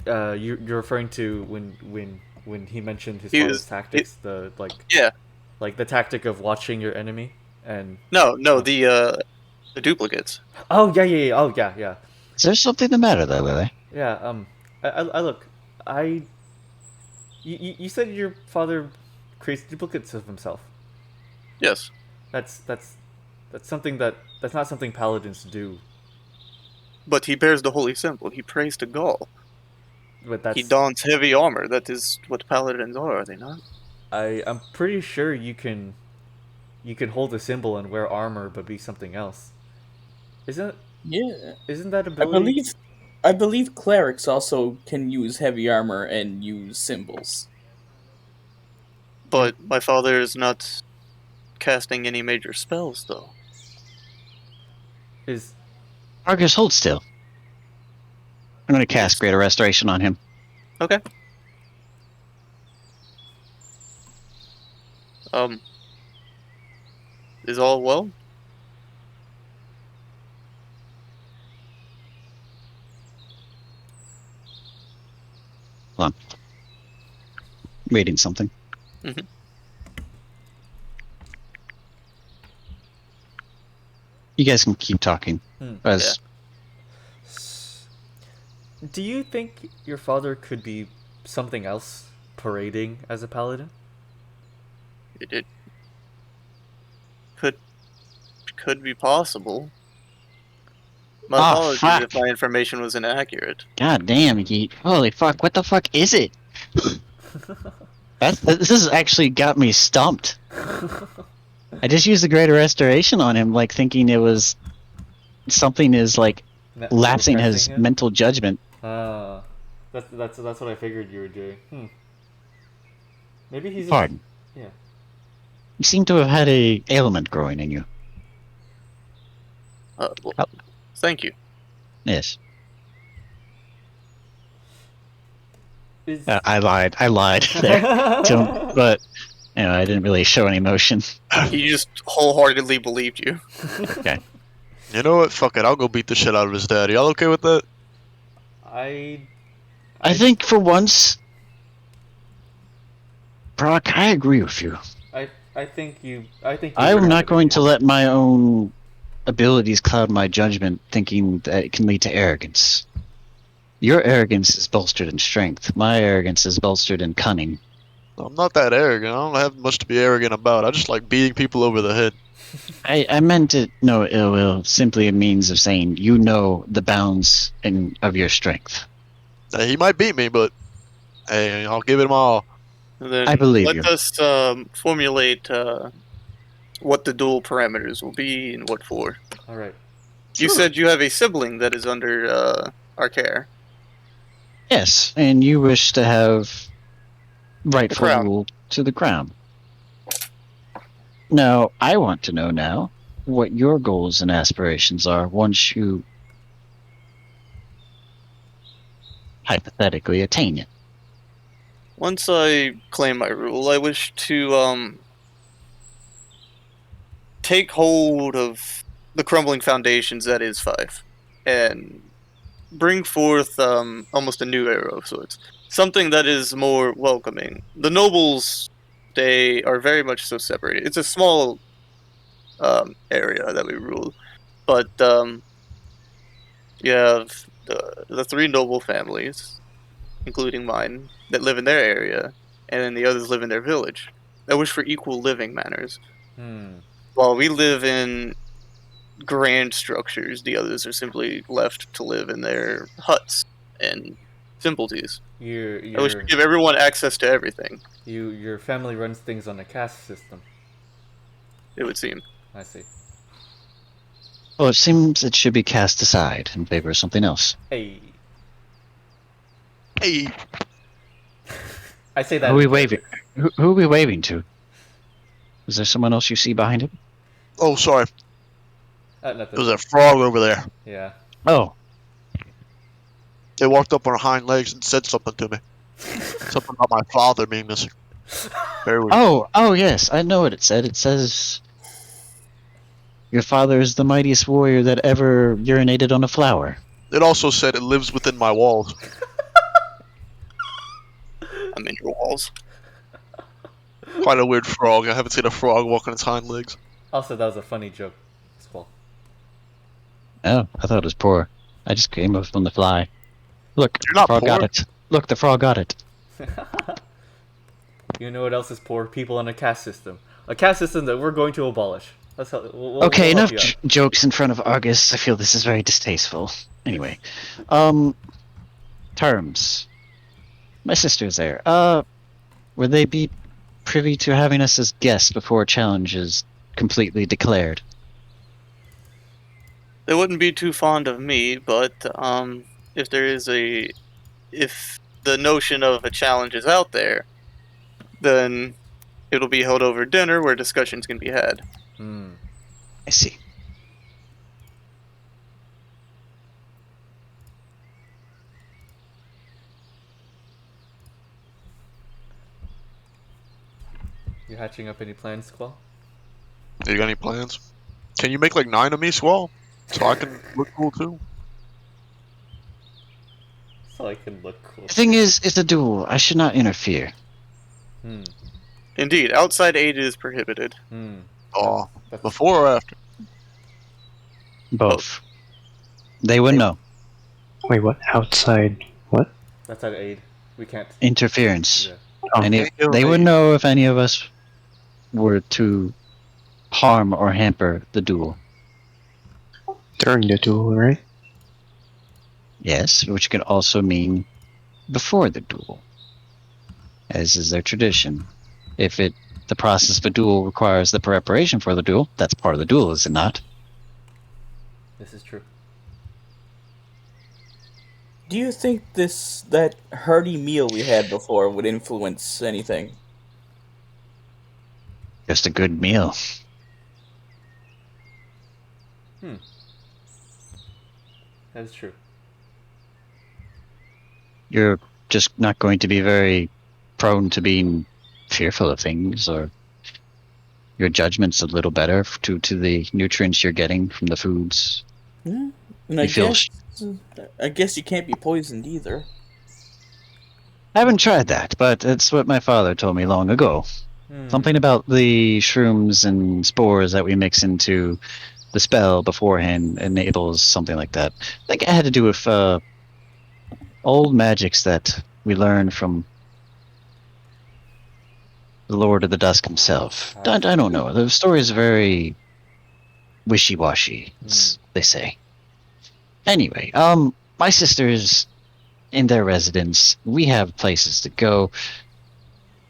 you're referring to when he mentioned his He father's was- tactics, the Yeah. like the tactic of watching your enemy and. No, the duplicates. Oh yeah. Oh yeah. Is there something the matter, Lelelele? Yeah. I look. You said your father creates duplicates of himself. Yes. That's something that's not something paladins do. But he bears the holy symbol. He prays to Gaul. But that's He dons heavy armor. That is what paladins are they not? I'm pretty sure you can hold a symbol and wear armor but be something else. Isn't that ability? I believe clerics also can use heavy armor and use symbols. But my father is not casting any major spells, though. Is Argus, hold still. I'm going to cast Greater Restoration on him. Okay. Is all well? Hold on. Reading something. Mhm. You guys can keep talking. As Do you think your father could be something else parading as a paladin? It could be possible. My apologies fuck. if my information was inaccurate. God damn, Yeet. Holy fuck, what the fuck is it? This has actually got me stumped. I just used the Greater Restoration on him, like thinking it was something is like lapsing his him? mental judgment. That's what I figured you were doing. Maybe he's Pardon. Yeah. You seem to have had a ailment growing in you. Well, thank you. Yes. Is... I lied there to him, but I didn't really show any emotion. He just wholeheartedly believed you. Okay. You know what? Fuck it. I'll go beat the shit out of his dad. Y'all okay with that? I think for once, Prok, I agree with you. I think I'm not going to let my own abilities cloud my judgment, thinking that it can lead to arrogance. Your arrogance is bolstered in strength. My arrogance is bolstered in cunning. I'm not that arrogant. I don't have much to be arrogant about. I just like beating people over the head. I meant it no ill will, simply a means of saying you know the bounds of your strength. He might beat me, but hey, I'll give it my all. Then I believe let you. us formulate what the dual parameters will be and what for. All right. You said you have a sibling that is under our care. Yes, and you wish to have rightful crown. rule to the crown. Now, I want to know now what your goals and aspirations are once you hypothetically attain it. Once I claim my rule, I wish to take hold of the crumbling foundations that is Fife, and bring forth almost a new era of sorts, something that is more welcoming. The nobles, they are very much so separated. It's a small area that we rule, but you have the three noble families, including mine, that live in their area, and then the others live in their village. That wish for equal living manners. Hmm. While we live in grand structures, the others are simply left to live in their huts and simpleties. I wish to give everyone access to everything, Your family runs things on a caste system. it would seem. I see. Well, it seems it should be cast aside in favor of something else. Hey, Hey, I say that. Who are we waving? Who are we waving to? Is there someone else you see behind him? oh sorry, Nothing. there was a frog over there. Yeah. Oh, They walked up on her hind legs and said something to me. Something about my father being missing. Very weird. oh, yes, I know what it said. It says, your father is the mightiest warrior that ever urinated on a flower. It also said it lives within my walls. I'm in your walls. Quite a weird frog. I haven't seen a frog walk on its hind legs. Also, that was a funny joke. Squall. Oh, I thought it was poor. I just came up on the fly. Look, You're not frog poor. got it. Look, the frog got it. You know what else is poor? People on a caste system. A caste system that we're going to abolish. That's how. Okay, we'll enough help you out. jokes in front of Argus. I feel this is very distasteful. Anyway, terms. My sister's there. Would they be privy to having us as guests before a challenge is completely declared? They wouldn't be too fond of me, but if the notion of a challenge is out there, then it'll be held over dinner where discussions can be had. Hmm. I see. You hatching up any plans, Squall? You got any plans? Can you make like 9 of me, Squall? So I can look cool too? So I can look cool. The thing is, it's a duel. I should not interfere. Hmm. Indeed, outside aid is prohibited. Hmm. Oh, That's- before or after? Both. They would know. Wait, what? Outside? What? That's our aid. We can't. Interference. Yeah. Oh, They would know if any of us were to harm or hamper the duel. during the duel, right? Yes, which could also mean before the duel, as is their tradition. If the process of a duel requires the preparation for the duel, that's part of the duel, is it not? This is true. Do you think that hearty meal we had before would influence anything? Just a good meal. That is true. You're just not going to be very prone to being fearful of things, or your judgment's a little better to the nutrients you're getting from the foods. And You I guess you can't be poisoned either. I haven't tried that, but it's what my father told me long ago. Hmm. Something about the shrooms and spores that we mix into the spell beforehand enables something like that. I think it had to do with old magics that we learned from the Lord of the Dusk himself. I don't know. The story is very wishy-washy, as they say. Anyway, my sister's in their residence. We have places to go.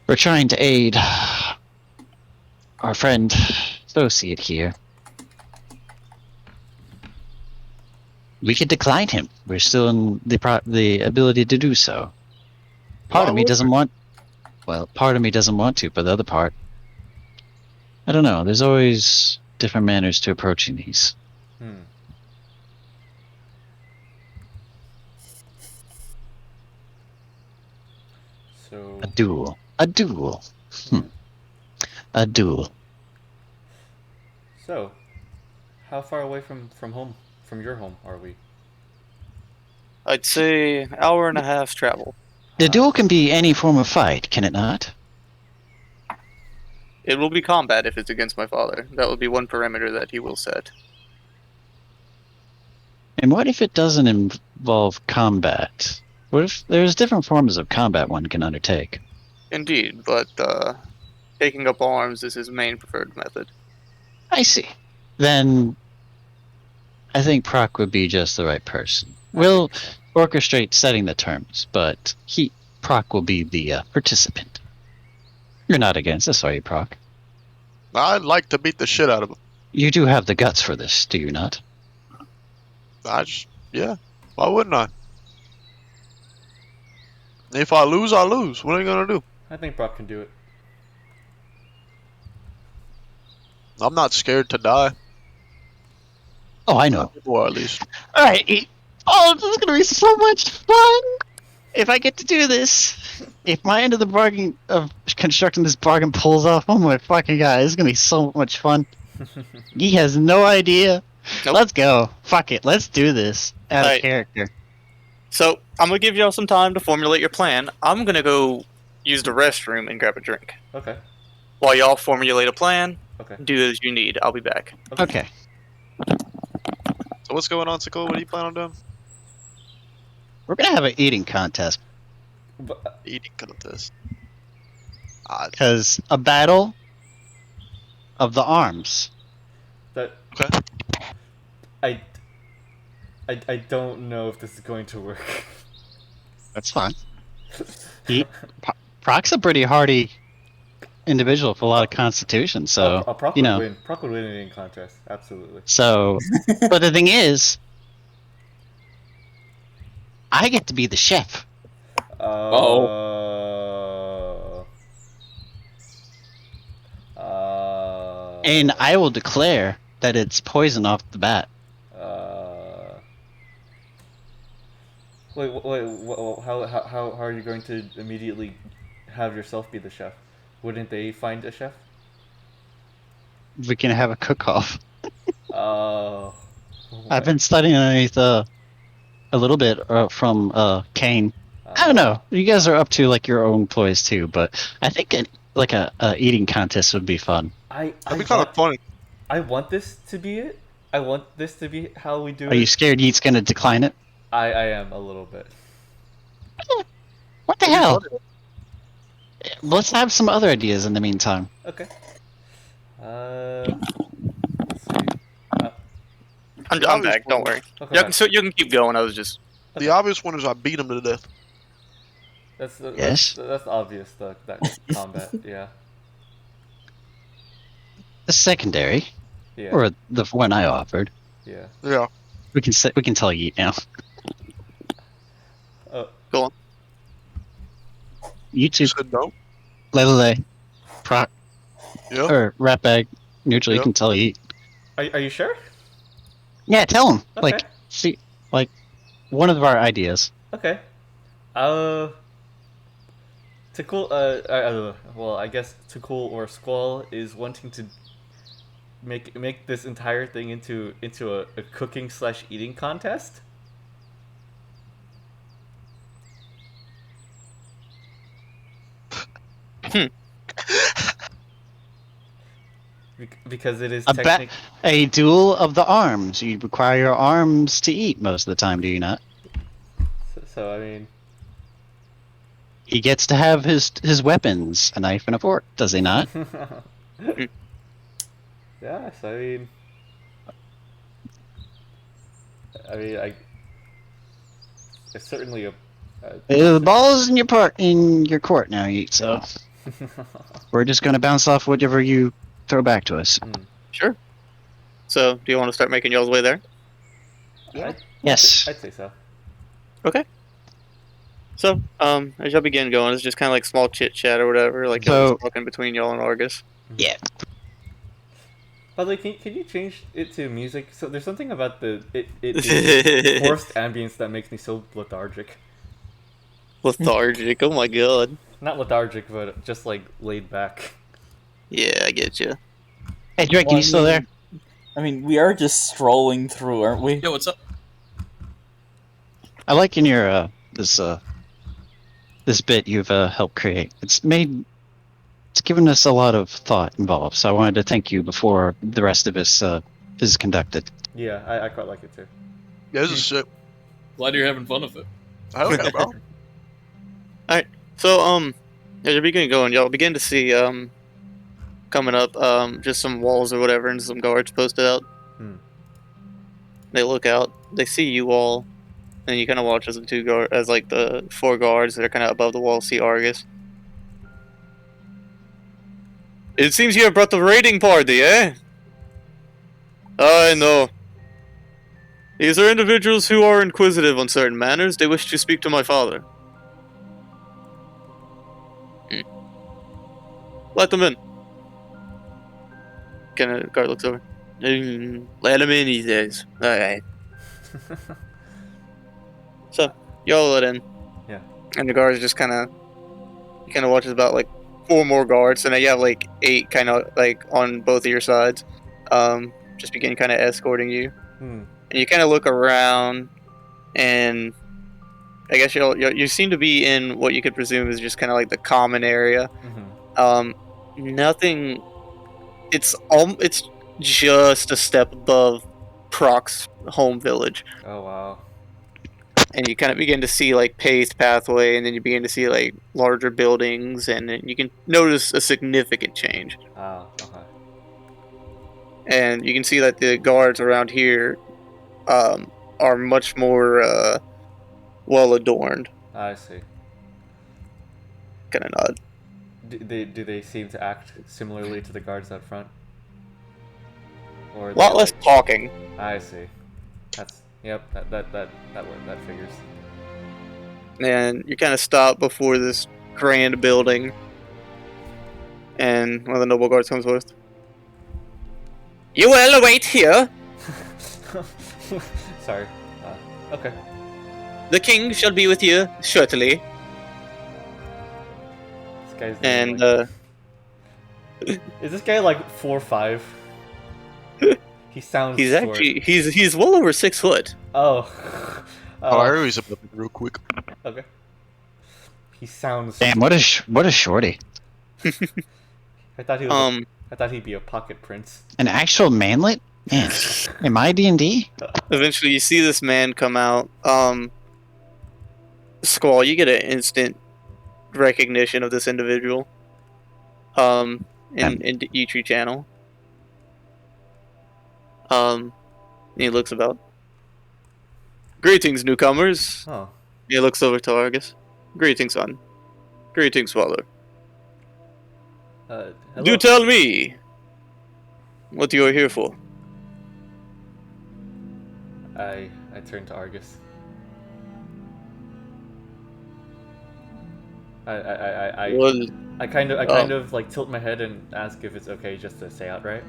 We're trying to aid our friend associate here. We could decline him. We're still in the ability to do so. Part of me doesn't want. Well, part of me doesn't want to, but the other part, I don't know. There's always different manners to approaching these. Hmm. So A duel. A duel. A duel. So, How far away from home, from your home, are we? I'd say hour and a half travel. The duel can be any form of fight, can it not? It will be combat if it's against my father. That would be one parameter that he will set. And what if it doesn't involve combat? What if there's different forms of combat one can undertake? Indeed, but taking up arms is his main preferred method. I see. Then I think Prok would be just the right person. We'll orchestrate setting the terms, but Prok will be the participant. You're not against this, are you, Prok? I'd like to beat the shit out of him. You do have the guts for this, do you not? Yeah. Why wouldn't I? If I lose, I lose. What are you gonna do? I think Brock can do it. I'm not scared to die. Oh, I know. Or at least. Alright. Oh, this is gonna be so much fun! If I get to do this, if my end of the bargain of constructing this bargain pulls off, oh my fucking god, this is gonna be so much fun. He has no idea. Nope. Let's go. Fuck it. Let's do this. Out of Alright. character. So, I'm going to give y'all some time to formulate your plan. I'm going to go use the restroom and grab a drink. Okay. While y'all formulate a plan, Okay. do as you need. I'll be back. Okay. So what's going on, Takkul? What do you plan on doing? We're gonna have an eating contest. But, Eating contest. Because a battle of the arms. that Okay. I don't know if this is going to work. That's fine. Prok's a pretty hardy individual with a lot of constitution, so Prok you would know. win. Prok would win in any contest. Absolutely. So, but the thing is, I get to be the chef. And I will declare that it's poison off the bat. Wait, how are you going to immediately have yourself be the chef? Wouldn't they find a chef? We can have a cook-off. Oh. I've been studying underneath a little bit from Kain. I don't know. You guys are up to like your own employees too, but I think a eating contest would be fun. That'd be kind of funny. I want this to be it. I want this to be how we do it. Are you scared Yeet's gonna decline it? I am a little bit. What the hell? Let's have some other ideas in the meantime. Okay. Let's see. I'm back. Don't worry. Okay. You can keep going. I was just. The obvious one is I beat him to death. That's obvious. That combat. Yeah. The secondary, Yeah. or the one I offered. Yeah. Yeah. We can tell Yeet now. Go on. You two, You said no. Lelelele, Prok, Yeah. or Ratbag, neutral. You Yeah. can tell Yeet. Are you sure? Yeah, tell him. Okay. Like, see, like, one of our ideas. Okay. Takkul, well, I guess Takkul or Squall is wanting to make this entire thing into a cooking / eating contest. Because it is A duel of the arms. You require your arms to eat most of the time, do you not? So I mean, He gets to have his weapons, a knife and a fork, does he not? yes. I mean, it's certainly a. The ball's in your court now, Yeet. So we're just gonna bounce off whatever you throw back to us. Sure. So, do you want to start making y'all's way there? Yes. I'd say so. Okay. So, as y'all begin going, it's just kind of like small chit chat or whatever, like y'all just talking between y'all and Argus. Yeah. By the way, can you change it to music? So there's something about it forced ambience that makes me so lethargic. Lethargic. Oh my god. Not lethargic, but just like laid back. Yeah, I get you. Hey, Drake, are you still there? I mean, we are just strolling through, aren't we? Yo, what's up? I like in your this bit you've helped create. It's given us a lot of thought involved. So I wanted to thank you before the rest of us is conducted. Yeah, I quite like it too. Yeah, this is shit. Glad you're having fun with it. Hell yeah, bro. So, as you're beginning going, y'all begin to see, coming up, just some walls or whatever and some guards posted out. They look out, they see you all, and you kind of watch as the 4 guards that are kind of above the wall see Argus. It seems you have brought the raiding party, eh? I know. These are individuals who are inquisitive on certain matters. They wish to speak to my father. Let them in. Guard looks over. Let him in, he says. Alright. So, y'all let in. Yeah. And the guards just kind of watches about like 4 more guards, and then you have like 8 kind of like on both of your sides. Just begin kind of escorting you. And you kind of look around, and I guess you seem to be in what you could presume is just kind of like the common area. Nothing. It's just a step above Prok's home village. Oh wow. And you kind of begin to see like paved pathway, and then you begin to see like larger buildings, and then you can notice a significant change. Oh, okay. And you can see that the guards around here are much more well adorned. I see. Kind of nod. Do they seem to act similarly to the guards out front? Or a lot less talking. I see. That figures. And you kind of stop before this grand building, and one of the noble guards comes forth. You will await here. Sorry. Okay. The king shall be with you shortly. This guy's and is this guy like 4'5"? He sounds. He's short. actually he's well over 6 foot. Oh. I heard he's up real quick. Okay. He sounds. Damn, what a shorty. I thought he was. I thought he'd be a pocket prince. An actual manlet? Man, am I D&D? Eventually, you see this man come out. Squall, you get an instant recognition of this individual. In the Yitri channel. He looks about. Greetings, newcomers. Oh. He looks over to Argus. Greetings, son. Greetings, father. Hello? Do tell me what you are here for. I turn to Argus. I kind of like tilt my head and ask if it's okay just to say outright.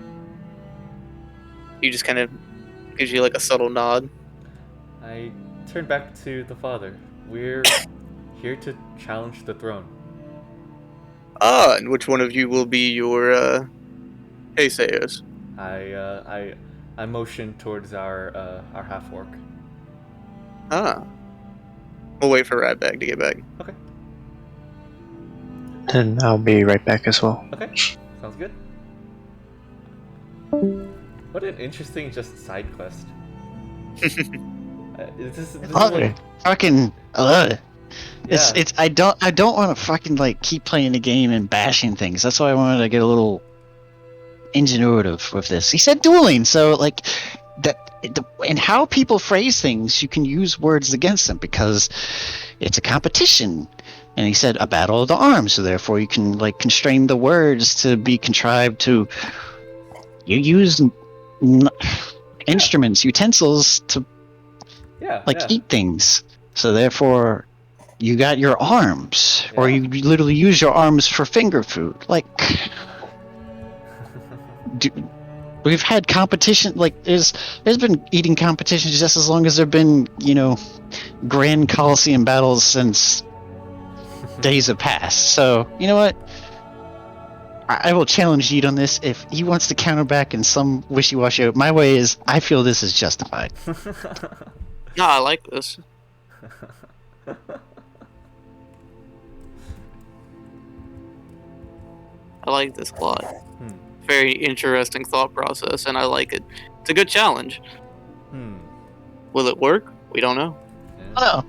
He just kind of gives you like a subtle nod. I turn back to the father. We're here to challenge the throne. And which one of you will be your naysayers? I motion towards our half-orc. We'll wait for Ratbag to get back. Okay. And I'll be right back as well. Okay, sounds good. What an interesting just side quest. This is like... Fucking I love it. Yeah. It's I don't want to fucking like keep playing the game and bashing things. That's why I wanted to get a little ingenuitive with this. He said dueling, so like and how people phrase things, you can use words against them because it's a competition. And he said a battle of the arms, so therefore you can like constrain the words to be contrived to. You use instruments, utensils to eat things, so therefore you got your arms, or you literally use your arms for finger food. Like, we've had competition. Like, there's been eating competitions just as long as there've been, grand Colosseum battles since days have passed. So you know what? I will challenge Yeet on this. If he wants to counter back in some wishy-washy, my way is I feel this is justified. No, I like this. I like this a lot. Very interesting thought process, and I like it. It's a good challenge. Will it work? We don't know. Oh.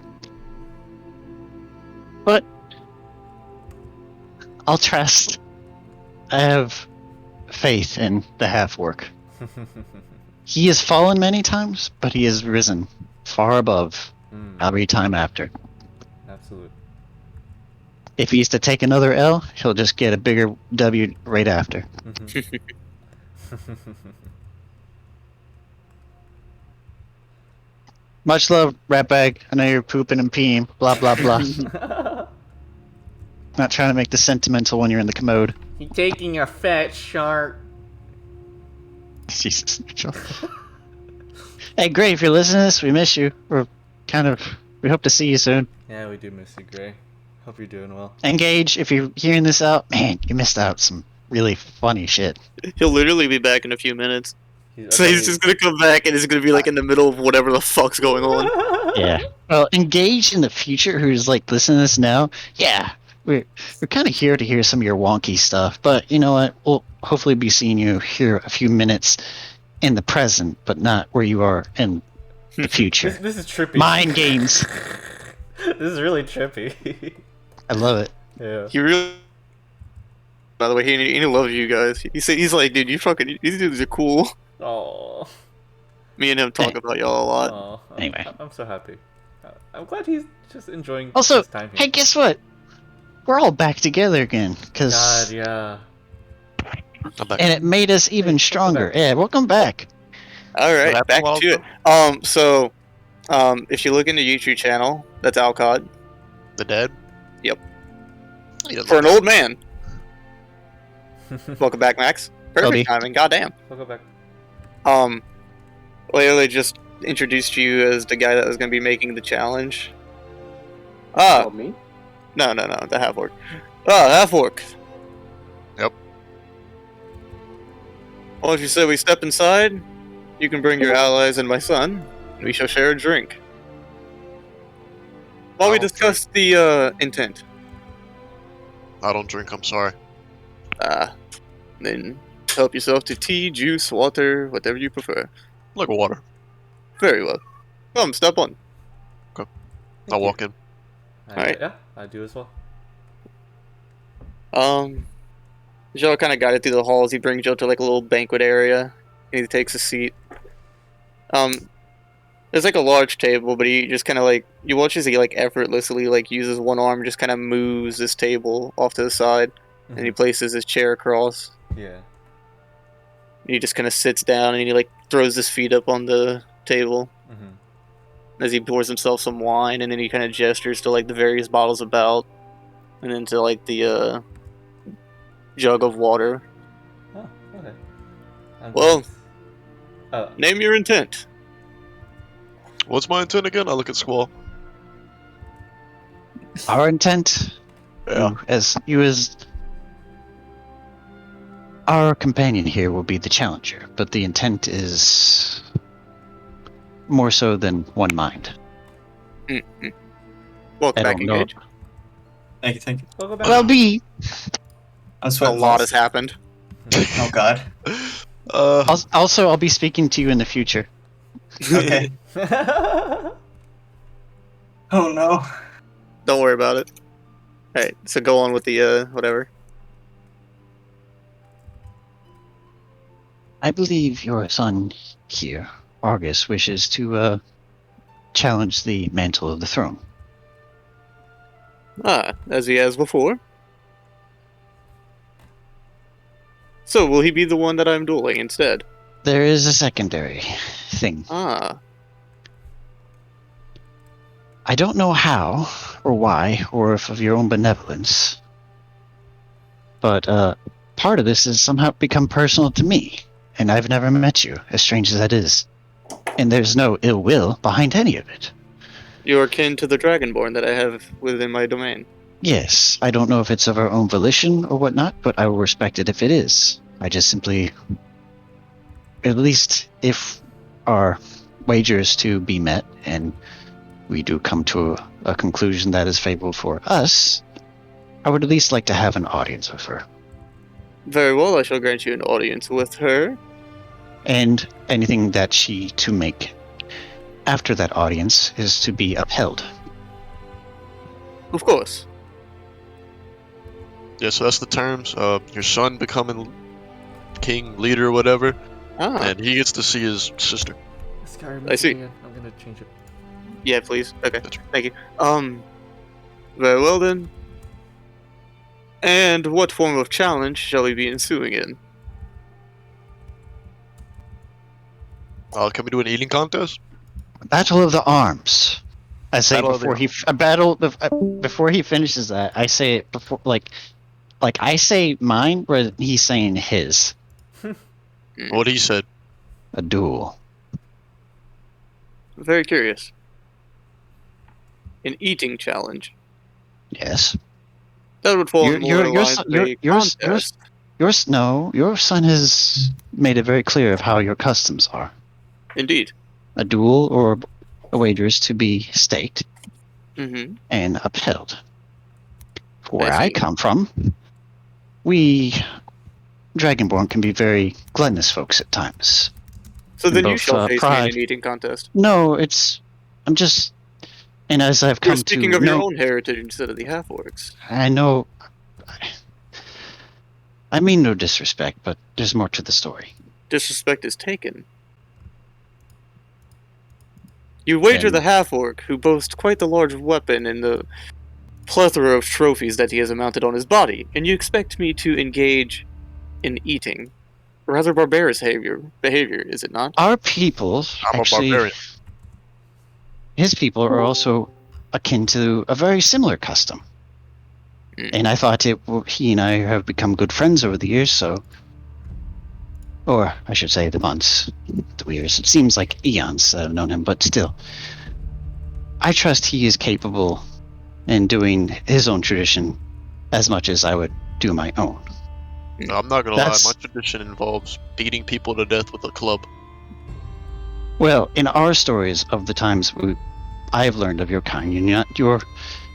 But I'll trust. I have faith in the Half-Orc. He has fallen many times, but he has risen far above every time after. Absolutely. If he's to take another L, he'll just get a bigger W right after. Much love, Ratbag. I know you're pooping and peeing. Blah, blah, blah. Not trying to make the sentimental when you're in the commode. He's taking a fat shark. Jesus. Hey, Gray, if you're listening to this, we miss you. We hope to see you soon. Yeah, we do miss you, Gray. Hope you're doing well. Engage, if you're hearing this out, man, you missed out some really funny shit. He'll literally be back in a few minutes. He's So he's just gonna come back and it's gonna be like in the middle of whatever the fuck's going on. Yeah. Well, Engage in the future, who's like listening to this now, yeah, we're kind of here to hear some of your wonky stuff. But you know what? We'll hopefully be seeing you here a few minutes in the present, but not where you are in the future. This is trippy. Mind games. This is really trippy. I love it. Yeah. He really. By the way, he loves you guys. He's like, dude, these dudes are cool. Oh. Me and him talk about y'all a lot. Anyway. I'm so happy. I'm glad he's just enjoying Also, his time here. hey, guess what? We're all back together again, God, cause yeah. and it made us even stronger. Yeah, welcome back. All right, What back happened, to it. So, if you look in the Yitri channel, that's Alcod. The dead? Yep. He doesn't For an look old man. Welcome back, Max. Perfect Cody. timing. Goddamn. We'll go back. Lelelele just introduced you as the guy that was going to be making the challenge. Ah, me? no, the Half-Orc. Ah, Half-Orc. Yep. Well, if you say we step inside, you can bring your allies and my son, and we shall share a drink. While we I don't discuss the intent. I don't drink, I'm sorry. Then help yourself to tea, juice, water, whatever you prefer. Like water. Very well. Come, step on. I'll walk in. Alright. Yeah, I do as well. Joe kind of guided through the halls. He brings Joe to like a little banquet area. And he takes a seat. There's like a large table, but he just kind of like, you watch as he like effortlessly like uses one arm, just kind of moves this table off to the side, and he places his chair across. Yeah. And he just kind of sits down and he like throws his feet up on the table as he pours himself some wine, and then he kind of gestures to like the various bottles about, and then to like the jug of water. Oh, okay. Well, name your intent. What's my intent again? I look at Squall. Our intent, Yeah. as our companion here will be the challenger, but the intent is more so than one mind. Welcome I back, don't know. Engage. Thank you. We'll go back. Well, be I'm A sweating. lot has happened. Oh God. also I'll be speaking to you in the future. Okay. Oh no. Don't worry about it. Alright, so go on with the whatever. I believe your son here, Argus, wishes to challenge the mantle of the throne. Ah, as he has before. So, will he be the one that I'm dueling instead? There is a secondary thing. Ah. I don't know how, or why, or if of your own benevolence, but part of this has somehow become personal to me, and I've never met you, as strange as that is. And there's no ill will behind any of it. You are kin to the Dragonborn that I have within my domain. Yes, I don't know if it's of our own volition or whatnot, but I will respect it if it is. I just simply, at least if our wager is to be met and we do come to a conclusion that is favorable for us, I would at least like to have an audience with her. Very well, I shall grant you an audience with her. And anything that she to make after that audience is to be upheld. Of course. Yeah, so that's the terms. Your son becoming king, leader, whatever, and he gets to see his sister. I see. I'm gonna change it. Yeah, please. Okay, thank you. Very well then. And what form of challenge shall we be ensuing in? Can we do an eating contest? Battle of the Arms. I say Battle of before the before he finishes that, I say it before like I say mine, where he's saying his. What he said. A duel. Very curious. An eating challenge. Yes. That would fall in more lines of a contest. Your son has made it very clear of how your customs are. Indeed. A duel or a wager is to be staked and upheld. Where I come from, we Dragonborn can be very gluttonous folks at times. So then you Both, shall face me in pride. an eating contest. No, I'm just, and as I've come You're speaking of know, your own heritage instead of the Half-Orcs. I know. I mean no disrespect, but there's more to the story. Disrespect is taken. You wager the Half-Orc, who boasts quite the large weapon and the plethora of trophies that he has mounted on his body, and you expect me to engage in eating. Rather barbarous behavior, is it not? Our people, I'm actually, a barbarian. his people are also akin to a very similar custom. And I thought he and I have become good friends over the years, so... Or, I should say, the months, the years. It seems like eons that I've known him, but still. I trust he is capable in doing his own tradition as much as I would do my own. No, I'm not gonna lie, my tradition involves beating people to death with a club. Well, in our stories of the times I have learned of your kind, your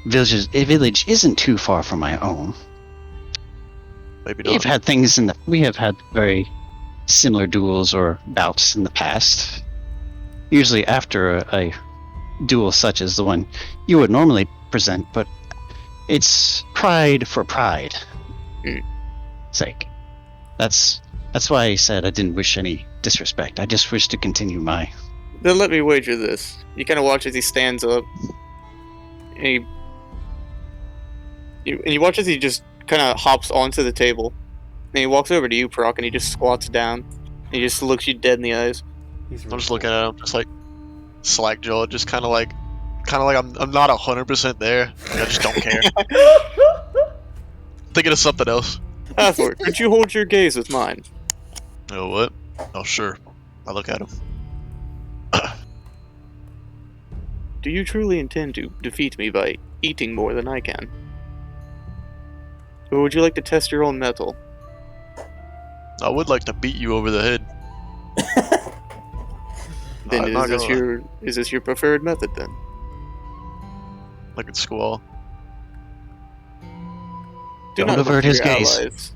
village isn't too far from my own. Maybe not. We have had very similar duels or bouts in the past. Usually after a duel such as the one you would normally present, but it's pride for pride sake. That's why I said I didn't wish any disrespect. I just wish to continue my... Then let me wager this. You kind of watch as he stands up, and you watch as he just kind of hops onto the table, and he walks over to you, Prok, and he just squats down, and he just looks you dead in the eyes. I'm just looking at him, just like slack jaw, just kind of like I'm not 100% there. Like, I just don't care. Thinking of something else. Half-Orc, could you hold your gaze with mine? You know what? Oh sure. I look at him. Do you truly intend to defeat me by eating more than I can? Or would you like to test your own mettle? I would like to beat you over the head. Then is this your preferred method then? Look at Squall. Do Don't not avert look his for your gaze. allies.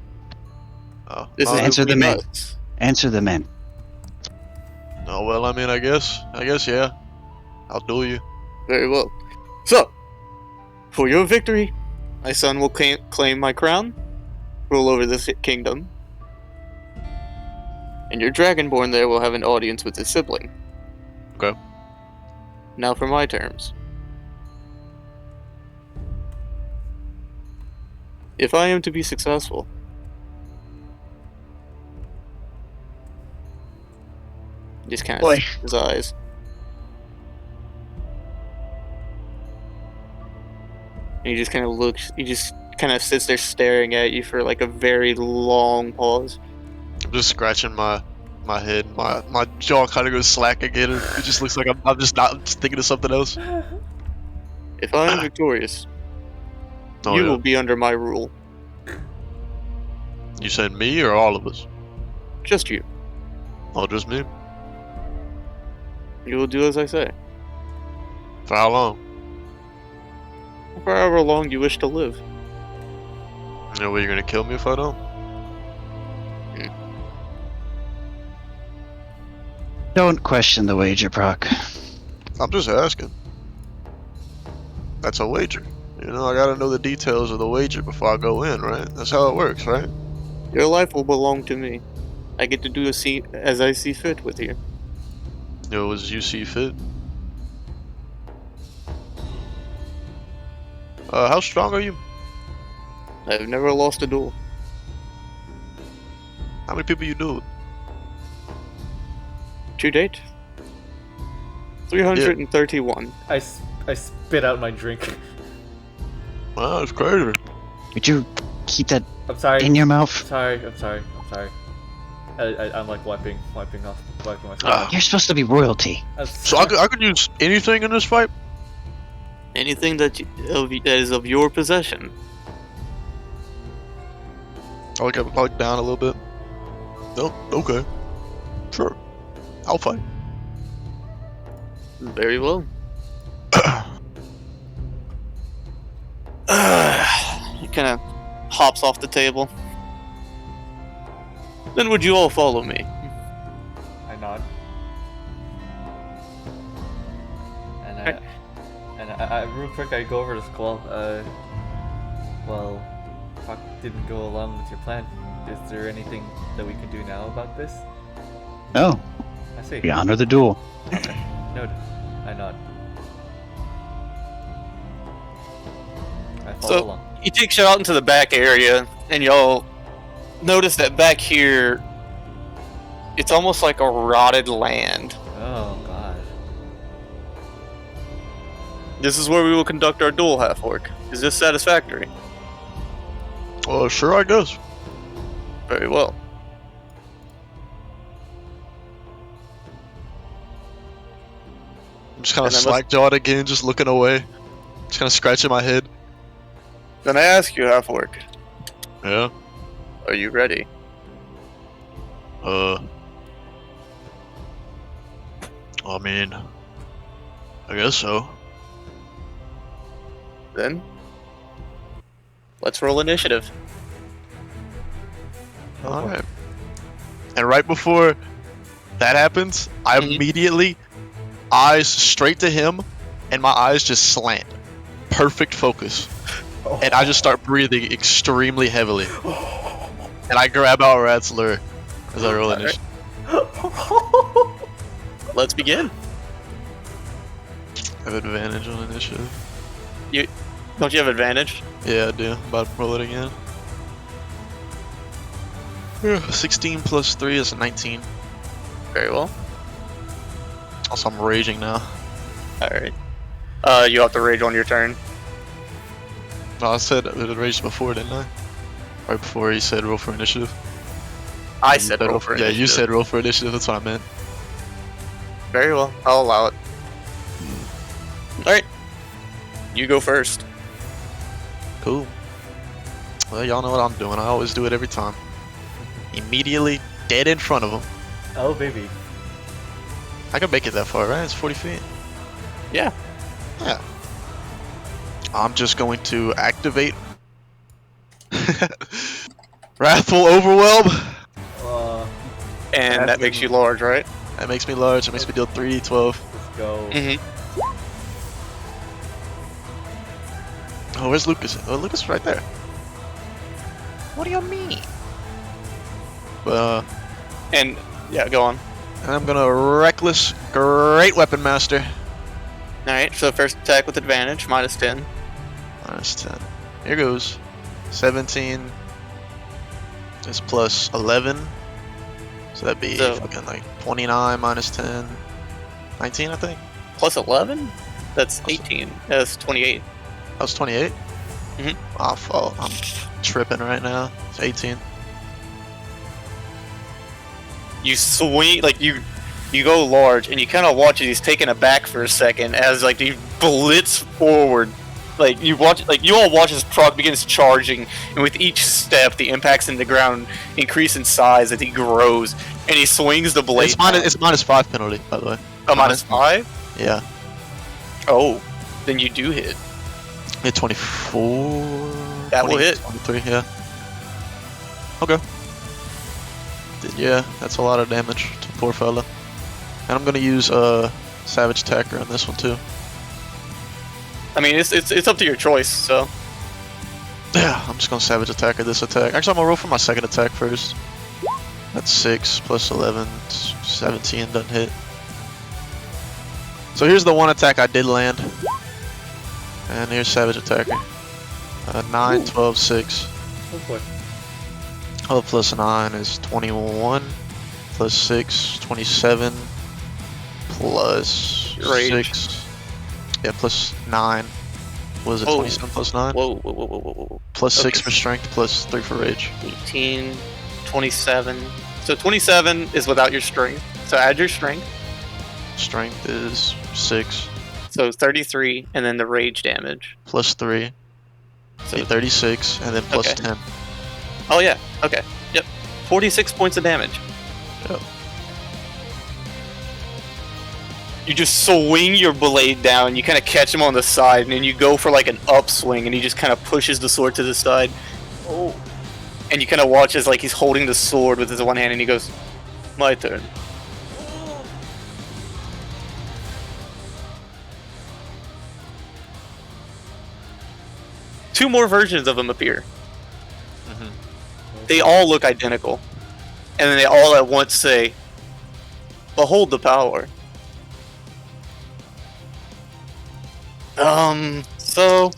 Oh, This is Answer the between men. us. Answer the men. Oh well, I mean, I guess yeah. I'll duel you. Very well. So, for your victory, my son will claim my crown, rule over this kingdom, and your Dragonborn there will have an audience with his sibling. Okay. Now for my terms. If I am to be successful, just kind of his eyes. And he just kind of looks, he just kind of sits there staring at you for like a very long pause. I'm just scratching my head. My jaw kind of goes slack again. It just looks like I'm just thinking of something else. If I am victorious, Oh, you yeah. will be under my rule. You said me or all of us? Just you. Oh, just me? You will do as I say. For how long? For however long you wish to live. You know, what, you're gonna kill me if I don't? Don't question the wager, Prok. I'm just asking. That's a wager. You know, I gotta know the details of the wager before I go in, right? That's how it works, right? Your life will belong to me. I get to do as I see fit with you. You know, as you see fit. How strong are you? I've never lost a duel. How many people you do it? To date, 331. I spit out my drink. Wow, that's crazy. Would you keep that I'm sorry. in your mouth? I'm sorry. I'm like wiping my face. You're supposed to be royalty. So I could use anything in this fight? Anything that is of your possession. I like down a little bit. No, okay. Sure. I'll fight. Very well. He kind of hops off the table. Then would you all follow me? I nod. And I real quick I go over to Squall. Well, Prok didn't go along with your plan. Is there anything that we can do now about this? No. I see. We honor the duel. Okay. Noted. I nod. I follow along. He takes you out into the back area, and y'all notice that back here, it's almost like a rotted land. Oh god. This is where we will conduct our duel, Half-Orc. Is this satisfactory? Well, sure, I guess. Very well. I'm just kind of slack-jawed again, just looking away. Just kind of scratching my head. Then I ask you, Half-Orc. Yeah? Are you ready? I mean, I guess so. Then, let's roll initiative. Alright. And right before that happens, I immediately eyes straight to him, and my eyes just slant. Perfect focus. And I just start breathing extremely heavily. And I grab out Rat's lure as I roll initiative. Let's begin. I have advantage on initiative. Don't you have advantage? Yeah, I do. I'm about to roll it again. 16 plus 3 is 19. Very well. Also, I'm raging now. Alright. You have to rage on your turn. No, I said it raged before, didn't I? Right before he said roll for initiative. I said roll for initiative. Yeah, you said roll for initiative, that's what I meant. Very well, I'll allow it. Alright. You go first. Cool. Well, y'all know what I'm doing. I always do it every time. Immediately dead in front of him. Oh, baby. I can make it that far, right? It's 40 feet. Yeah. Yeah. I'm just going to activate Wrathful Overwhelm. And that makes you large, right? That makes me large. It makes me deal 3d12. Let's go. Oh, where's Lucas? Oh, Lucas is right there. What do you mean? And yeah, go on. And I'm gonna Reckless Great Weapon Master. Alright, so first attack with advantage, -10. -10. Here goes. 17 is plus 11. So that'd be fucking like 29 -10. 19, I think. Plus 11? That's 18. That's 28. That was 28? My fault. I'm tripping right now. It's 18. You swing, like you go large, and you kind of watch as he's taken aback for a second as like you blitz forward, Like you all watch as Prok begins charging, and with each step, the impacts in the ground increase in size as he grows, and he swings the blade. It's -5 penalty, by the way. A -5? Yeah. Oh, then you do hit. Hit 24. That will hit. 23, yeah. Okay. Then, yeah, that's a lot of damage to poor fella. And I'm gonna use Savage Attacker on this one too. I mean, it's up to your choice. So. Yeah, I'm just gonna Savage Attacker this attack. Actually, I'm gonna roll for my second attack first. That's 6 plus 11, 17 doesn't hit. So here's the one attack I did land. And here's Savage Attacker. 9, 12, 6. Oh boy. 12 plus 9 is 21. Plus 6, 27. Plus Rage. 6. Yeah, plus 9. What is it, 27 plus 9? Whoa. Plus 6 for strength, plus 3 for rage. 18, 27. So 27 is without your strength. So add your strength. Strength is 6. So 33, and then the rage damage. Plus 3. So 36, and then plus Okay. 10. Oh yeah. Okay. Yep. 46 points of damage. Yep. You just swing your blade down. You kind of catch him on the side, and then you go for like an upswing, and he just kind of pushes the sword to the side. Oh. And you kind of watch as like he's holding the sword with his one hand, and he goes, "My turn." Two more versions of him appear. They all look identical. And then they all at once say, "Behold the power." So...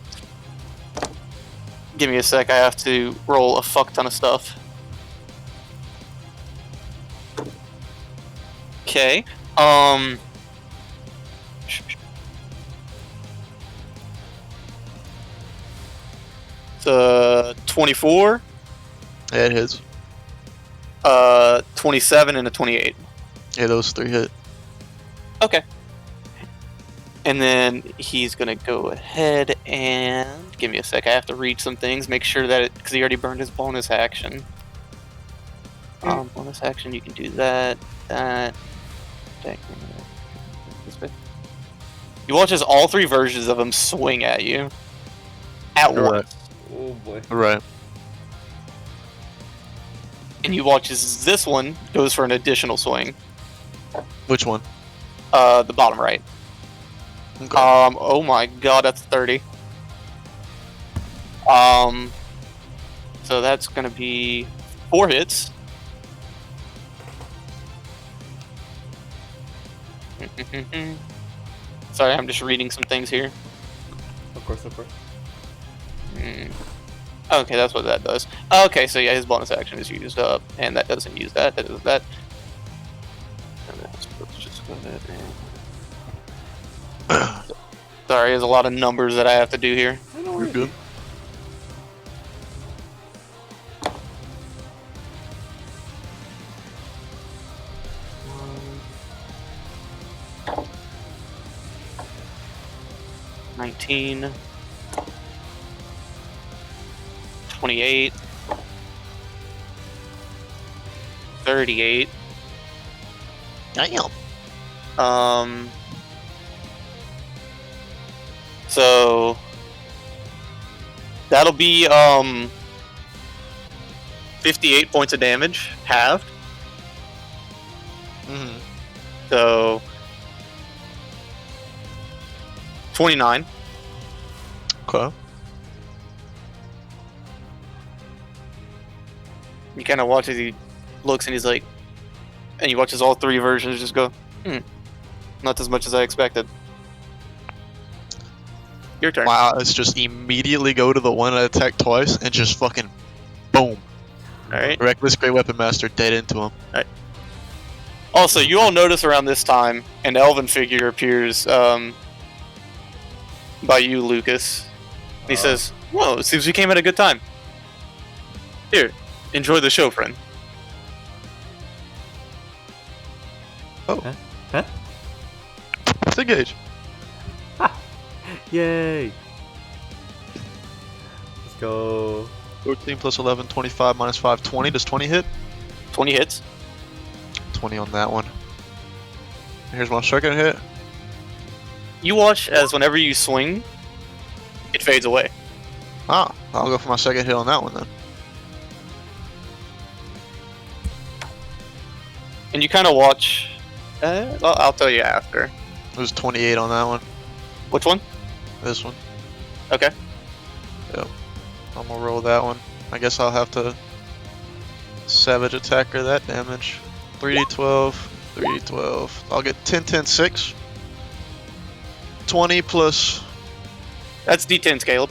Give me a sec, I have to roll a fuck ton of stuff. Okay, So 24, Yeah, it hits. 27, and a 28. Yeah, those 3 hit. Okay. And then he's gonna go ahead and give me a sec. I have to read some things, make sure that because he already burned his bonus action. Bonus action, you can do that. You watch as all 3 versions of him swing at you at once. Oh boy. Right. And you watch as this one goes for an additional swing. Which one? The bottom right. Okay. Oh my god, that's 30. So that's gonna be 4 hits. Sorry, I'm just reading some things here. Of course. Okay, that's what that does. Okay, so yeah, his bonus action is used up, and that doesn't use that. That does that. And let's just go ahead and... Sorry, there's a lot of numbers that I have to do here. You're good. Um, 19, 28, 38. Damn. So that'll be 58 points of damage, halved. Mm-hmm. So 29. Okay. You kind of watch as he looks and he's like, and you watch as all 3 versions just go, not as much as I expected. Your turn. Wow, let's just immediately go to the one that attacked twice and just fucking boom. Alright. Reckless Great Weapon Master dead into him. Also, you all notice around this time, an elven figure appears by you, Lucas. He says, "Whoa, it seems we came at a good time. Here, enjoy the show, friend." Oh. Huh? Let's engage. Yay! go. 14 plus 11, 25 minus 5, 20. Does 20 hit? 20 hits. 20 on that one. Here's my second hit. You watch as whenever you swing, it fades away. Ah, I'll go for my second hit on that one then. And you kind of watch. Well, I'll tell you after. It was 28 on that one. Which one? This one. Okay. Yep. I'm gonna roll that one. I guess I'll have to Savage Attacker that damage. 3d12, 3d12. I'll get 10, 10, 6. 20 plus. That's D10s, Caleb.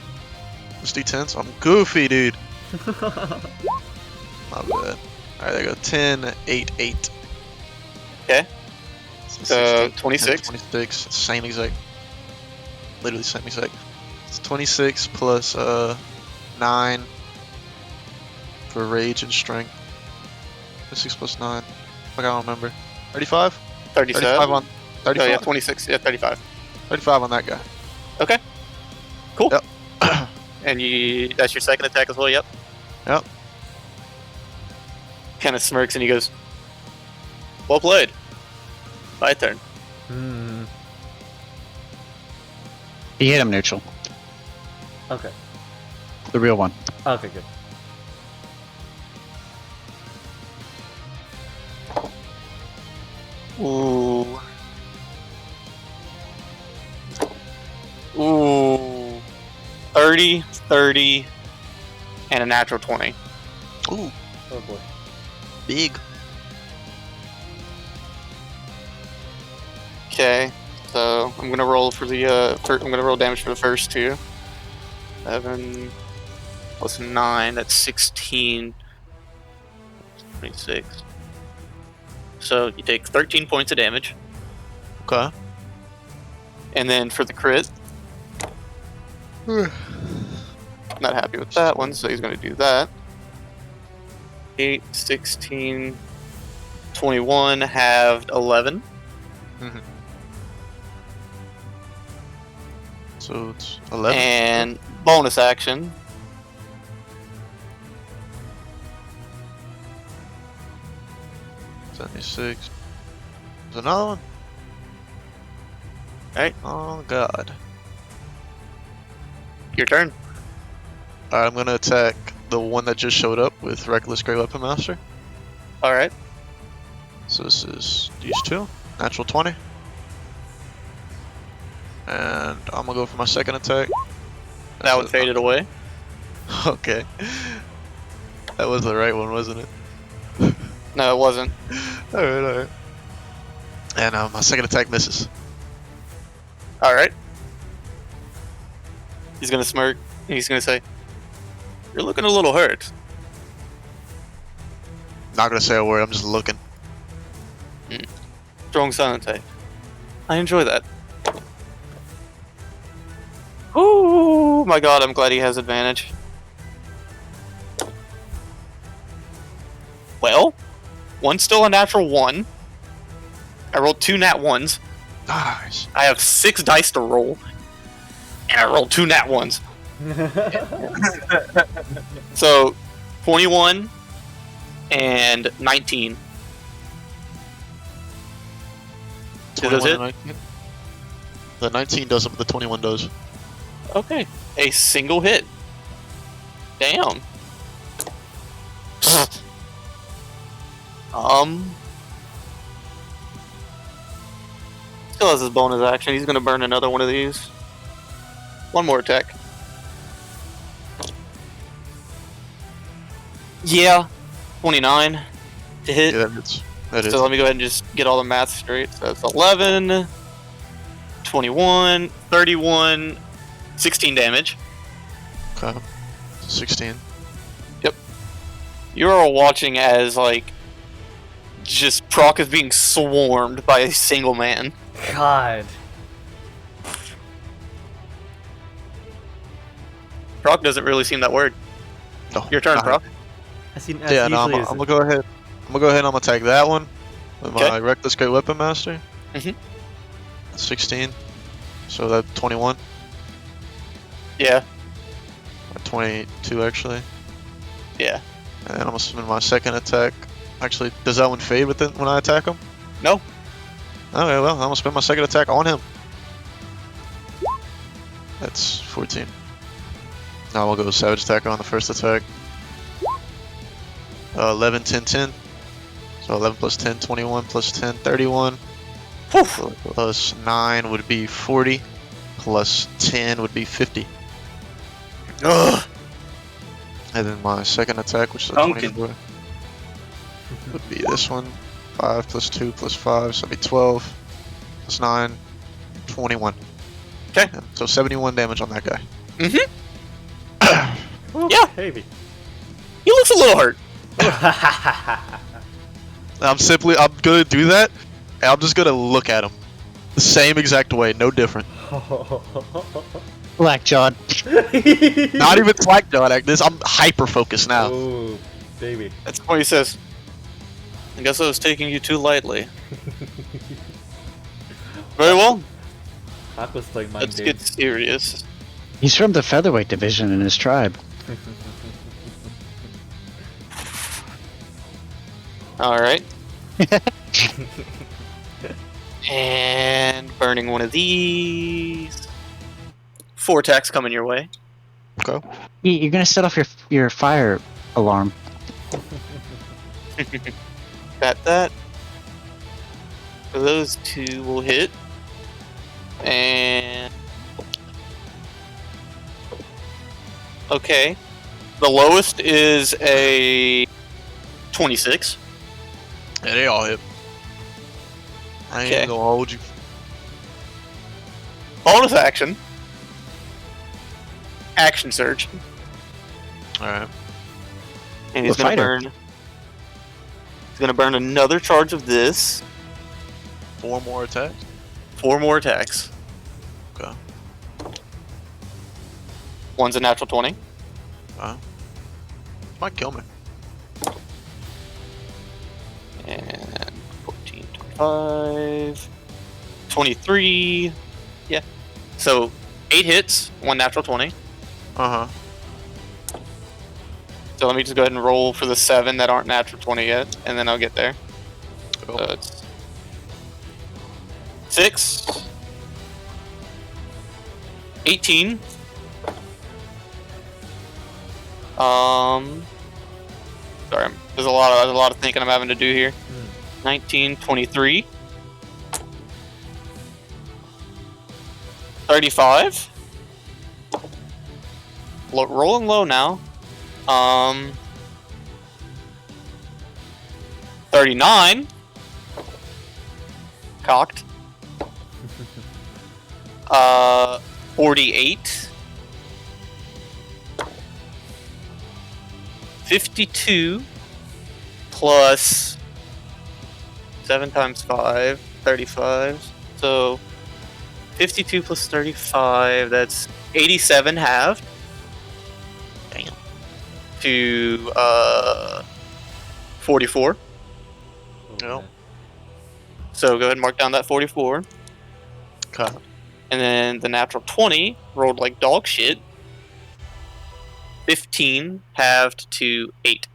It's d10s. I'm goofy, dude. Not bad. Alright, there you go. 10, 8, 8. Okay. So 16, 26. 26. Same exact. Literally same exact. It's 26 plus 9 for rage and strength. 26 plus 9. I don't remember. 35? 37. 35 on. 35? Oh yeah, 26. Yeah, 35. 35 on that guy. Okay. Cool. Yep. And that's your second attack as well, yep. Yep. Kind of smirks and he goes, well played. My turn. Hmm. He hit him neutral. Okay. The real one. Okay, good. Ooh. Ooh. 30, 30, and a natural 20. Ooh. Oh boy. Big. Okay, so I'm gonna roll for the I'm gonna roll damage for the first two. 7 plus 9, that's 16. 26. So you take 13 points of damage, Okay. and then for the crit, not happy with that one, so he's gonna do that. 8, 16, 21, halved 11. Mhm. So it's 11. And bonus action. There's another one. Alright. Oh god. Your turn. Alright, I'm gonna attack the one that just showed up with Reckless Great Weapon Master. Alright. So this is these two. Natural 20. And I'm gonna go for my second attack. That one faded away. Okay. That was the right one, wasn't it? No, it wasn't. Alright. And my second attack misses. Alright. He's gonna smirk, and he's gonna say, "You're looking a little hurt." Not gonna say a word, I'm just looking. Strong silent type. I enjoy that. Oh my god, I'm glad he has advantage. Well, one's still a natural 1. I rolled 2 nat 1s. Nice. I have 6 dice to roll. And I rolled 2 nat 1s. So, 21 and 19. Do those 21 hit? and 19. The 19 doesn't, but the 21 does. Okay. A single hit. Damn. Still has his bonus action. He's gonna burn another one of these. One more attack. Yeah. 29 to hit. Yeah, that hits. That is. So let me go ahead and just get all the math straight. So that's 11, 21, 31, 16 damage. Okay. 16. You're all watching as, like, just Prok is being swarmed by a single man. God. Prok doesn't really seem that worried. No. Your turn, Prok. Yeah, no, I'm gonna go ahead. I'm gonna go ahead and I'm gonna attack that one with my Okay. Reckless Great Weapon Master. Mhm. 16. So that 21. Yeah. 22 actually. Yeah. And then I'm gonna spend my second attack. Actually, does that one fade with it when I attack him? No. Okay, well, I'm gonna spend my second attack on him. That's 14. Now we'll go Savage Attack on the first attack. 11, 10, 10. So 11 plus 10, 21 plus 10, 31. Plus 9 would be 40. Plus 10 would be 50. Ugh. And then my second attack, which is a Pumpkin. 20, would be this one. 5 plus 2 plus 5, so it'd be 12. Plus 9, 21. Okay. So 71 damage on that guy. Yeah. Baby. He looks a little hurt. I'm gonna do that, and I'm just gonna look at him. The same exact way, no different. Blackjawed. Not even slackjawed like this, I'm hyper focused now. Oh, baby. That's what he says. I guess I was taking you too lightly. Very well. Aqua's playing mind Let's game. get serious. He's from the featherweight division in his tribe. Alright. And burning one of these. 4 attacks coming your way. Okay. You're gonna set off your fire alarm. That. So those 2 will hit. And... Okay. The lowest is a 26. Yeah, they all hit. I ain't Okay. gonna hold you. Bonus action. Action surge. Alright. And he's The gonna fighter. burn. He's gonna burn another charge of this. 4 more attacks? 4 more attacks. Okay. One's a natural 20. Might kill me. And 14, 25, 23. Yeah. So 8 hits, 1 natural 20. Uh-huh. So let me just go ahead and roll for the 7 that aren't natural 20 yet, and then I'll get there. Cool. So it's 6, 18. Sorry, there's a lot of thinking I'm having to do here. 19, 23, 35. Rolling low now. 39. Cocked. 48. 52 plus 7 times 5, 35. So 52 plus 35, that's 87 halved. Damn. To 44. Yep. So go ahead and mark down that 44. Okay. And then the natural 20 rolled like dog shit. 15 halved to 8.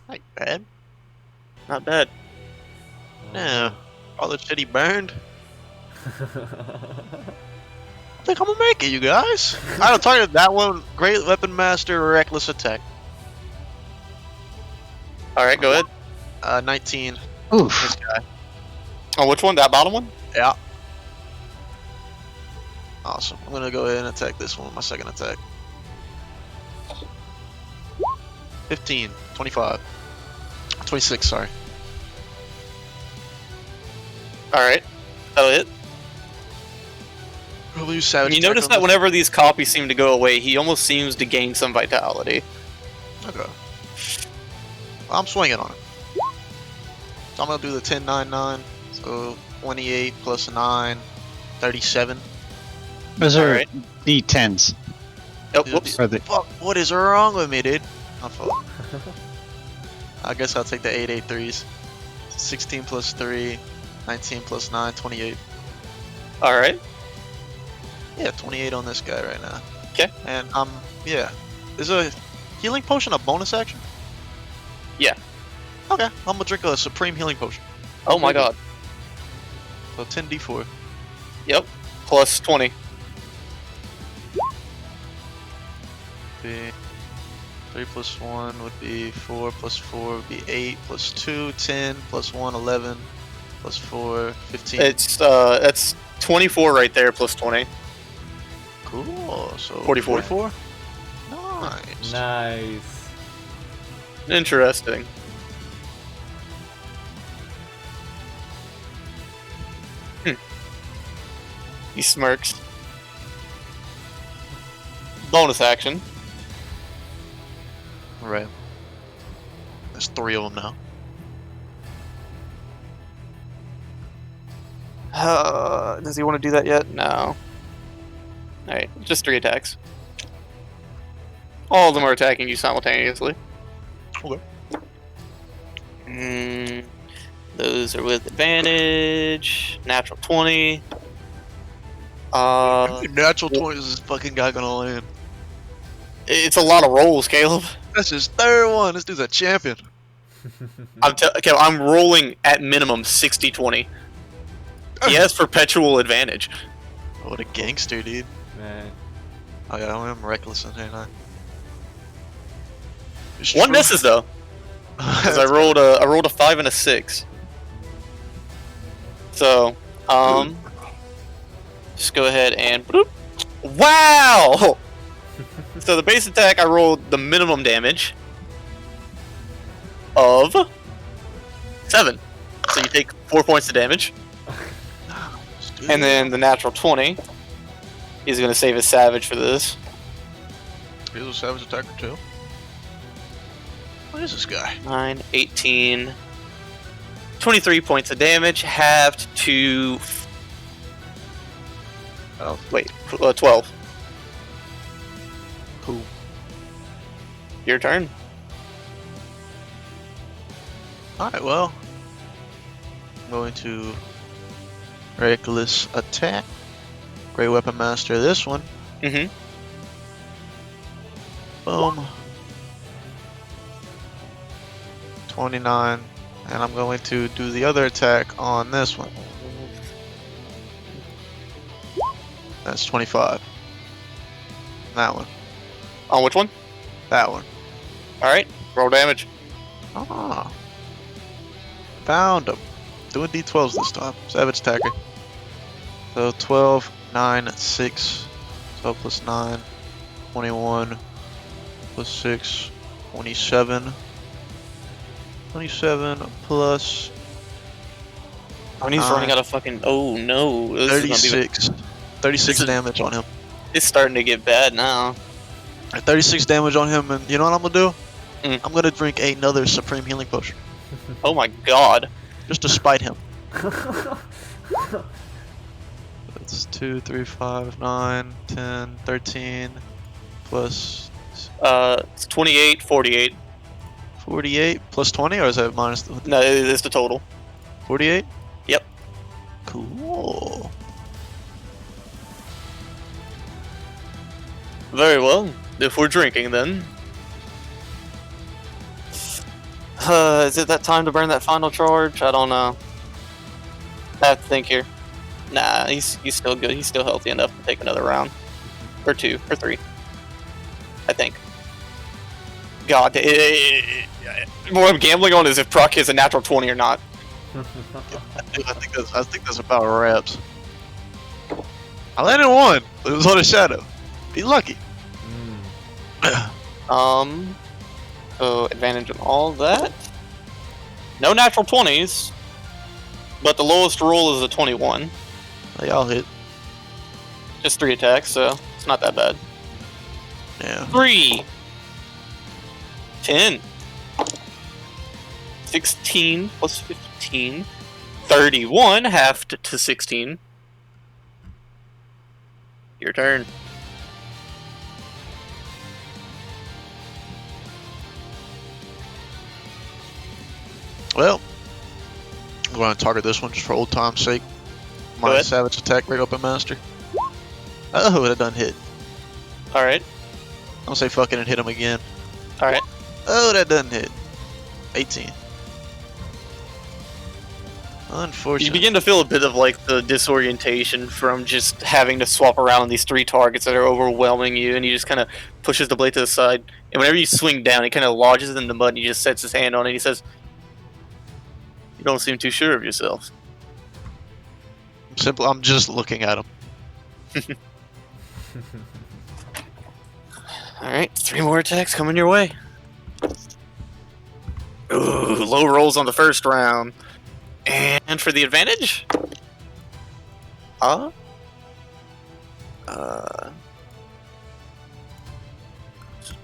Not bad. Not bad. Yeah. All the shit he burned. I think I'm gonna make it, you guys. I don't target that one. Great Weapon Master, Reckless Attack. Alright, go ahead. 19. Oof. This guy. Oh, which one? That bottom one? Yeah. Awesome. I'm gonna go ahead and attack this one with my second attack. 15, 25, 26, sorry. Alright. That'll hit. We'll use Savage You Attack notice on that this- whenever these copies seem to go away, he almost seems to gain some vitality. Okay. I'm swinging on it. So I'm gonna do the 10, 9, 9. So 28 plus 9, 37. Those are Alright. D10s. Oh, whoops. Or the, Fuck, what is wrong with me, dude? My fault. I guess I'll take the 8, 8 threes. 16 plus 3, 19 plus 9, 28. All right. Yeah, 28 on this guy right now. Okay. And yeah. Is a healing potion a bonus action? Yeah. Okay, I'm gonna drink a supreme healing potion. Oh my god. So 10d4. Yep. Plus 20. Be 3 plus 1 would be 4 plus 4 would be 8 plus 2, 10 plus 1, 11 plus 4, 15. It's that's 24 right there plus 20. Cool. So 44. 44? Nice. Nice. Interesting. He smirks. Bonus action. Right. There's 3 of them now. Does he want to do that yet? No. Alright, just 3 attacks. All of them are attacking you simultaneously. Okay. Those are with advantage. Natural 20. Natural 20 is this fucking guy gonna land. It's a lot of rolls, Caleb. That's his 3rd one. This dude's a champion. I'm rolling at minimum 60-20. He has perpetual advantage. What a gangster, dude. Man. Oh yeah, I'm reckless, ain't I? It's One true. misses though. Because I rolled a 5 and a 6. So, just go ahead and bloop. Wow! So the base attack, I rolled the minimum damage of 7. So you take 4 points of damage. And then the natural 20. He's going to save his savage for this. He's a savage attacker too. What is this guy? 9, 18, 23 points of damage, halved to... Oh, wait, 12. Cool. Your turn. Alright, well. I'm going to reckless attack. Great weapon master this one. Mm-hmm. Boom. 29. And I'm going to do the other attack on this one. That's 25. That one. On which one? That one. Alright, roll damage. Ah. Found him. Doing D12s this time. Savage attacker. So 12, 9, 6. 12 plus 9. 21. Plus 6. 27. 27 plus... When he's running out of fucking... Oh no. This is gonna be... 36. 36 damage on him. It's starting to get bad now. 36 damage on him, and you know what I'm gonna do? Mm. I'm gonna drink another Supreme Healing Potion. Oh my god. Just to spite him. That's 2, 3, 5, 9, 10, 13, plus... It's 28, 48. 48 plus 20, or is that minus the... No, it's the total. 48? Yep. Cool. Very well. If we're drinking, then. Is it that time to burn that final charge? I don't know. I have to think here. Nah, he's still good. He's still healthy enough to take another round. Or 2, or 3. I think. God, what I'm gambling on is if Prok is a natural 20 or not. I think that's about wraps. I landed 1, but it was on a shadow. Be lucky. So advantage on all that. No natural 20s, but the lowest roll is a 21. They all hit. Just 3 attacks, so it's not that bad. Yeah. 3, 10, 16 plus 15, 31, halved to 16. Your turn. Well, I'm going to target this one just for old time's sake. Go my ahead. savage attack, Great Weapon Master. Oh, that done hit. Alright. I'll say fucking and hit him again. Alright. Oh, that doesn't hit. 18. You Unfortunate. begin to feel a bit of like the disorientation from just having to swap around these 3 targets that are overwhelming you, and he just kind of pushes the blade to the side. And whenever you swing down, he kind of lodges in the mud, and he just sets his hand on it. And he says, "You don't seem too sure of yourself." I'm just looking at him. Alright, 3 more attacks coming your way. Ooh, low rolls on the first round. And for the advantage?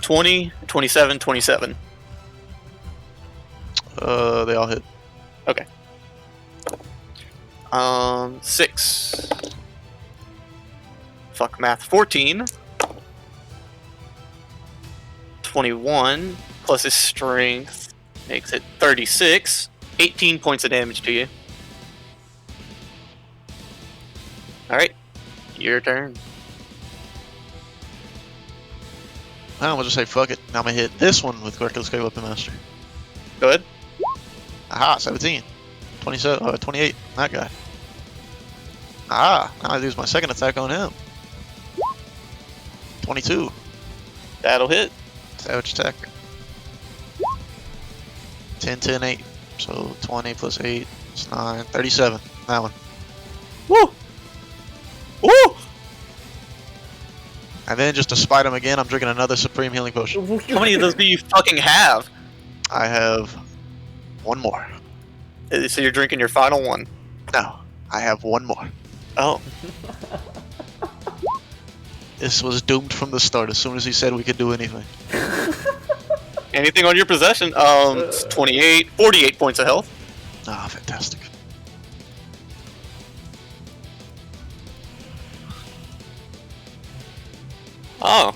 20, 27, 27. They all hit. Okay. 6. Fuck math. 14. 21 plus his strength makes it 36. 18 points of damage to you. Alright. Your turn. I'm gonna just say fuck it. Now I'm gonna hit this one with Reckless Great Weapon Master. Go ahead. Aha, 17. 27, 28. That guy. Ah, now I lose my second attack on him. 22. That'll hit. Savage attack. 10, 10, 8. So 20 plus 8 is 9. 37. That one. Woo! Woo! And then just to spite him again, I'm drinking another Supreme Healing Potion. How many of those do you fucking have? I have one more. So you're drinking your final one? No, I have one more. Oh. This was doomed from the start as soon as he said we could do anything. Anything on your possession? 28, 48 points of health. Ah, fantastic. Oh.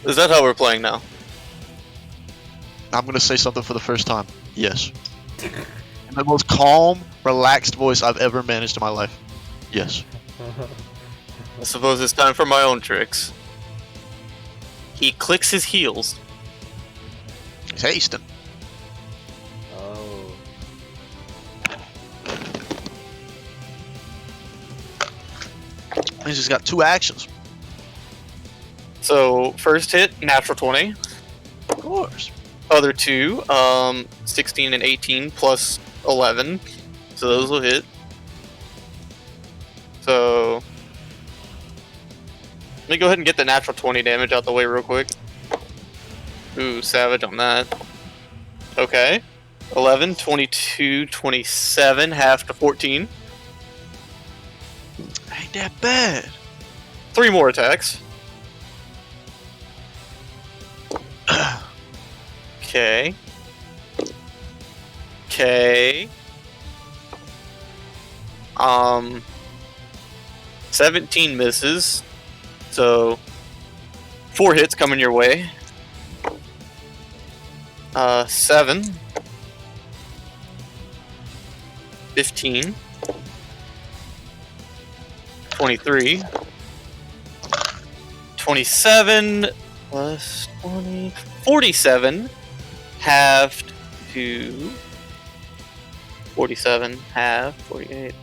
Is that how we're playing now? I'm gonna say something for the first time. Yes. In the most calm, relaxed voice I've ever managed in my life. Yes. I suppose it's time for my own tricks. He clicks his heels. He's hasting. Oh. He's just got 2 actions. So, first hit, natural 20. Of course. Other 2, 16 and 18 plus 11. So those will hit. So, let me go ahead and get the natural 20 damage out the way real quick. Ooh, savage on that. Okay. 11, 22, 27, half to 14. Ain't that bad. 3 more attacks. Okay. Okay. 17 misses. So 4 hits coming your way. 7. 15. 23. 27 plus 20. 47 halved to 47 half 48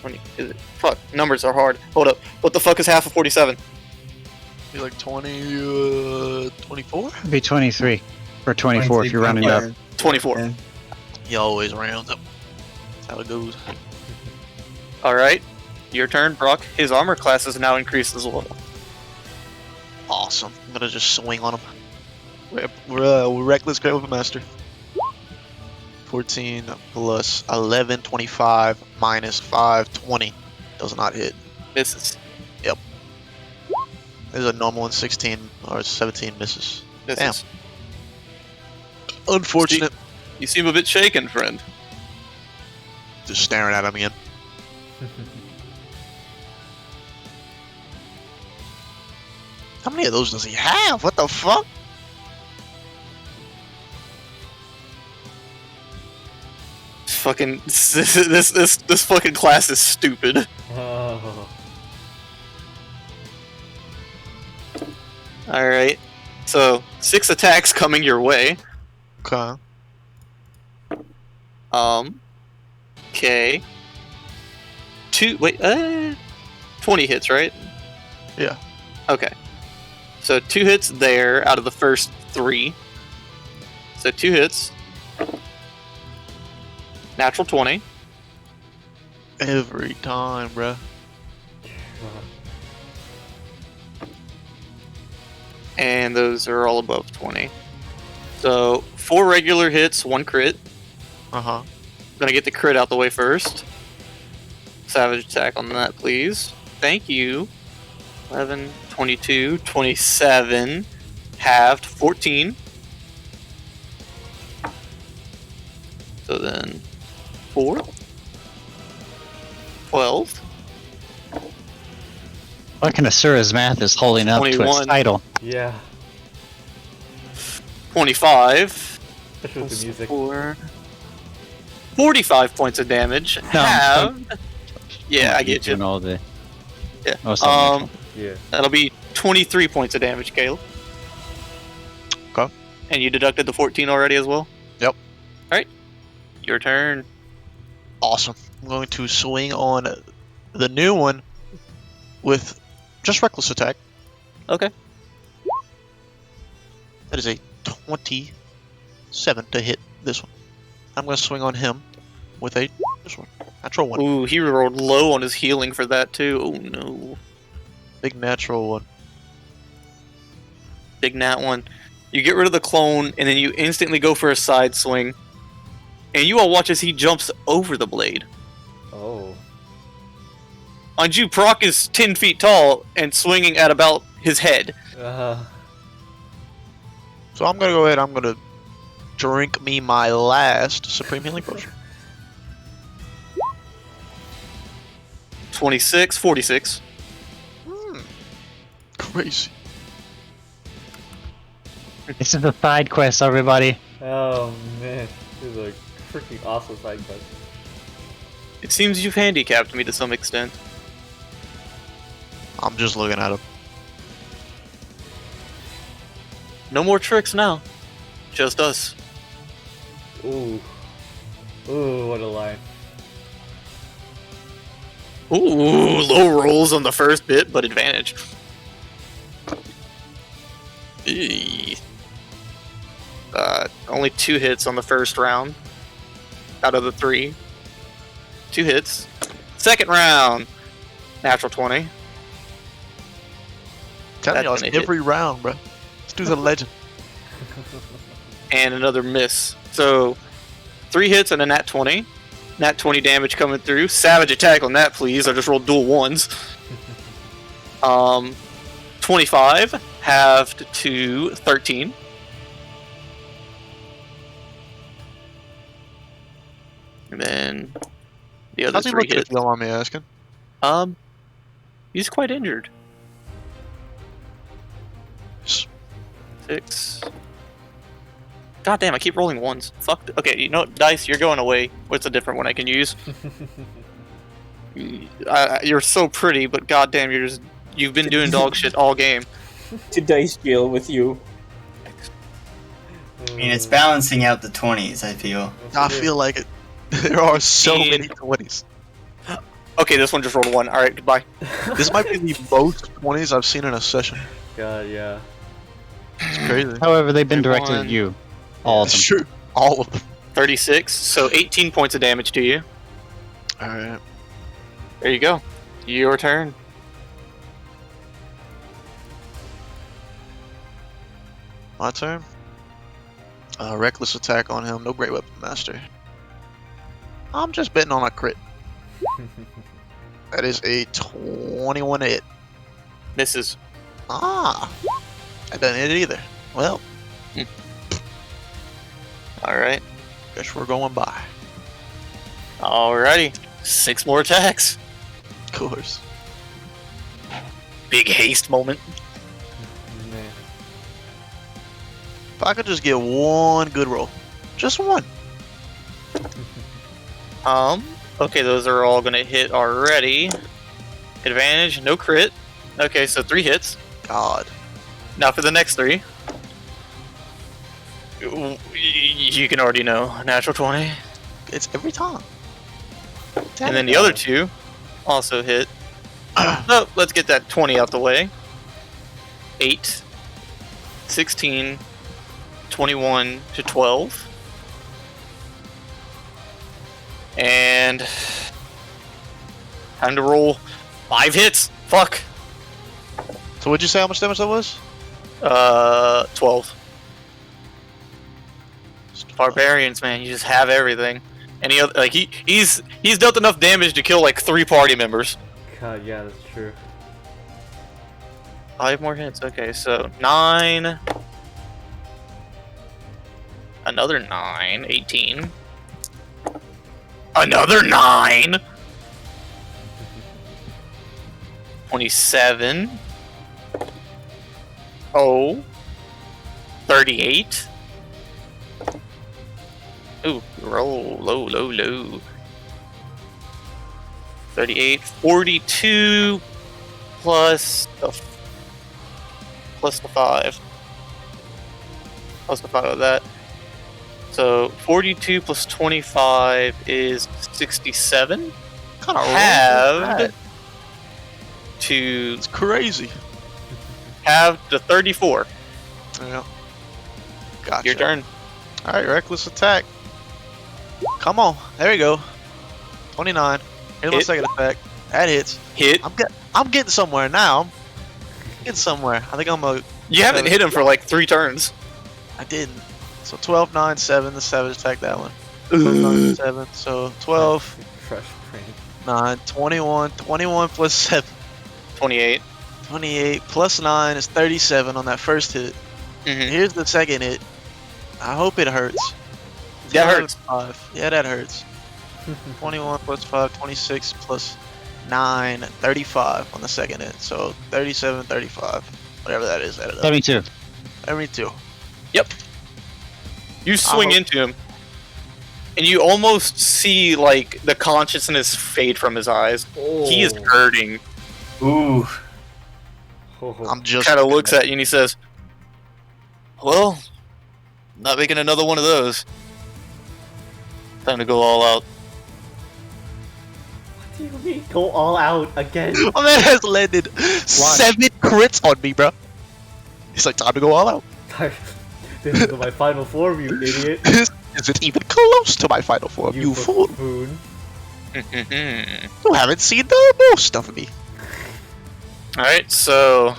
20 is it? Fuck, numbers are hard. Hold up. What the fuck is half of 47? Be like 20, 24? It'd be 23 or 24 if you're rounding up. 24. Yeah. He always rounds up. That's how it goes. Alright. Your turn, Prok. His armor class is now increased as well. Awesome. I'm gonna just swing on him. We're Reckless Great Weapon Master. 14 plus 11, 25 minus 5, 20. Does not hit. Misses. Yep. There's a normal one, 16 or 17 misses. Misses. Damn. Unfortunate. You seem a bit shaken, friend. Just staring at him again. How many of those does he have? What the fuck? fucking this fucking class is stupid. Oh. All right, so 6 attacks coming your way. Okay. Okay. 20 hits, right? Yeah. Okay. So 2 hits there out of the first 3. So 2 hits. Natural 20. Every time, bruh. And those are all above 20. So 4 regular hits, 1 crit. Uh-huh. Gonna get the crit out the way first. Savage attack on that, please. Thank you. 11, 22, 27. Halved, 14. So then 4. 12. Fucking Asura's math is holding up to its 21. title. Yeah. 25. Especially with the music. 4. 45 points of damage. No, Halved. Yeah, I get you. Doing all the... Yeah. Oh, sorry. Yeah. That'll be 23 points of damage, Caleb. Okay. And you deducted the 14 already as well? Yep. Alright. Your turn. Awesome. I'm going to swing on the new one with just reckless attack. Okay. That is a 27 to hit this one. I'm going to swing on him with this one. Natural 1. Ooh, he rolled low on his healing for that too. Oh no. Big natural 1. Big nat 1. You get rid of the clone, and then you instantly go for a side swing. And you all watch as he jumps over the blade. Oh. Mind you, Prok is 10 feet tall and swinging at about his head. So I'm going to go ahead. I'm going to drink me my last Supreme Healing Potion. 26, 46. Crazy. This is a side quest, everybody. Oh man, this is a freaking awesome side quest. It seems you've handicapped me to some extent. I'm just looking at him. No more tricks now. Just us. Ooh. Ooh, what a line. Ooh, low rolls on the first bit, but advantage. Eee. Only 2 hits on the first round. Out of the 3. 2 hits. Second round. Natural 20. Telling y'all, it's That's gonna every round, bro. Let's do the legend. And another miss. So, 3 hits and a nat 20. Nat 20 damage coming through. Savage attack on that, please. I just rolled dual 1s. 25. Halved to 13. And then the other How's he 3 looking, hits. if you don't mind me asking? He's quite injured. S- 6. God damn, I keep rolling 1s. Fuck. Okay, you know what, Dice, you're going away. What's a different one I can use? You're so pretty, but goddamn, you've been doing dog shit all game. To dice jail with you. I mean, it's balancing out the 20s, I feel. I feel like it. There are so 15. many 20s. Okay, this one just rolled a 1. Alright, goodbye. This might be the most 20s I've seen in a session. God, yeah. It's crazy. However, they've been directed One. at you. All of It's them. true. All of them. 36, so 18 points of damage to you. Alright. There you go. Your turn. My turn. Reckless attack on him. No great weapon master. I'm just betting on a crit. That is a 21 to hit. Misses. Ah! I didn't hit it either. Well, Alright. guess we're going by. Alrighty. 6 more attacks. Of course. Big haste moment. Man. If I could just get one good roll. Just one. Okay, those are all gonna hit already. Advantage, no crit. Okay, so 3 hits. God. Now for the next 3. You can already know. Natural 20. It's every time. And then the other 2 also hit. So let's get that 20 out the way. 8, 16, 21 to 12. And time to roll 5 hits. Fuck. So what'd you say how much damage that was? 12. Barbarians, man, you just have everything. Any other, like he's dealt enough damage to kill like 3 party members. God, yeah, that's true. 5 more hits. Okay, so 9. Another 9. 18. Another 9. 27. Oh. 38. Ooh, roll low. 38, 42 plus the 5. Plus the 5 of that. So 42 plus 25 is 67. Kind of Halved to It's crazy. halved to 34. Yeah. Gotcha. Your turn. All right, reckless attack. Come on, there we go. 29. Here's my Hit. second effect. That hits. Hit. I'm getting somewhere now. Getting somewhere. I think I'm a. You haven't hit him for like 3 turns. I didn't. So 12, 9, 7. The savage attack that one. 12, 9, 7. So 12, Fresh brain. 9, 21. 21 plus 7. 28. 28 plus 9 is 37 on that first hit. Mm-hmm. Here's the second hit. I hope it hurts. That hurts. 5. Yeah, that hurts. 21 plus 5, 26 plus 9, 35 on the second hit. So 37, 35. Whatever that is. Add it up. 72. 72. Yep. You swing into him, and you almost see like the consciousness fade from his eyes. He is hurting. Ooh. I'm just Kind of looks at you and he says, "Well, not making another one of those. Time to go all out." What do you mean? Go all out again? My man has landed 7 crits on me, bro. He's like, time to go all out. This is my final form, you idiot. Is it even close to my final form, you fool? buffoon. You haven't seen the most of me. Alright, so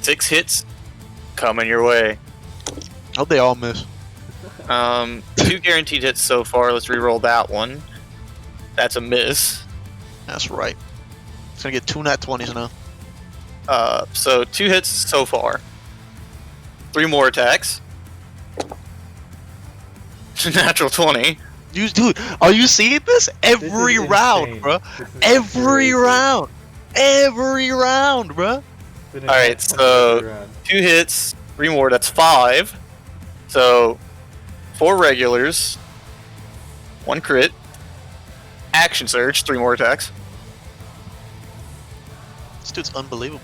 6 hits coming your way. Hope they all miss. 2 guaranteed hits so far. Let's re-roll that one. That's a miss. That's right. It's gonna get 2 nat 20s now. So 2 hits so far. 3 more attacks. Natural 20. Dude, are you seeing this? Every This is round, insane. bro. This is Every crazy. round. Every round, bro. Alright, so 2 hits, 3 more, that's 5. So 4 regulars, 1 crit, action surge, 3 more attacks. This dude's unbelievable.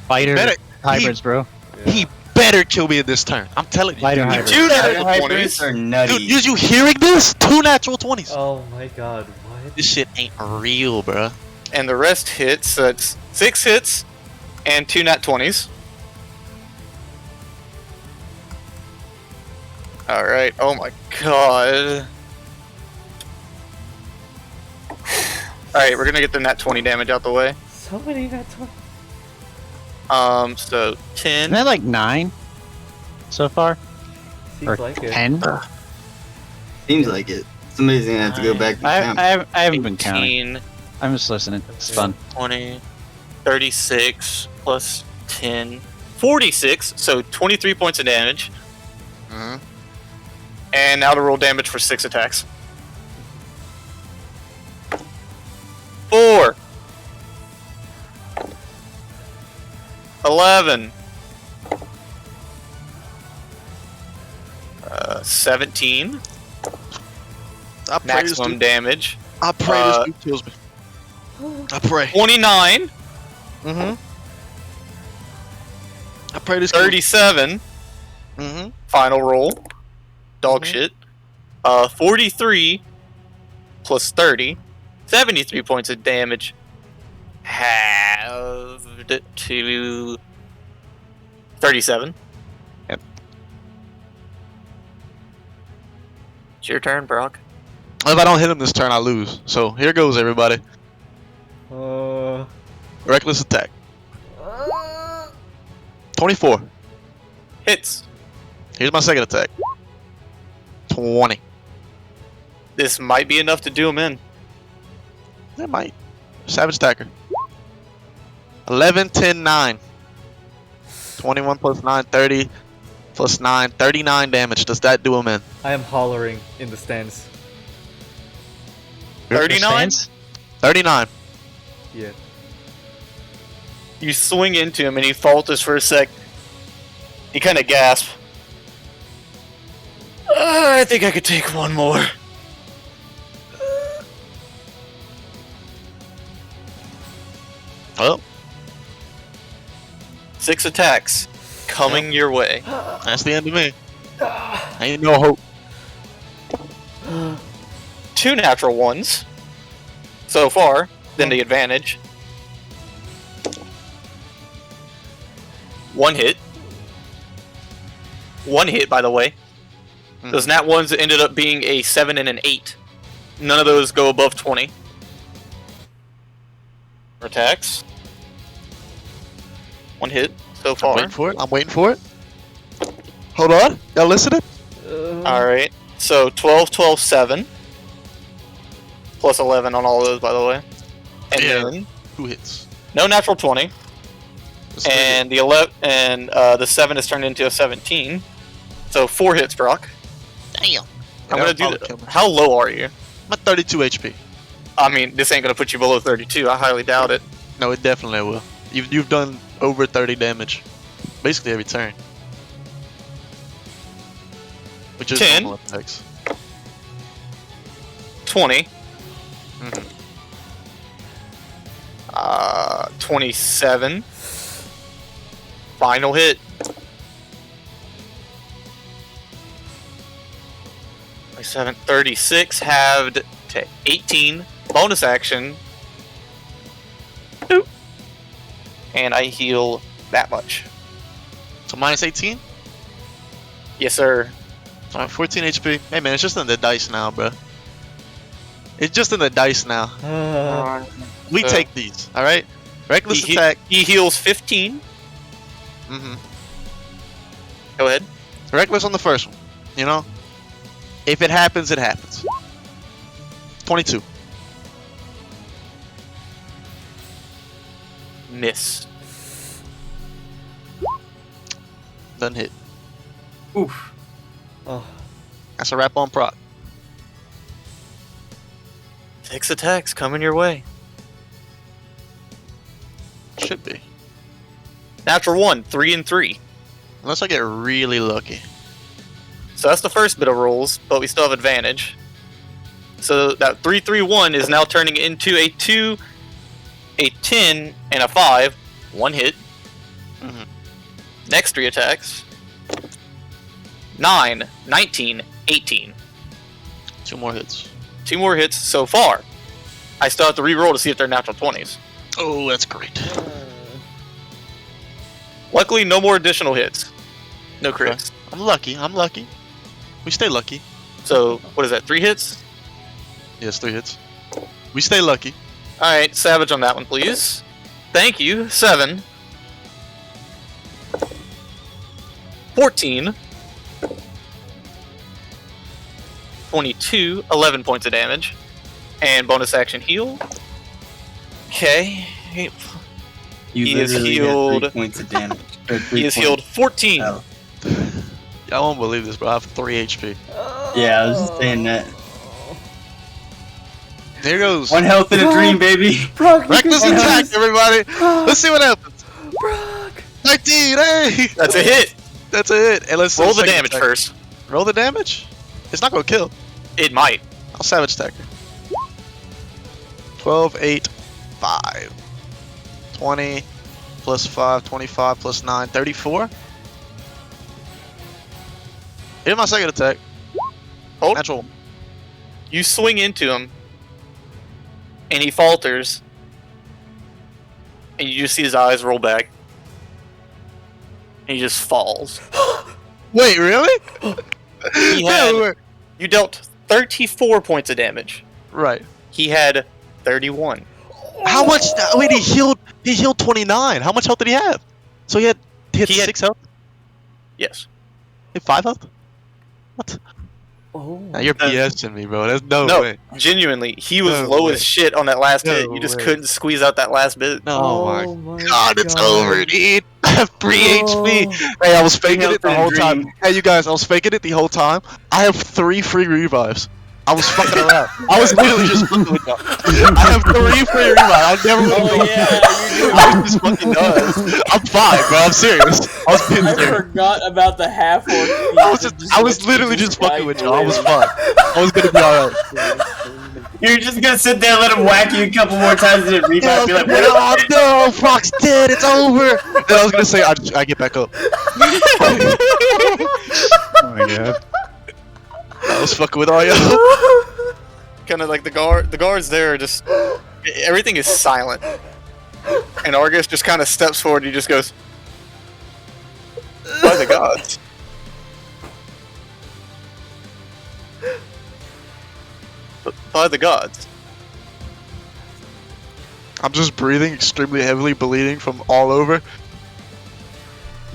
Fighter Better- hybrids, bro. He better kill me in this turn. I'm telling you. Fighter hybrids. 2 natural Hybrids 20s. are nutty. Dude, is you hearing this? 2 natural 20s. Oh my god, what? This shit ain't real, bro. And the rest hits, so it's 6 hits and 2 nat 20s. Alright, oh my god. Alright, we're gonna get the nat 20 damage out the way. So many nat 20. So 10. Isn't that like 9 so far? Seems Or like it. 10? Seems like it. Somebody's gonna have to go back and count. I haven't been counting. 18, I'm just listening. It's fun. 20, 36 plus 10, 46, so 23 points of damage. Mm-hmm. And now to roll damage for 6 attacks. 4, 11, 17, I pray this maximum dude, damage. I pray this dude kills me. I pray. 29, Mm-hmm. I pray this kills me. 37, Mm-hmm. final roll. Dog shit. 43 plus 30, 73 points of damage. Halved to 37. Yep. It's your turn, Prok. If I don't hit him this turn, I lose. So here goes, everybody. Reckless attack. 24. Hits. Here's my second attack. 20. This might be enough to do him in. That might. Savage attacker. 11, 10, 9. 21 plus 9, 30 plus 9, 39 damage. Does that do him in? I am hollering in the stands. 39? 39. Yeah. You swing into him and he falters for a sec. He kind of gasps. I think I could take one more. Well, 6 attacks coming your way. that's the end of me. Ain't no hope. 2 natural ones so far, then the advantage. 1 hit. 1 hit, by the way. Those nat ones ended up being a 7 and an 8. None of those go above 20. Attacks. 1 hit so I'm far. waiting for it. I'm waiting for it. Hold on. Y'all listening? Alright. So 12, 12, 7. Plus 11 on all those, by the way. And Yeah. then 2 hits. no natural 20. That's three And the 11 and the 7 is turned into a 17. So 4 hits, Prok. Damn. I'm gonna do I'll that. kill me. How low are you? I'm at 32 HP. I mean, this ain't gonna put you below 32. I highly doubt it. No, it definitely will. You've done over 30 damage, basically every turn. Which is 10. normal attacks. 20. Mhm. 27. Final hit. 27, 36, halved to 18. Bonus action. Boop. And I heal that much. So minus 18. Yes, sir. Alright, 14 HP. Hey man, it's just in the dice now, bro. It's just in the dice now. We So- take these, alright? Reckless He- attack. He heals 15. Mm-hmm. Go ahead. Reckless on the first one. You know? If it happens, it happens. 22. Miss. Doesn't hit. Oof. Oh. That's a wrap on Prok. 6 attacks coming your way. Should be. Natural 1, 3 and 3. Unless I get really lucky. So that's the first bit of rolls, but we still have advantage. So that 3, 3, 1 is now turning into a 2, a 10, and a 5. 1 hit. Mhm. Next 3 attacks. 9, 19, 18. 2 more hits. 2 more hits so far. I still have to re-roll to see if they're natural 20s. Oh, that's great. Luckily, no more additional hits. No crits. I'm lucky. I'm lucky. We stay lucky. So, what is that, 3 hits? Yes, 3 hits. We stay lucky. Alright, Savage on that one, please. Thank you. 7. 14. 22. 11 points of damage. And bonus action heal. Okay. You He is literally had healed. 3 points of damage. Or 3 He is points. healed 14. Oh. Y'all won't believe this, but I have 3 HP. Yeah, I was just saying that. There goes. 1 health in a dream, baby. Prok, you Reckless can do attack, this. everybody. Let's see what happens. Prok. 19, hey! That's a hit. That's a hit. And let's Roll the second damage attack. first. Roll the damage? It's not gonna kill. It might. I'll Savage Attack. 12, 8, 5. 20 plus 5, 25 plus 9, 34. Here's my second attack. Hold. Natural. You swing into him, and he falters, and you just see his eyes roll back, and he just falls. Wait, really? He had, you dealt 34 points of damage. Right. He had 31. How much? Wait, he healed 29. How much health did he have? So he had 6 health? Yes. He had 5 health? What? Oh. Nah, you're BSing me, bro. There's no way. Genuinely, he was No low way. as shit on that last hit. No You just way. couldn't squeeze out that last bit. Oh my god, it's over, dude. I have 3 HP. Hey, I was faking it the whole time. Hey, you guys, I was faking it the whole time. I have 3 free revives. I was fucking around. I was literally just fucking with y'all. I have 3 free revives. I never would I was just fucking done. I'm fine, bro. I'm serious. I was being I serious. forgot about the half-orc. I was literally just fucking with y'all. I was fine. I was gonna be alright. You're just gonna sit there and let him whack you a couple more times and then revive. Be like, what Oh no, Prok's dead. It's over. Then I was gonna say I get back up. Oh my god. I was fucking with all y'all. Kind of like the guards there are just, everything is silent. And Argus just kind of steps forward and he just goes, by the gods. By the gods. I'm just breathing extremely heavily, bleeding from all over.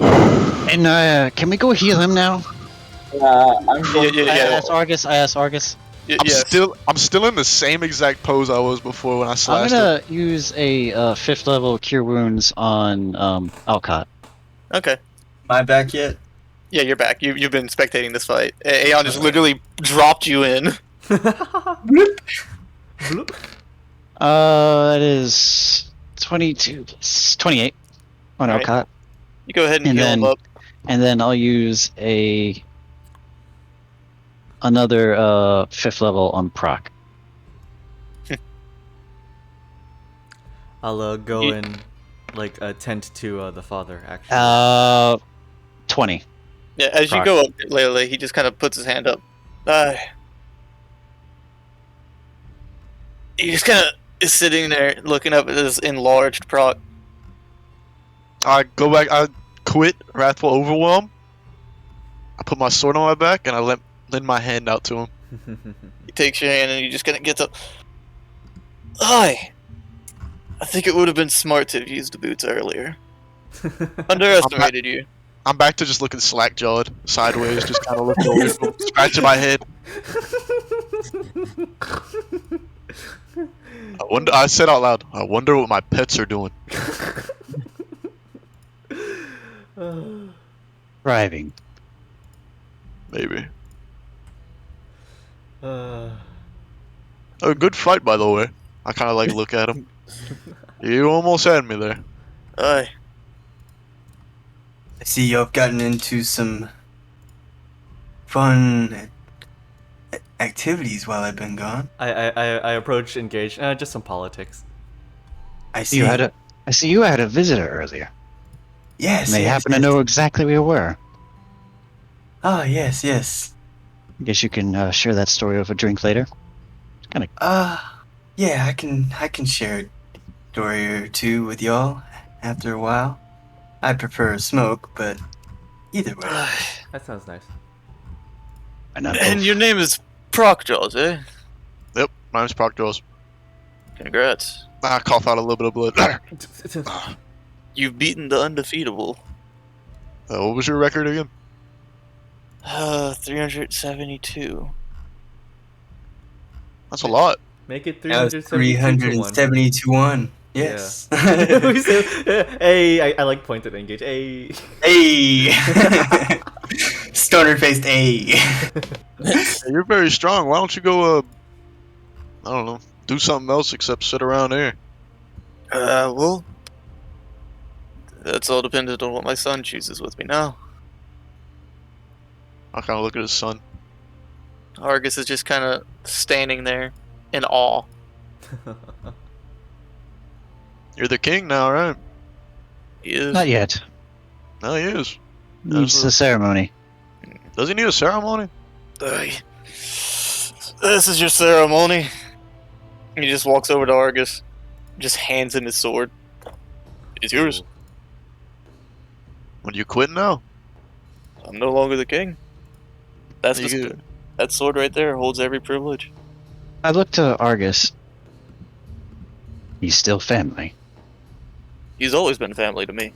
And can we go heal him now? I'm going. Yeah. I asked Argus. I'm still in the same exact pose I was before when I I'm slashed gonna use a 5th level cure wounds on Alcott. Okay. Am I back yet? Yeah, you're back. You've been spectating this fight. Aeon just literally dropped you in. That is 22 plus 28 on Alright. Alcott. You go ahead and And heal him then- up. And then I'll use another 5th level on Prok. I'll go and tend to the father. Actually. 20. Yeah, as you Prok. go up, Lelelele, he just kind of puts his hand up. He just kind of is sitting there looking up at his enlarged Prok. I go back. I quit Wrathful Overwhelm. I put my sword on my back and I lend my hand out to him. He takes your hand and he just kind of gets up. I think it would have been smart to have used the boots earlier. Underestimated you. I'm back to just looking slack-jawed, sideways, just kind of looking away from scratching my head. I said out loud, I wonder what my pets are doing. Thriving. Maybe. Uh, Oh, good fight, by the way. I kind of look at him. You almost had me there. Aye. I see y'all have gotten into some fun activities while I've been gone. I approach engage. Just some politics. I see. I see you had a visitor earlier. Yes. And they yes, happen to yes. know exactly where you were. Ah, yes, yes. I guess you can share that story over a drink later. Yeah, I can share a story or two with y'all after a while. I prefer a smoke, but either way. That sounds nice. And your name is Prokjaws, eh? Yep, my name's Prok Jaws. Congrats. I cough out a little bit of blood. You've beaten the undefeatable. What was your record again? 372. That's a lot. Make it That was 372 370 to 1. Yes. We say, hey, I like pointed engage. Hey. Hey! Stoner faced A. Hey, you're very strong. Why don't you go, I don't know, do something else except sit around here? Well, that's all dependent on what my son chooses with me now. I kind of look at his son. Argus is just kind of standing there in awe. You're the king now, right? He is. Not yet. No, he is. Needs the ceremony. Does he need a ceremony? This is your ceremony. And he just walks over to Argus, just hands him his sword. It's yours. When you quit now? I'm no longer the king. That's You the, good. that sword right there holds every privilege. I look to Argus. He's still family. He's always been family to me.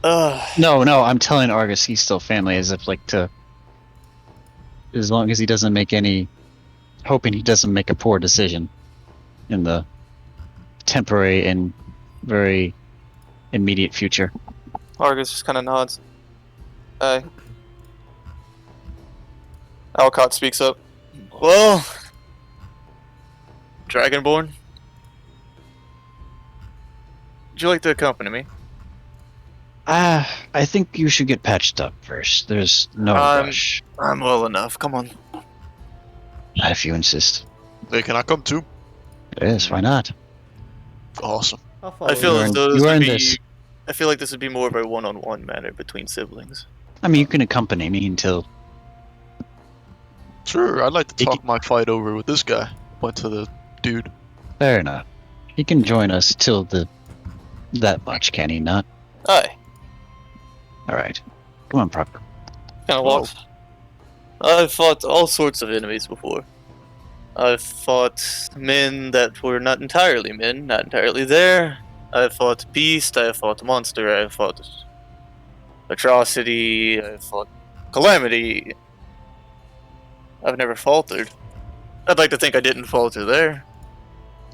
No, I'm telling Argus he's still family, as if as long as he doesn't make any, hoping he doesn't make a poor decision in the temporary and very immediate future. Argus just kind of nods. Alcott speaks up. Well, Dragonborn, would you like to accompany me? I think you should get patched up first. There's no rush. I'm well enough. Come on. If you insist. Hey, can I come too? Yes, why not? Awesome. I feel as though You this would earned be. this. I feel like this would be more of a one-on-one matter between siblings. I mean, you can accompany me until... Sure, I'd like to talk my fight over with this guy. Went to the dude. Fair enough. He can join us till that much, can he not? Aye. Alright. Come on, Prok. Kind of walks. I've fought all sorts of enemies before. I've fought men that were not entirely men, not entirely there. I've fought beast, I've fought monster, I've fought atrocity, I've fought calamity. I've never faltered. I'd like to think I didn't falter there.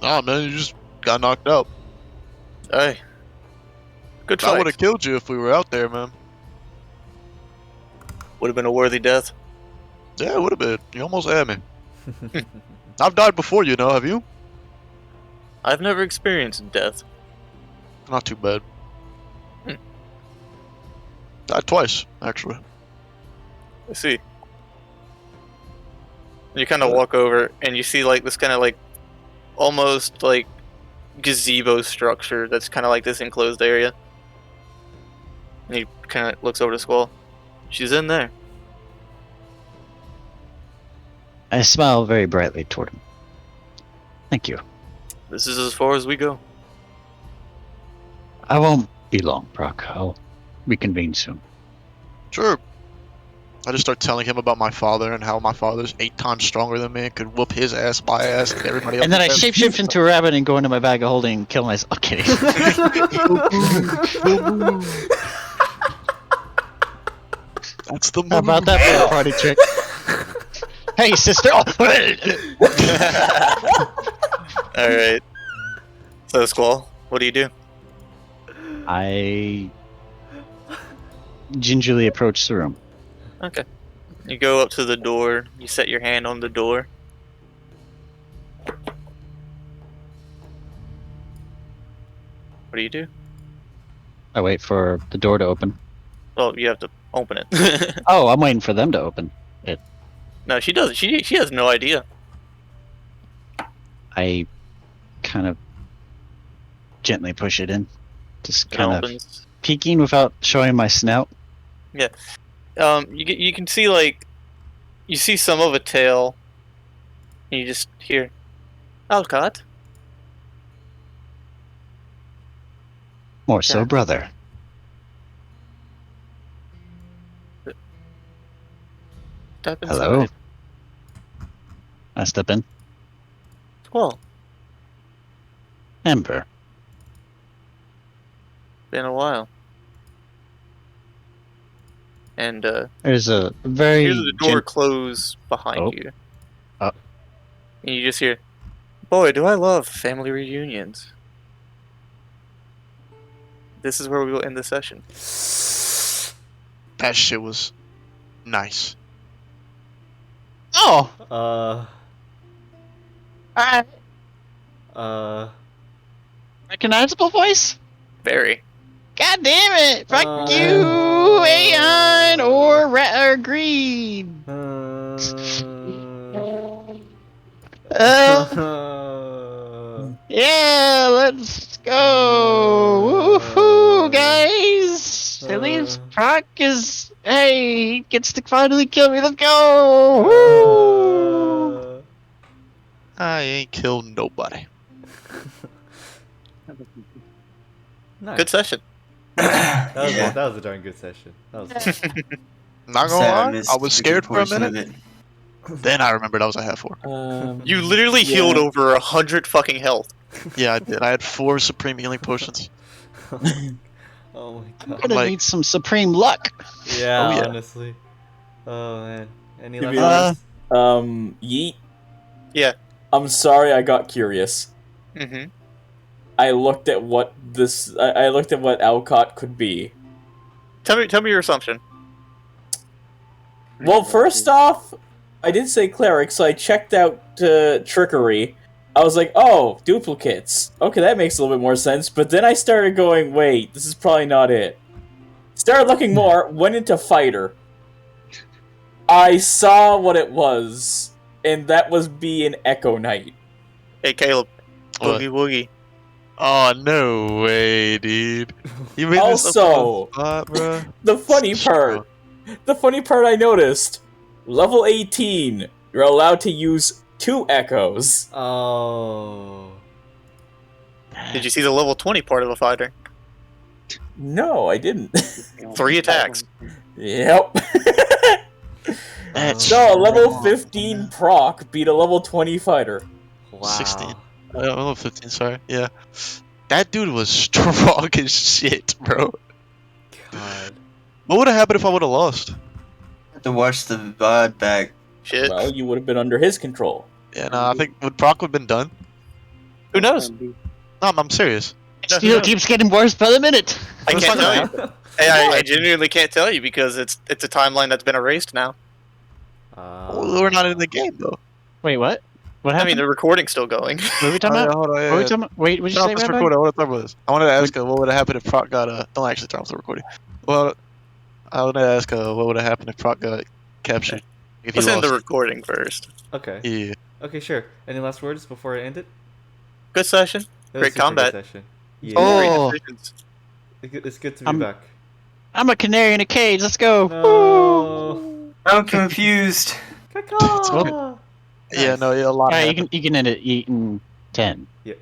Nah, man, you just got knocked out. Aye. Good I fight. would have killed you if we were out there, man. Would have been a worthy death. Yeah, it would have been. You almost had me. I've died before, you know, have you? I've never experienced death. Not too bad. Died twice, actually. I see. You kind of walk over and you see like this kind of like almost like gazebo structure that's kind of like this enclosed area. And he kind of looks over to Squall. She's in there. I smile very brightly toward him. Thank you. This is as far as we go. I won't be long, Prok. I'll reconvene soon. Sure. I just start telling him about my father and how my father's 8 times stronger than me and could whoop his ass, my ass, and everybody else. And then I shapeshift into a rabbit and go into my bag of holding and kill myself. Okay. That's the How about that for a party trick? Hey, sister! Alright. So, Squall, what do you do? I gingerly approach the room. Okay. You go up to the door, you set your hand on the door. What do you do? I wait for the door to open. Well, you have to open it. Oh, I'm waiting for them to open it. No, she doesn't. She has no idea. I kind of gently push it in. Just It kind of opens. peeking without showing my snout. Yeah. You can see like you see some of a tail. And you just hear Alcott. More so, Yeah. brother. Step inside. Hello. I step in. Well, Ember. been a while. And There's a very here's the door close behind Oh. you. Oh. And you just hear, boy, do I love family reunions. This is where we will end the session. That shit was nice. Oh! Recognizable voice? Very. God damn it! Fuck Uh, you! Blue, Aeon, or green. Yeah, let's go. Woohoo, guys. At least Prok is. Hey, he gets to finally kill me. Let's go. Woo. I ain't killed nobody. Nice. Good session. That was a darn good session. That was fun. Not gonna lie, I was scared for a minute. It. Then I remembered I was a half-orc. You literally healed over 100 fucking health. Yeah, I did. I had 4 supreme healing potions. Oh my I'm god. gonna need some supreme luck. Yeah, Oh, yeah. honestly. Oh man. Any To be last honest, Yeet. Yeah. I'm sorry, I got curious. Mm-hmm. I looked at what I looked at what Alcott could be. Tell me your assumption. Well, first off, I did say cleric, so I checked out trickery. I was like, oh, duplicates. Okay, that makes a little bit more sense. But then I started going, wait, this is probably not it. Started looking more, went into fighter. I saw what it was, and that was being Echo Knight. Hey, Caleb. What? Boogie woogie. Oh, no way, dude. You made Also, this up on the spot, bro. the funny part I noticed, level 18, you're allowed to use 2 echoes. Oh. Did you see the level 20 part of a fighter? No, I didn't. 3 attacks. Yep. So, a level 15 proc beat a level 20 fighter. Wow. 16. Level 15, sorry. Yeah. That dude was strong as shit, bro. God. What would have happened if I would have lost? Have to watch the VOD back. Shit. Well, you would have been under his control. Yeah, no, I think would Prok have been done? Who knows? No, I'm serious. Still keeps getting worse by the minute. I can't tell you. Hey, I genuinely can't tell you because it's a timeline that's been erased now. We're not in the game though. Wait, what? What I happened? mean, the recording's still going. What are we talking about? Hold on, What are we talking about? Wait, what did you say, Let's Ratbag? record. I want to talk about this. I wanted to ask her what would have happened if Prok got Don't actually turn off the recording. Well, I wanted to ask her what would have happened if Prok got captured. If Let's he end the lost. recording first. Okay. Yeah. Okay, sure. Any last words before I end it? Good session. That was Great a super combat. good session. Yeah. Oh. Great decisions. It's good to be back. I'm a canary in a cage. Let's go. No. I'm confused. Caca. Yeah, no, yeah, a lot. Alright, happened. you can end it in 10. Yeah.